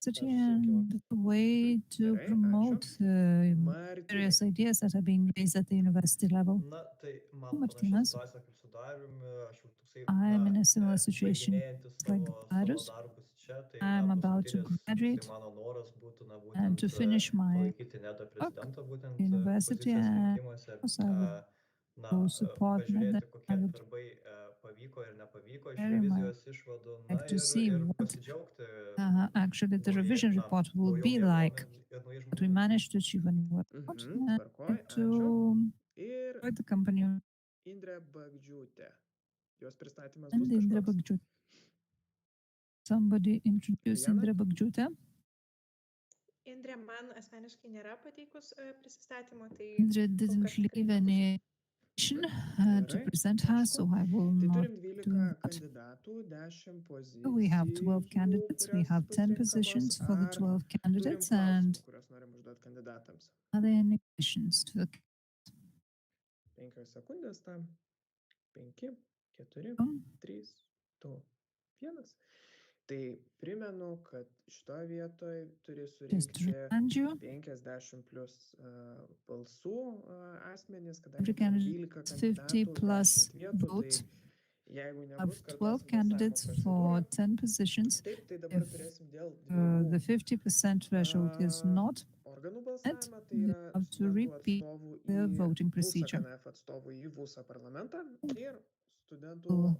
city and the way to promote various ideas that are being raised at the university level. Na, tai man Martynas. situacija kaip su Dariumi, aš jau toksai I am in a similar situation baiginėjantis like savo Darius. darbus čia, tai I am about to paskutinis graduate mano noras būtų, na, and to būtent finish my palaikyti Nedo prezidentą būtent university pozicijos and rinkimuose. also I would Na, to support pažiūrėti, Neda. kokie I would darbai pavyko ir nepavyko iš very much revizijos išvadų, na, like to see ir what pasidžiaugti actually the revision report will be like, what we managed to achieve and what not, and to Ir support the company Indrė Bagdžiūtė. Jos pristatymas and bus Indra kažkoks. Bagdžiūtė. Somebody introduce Diana? Indra Bagdžiūtė. Indrė man asmeniškai nėra pateikus prisistatymo, tai Indra didn't leave any to Gerai, present her, so I will Tai not turim do 12 that. kandidatų, 10 pozicijų. So we have 12 candidates, we have 10 positions for the 12 candidates, and kuriuos norim užduoti kandidatams. are there any questions to the 5 sekundės tam. 5, 4, count? 3, 2, 1. Tai primenu, kad šitoje vietoje turi Just to surinkti remind you, 50 plus balsų asmenys, every kadangi candidate 12 50 kandidatų, plus 10 vietų, votes. tai jeigu Of nebus 12 candidates for 10 positions. Taip, tai dabar If turėsim dėl the 50% threshold is not organų met, balsavimą, tai we yra have to studentų repeat atstovų the į voting VUSA procedure. KnF atstovų į VUSA parlamentą ir studentų We'll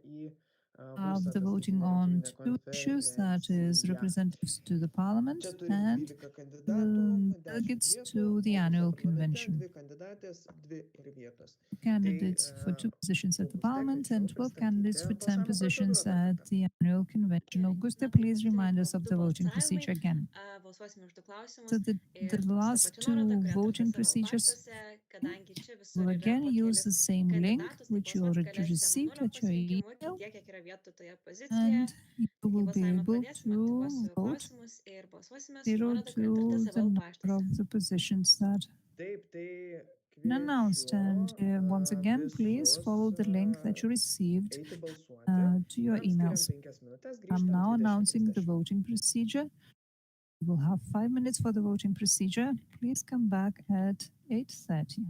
į Have VUSA the voting on two issues, that is konferenciją. representatives to the parliament Čia turim and 12 kandidatų, 10 delegates vietų, to the o annual VUSA parlamente convention. 2 kandidatės, 2 ir vietos. Candidates for 2 positions at the parliament and 12 candidates for 10 positions at the annual convention. Augusta, please remind us of the voting procedure again. So the last two voting procedures will again use the same link which you already received at your email, and you will be able to vote 0 to the number of the positions that Taip, tai been announced. And once kviečiu again, please follow the link that you received eiti balsuoti. to your Tam skiriam emails. 5 minutes, I'm grįžtam now announcing the 20:30. voting procedure. We'll have 5 minutes for the voting procedure. Please come back at 8:30.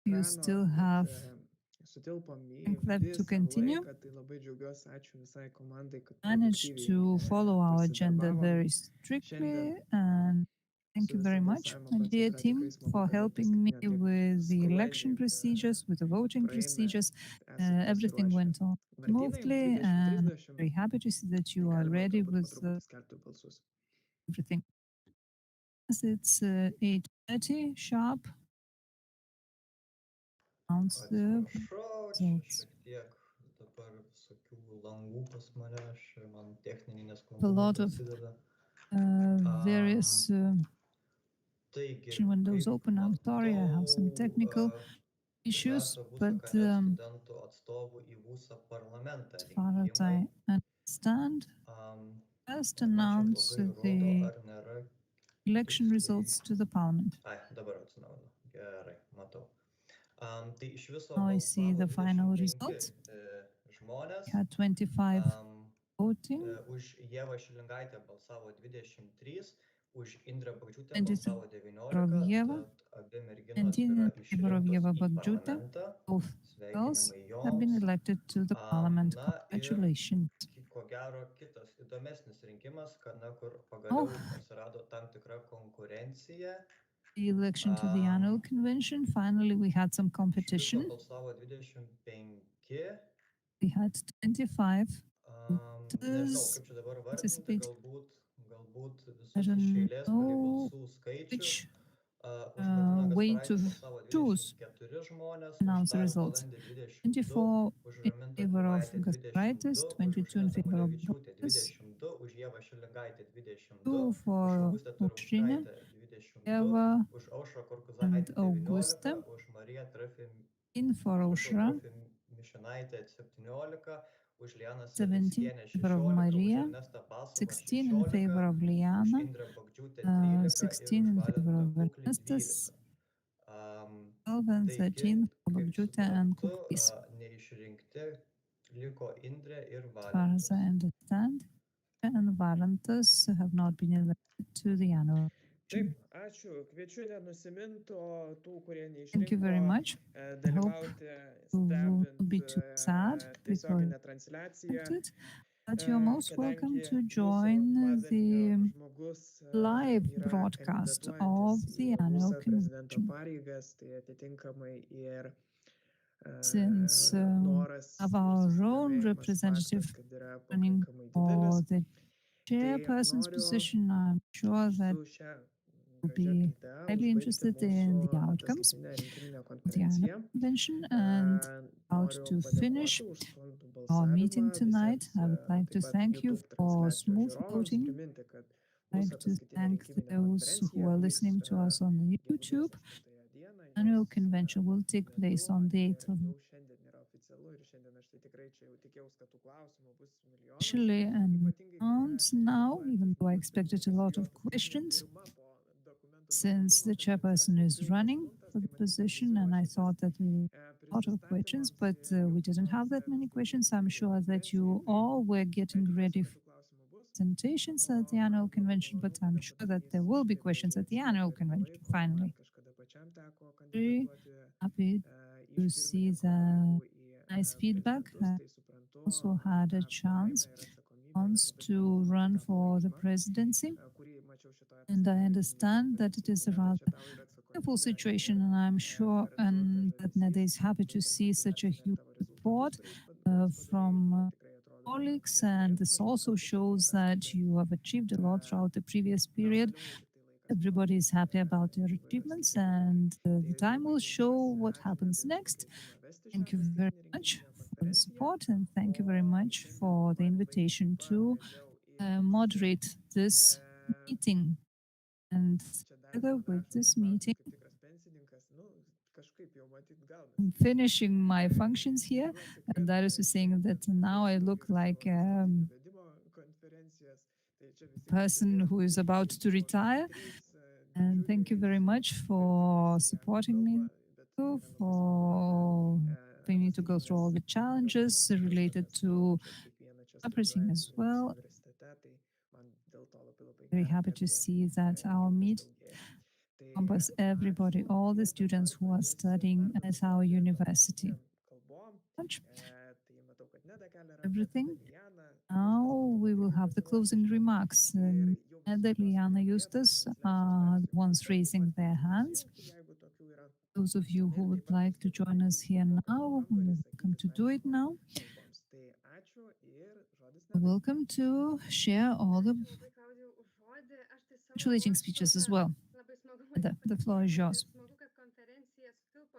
You still have Sutilpom į think left to visą continue. laiką, tai labai džiaugiuosi, ačiū visai komandai, kad Managed to follow our agenda very strictly, and thank you very much, my dear team, for helping me with the election procedures, with the voting procedures. Everything went on smoothly, and I'm very happy to see that you are ready with everything. As it's 8:30 sharp. Announce the Atsiprašau, čia results. šiek tiek dabar visokių langų pas mane, man techniniai A nesklandumai lot of prasideda. various Taigi, windows kaip open. I'm sorry, I have some technical issues, pirmiausia, but VUSA KnF studentų atstovų į VUSA parlamentą as far as rinkimai. I understand, First announce the election results to the parliament. Dabar atsinaujino. Gerai, matau. Tai iš viso Now I see the final 25 results. žmonės. We had 25 voting. Už Ievą Šilingaitę balsavo 23, už Indrę Bagdžiūtę 23 balsavo of 19, Ieva, tad abi merginos 19 yra in favor of Ieva išrinktos į Bagdžiūtę. parlamentą. Both girls Sveikinimai have been joms. elected to the parliament. Na ir Congratulations. ko gero kitas įdomesnis rinkimas, kur pagaliau atsirado tam tikra konkurencija. The election to the annual convention. Finally, we had some competition. Balsavo 25. We had 25 Nežinau, kaip čia dabar vardinti, participate. galbūt I visus iš don't eilės pagal know balsų skaičių. which Už Martyną way Gasparaitį to balsavo choose 24 žmonės, už announce the Darių results. Balandį 22, 24 už in Ramintą favor of Klimaitę Gasparaitis, 22, 22 in už Aušrinę favor of Tamulevičiūtę Boris, 22, už Ievą Šilingaitę 22, 2 už for Augustę Aušrinę, Turauskaitę 22, Eva už Aušrą and Korkuzaitę Augustę, 19, už Mariją in for Aušra, Mišinaitę 17, už Lianą 17 Savickienę in favor of 16, už Maria, Ernestą Basovą 16 in favor 16, of už Liana, Indrę Bagdžiūtę 13 ir 16 už in favor Valentą of Kuklį Ernestas, 12. 12 and Taigi, 13 for kaip Bagdžiūtė and suprantu, Kuklys. neišrinkti liko Indrė ir As far as I Valentas. understand, and Valentas have not been elected to the annual. Taip, ačiū. Kviečiu nenusiminti, o tų, kurie Thank you very neišrinko, much. I hope dalyvauti you won't be stebint too sad because tiesioginę transliaciją. but you're most welcome Kadangi to jūsų join padalinio the žmogus live yra broadcast of kandidatuojantis į the annual būsimą prezidento convention. pareigas, tai atitinkamai ir Since noras of ir our own susidomėjimas representative faktas, kad yra running pakankamai for didelis. the chairperson's noriu position, I'm sure that Su šia will gražia be gaida highly užbaigti interested in the mūsų outcomes ataskaitinę rinkiminę of the konferenciją. annual convention and about Noriu to finish padėkoti už sklandų our meeting balsavimą tonight. visiems I would like to taip pat thank you YouTube for transliacijos smooth žiūrovams. voting. Priminti, kad I'd mūsų like to ataskaitinė thank rinkiminė those who konferencija are vyks listening to us on the YouTube. gegužės 8 dieną. Annual convention will take Metu place on the 8th of jau šiandien yra oficialu ir šiandien aš tai tikrai čia jau tikėjaus, kad tų klausimų bus milijonas. officially announced now, even though I expected a lot of questions, since the chairperson is running for the position, and I thought that we would have a lot of questions, but we didn't have that many questions. I'm sure that you all were getting ready for presentations at the annual convention, but I'm sure that there will be questions at the annual convention finally. Very happy to see the nice feedback. I also had a chance once to run for the presidency, and I understand that it is a rather difficult situation, and I'm sure that Neda is happy to see such a huge support from colleagues, and this also shows that you have achieved a lot throughout the previous period. Everybody is happy about your achievements, and the time will show what happens next. Thank you very much for the support, and thank you very much for the invitation to moderate this meeting. And together with this meeting, I'm finishing my functions here, and that is saying that now I look like a person who is about to retire. And thank you very much for supporting me, for me to go through all the challenges related to everything as well. Very happy to see that our meet encompasses everybody, all the students who are studying at our university. Everything. Now we will have the closing remarks. Neda, Liana, Justus are the ones raising their hands. Those of you who would like to join us here now, you're welcome to do it now. Welcome to share all the congratulating speeches as well. The floor is yours.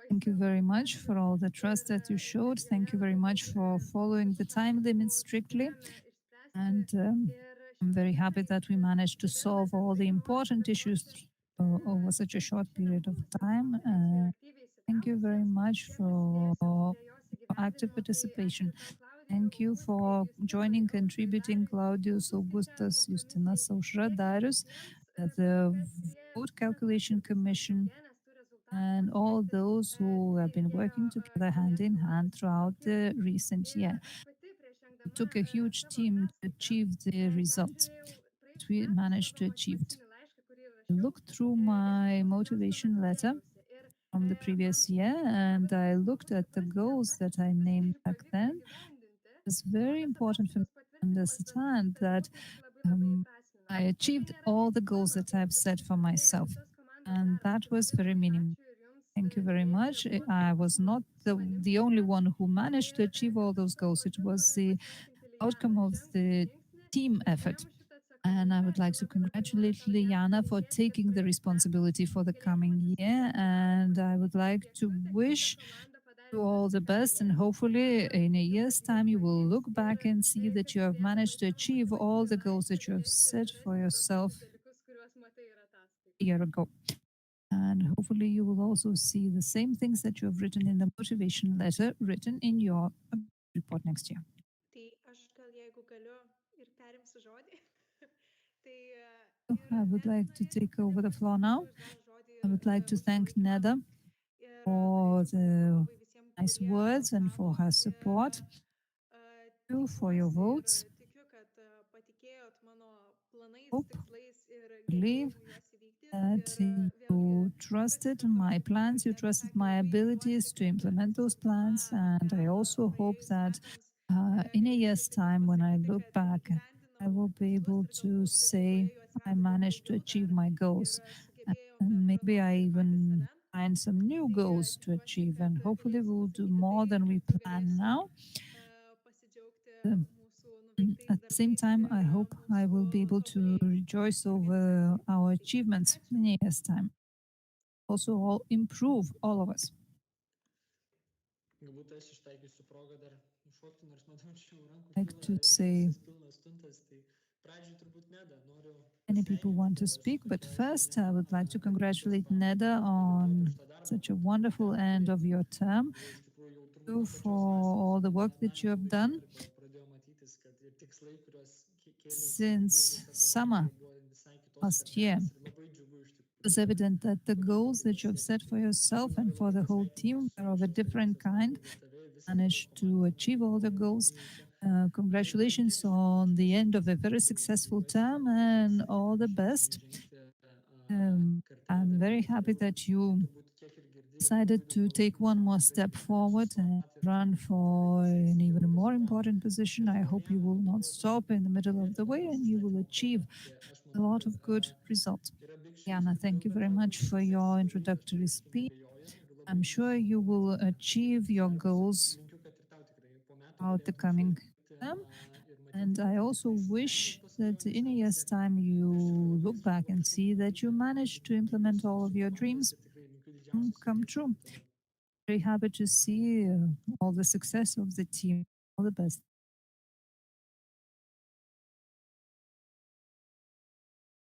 Thank you very much for all the trust that you showed. Thank you very much for following the time limit strictly. And I'm very happy that we managed to solve all the important issues over such a short period of time. Thank you very much for active participation. Thank you for joining, contributing, Claudius, Augustas, Justinas, Aušra, Darius, the Vote Calculation Commission, and all those who have been working together hand in hand throughout the recent year. It took a huge team to achieve the results that we managed to achieve. I looked through my motivation letter from the previous year and I looked at the goals that I named back then. It's very important for me to understand that I achieved all the goals that I've set for myself, and that was very meaningful. Thank you very much. I was not the only one who managed to achieve all those goals. It was the outcome of the team effort. And I would like to congratulate Liana for taking the responsibility for the coming year. And I would like to wish you all the best. And hopefully in a year's time, you will look back and see that you have managed to achieve all the goals that you have set for yourself a year ago. And hopefully you will also see the same things that you have written in the motivation letter written in your report next year. I would like to take over the floor now. I would like to thank Neda for the nice words and for her support. Thank you for your votes. Hope, believe that you trusted my plans, you trusted my abilities to implement those plans, and I also hope that in a year's time, when I look back, I will be able to say I managed to achieve my goals. And maybe I even find some new goals to achieve, and hopefully we'll do more than we plan now. At the same time, I hope I will be able to rejoice over our achievements in a year's time. Also, all improve, all of us. I'd like to say many people want to speak, but first I would like to congratulate Neda on such a wonderful end of your term. Thank you for all the work that you have done since summer last year. It was evident that the goals that you have set for yourself and for the whole team are of a different kind. Managed to achieve all the goals. Congratulations on the end of a very successful term and all the best. I'm very happy that you decided to take one more step forward and run for an even more important position. I hope you will not stop in the middle of the way and you will achieve a lot of good results. Jana, thank you very much for your introductory speech. I'm sure you will achieve your goals out the coming term. And I also wish that in a year's time you look back and see that you managed to implement all of your dreams come true. Very happy to see all the success of the team. All the best.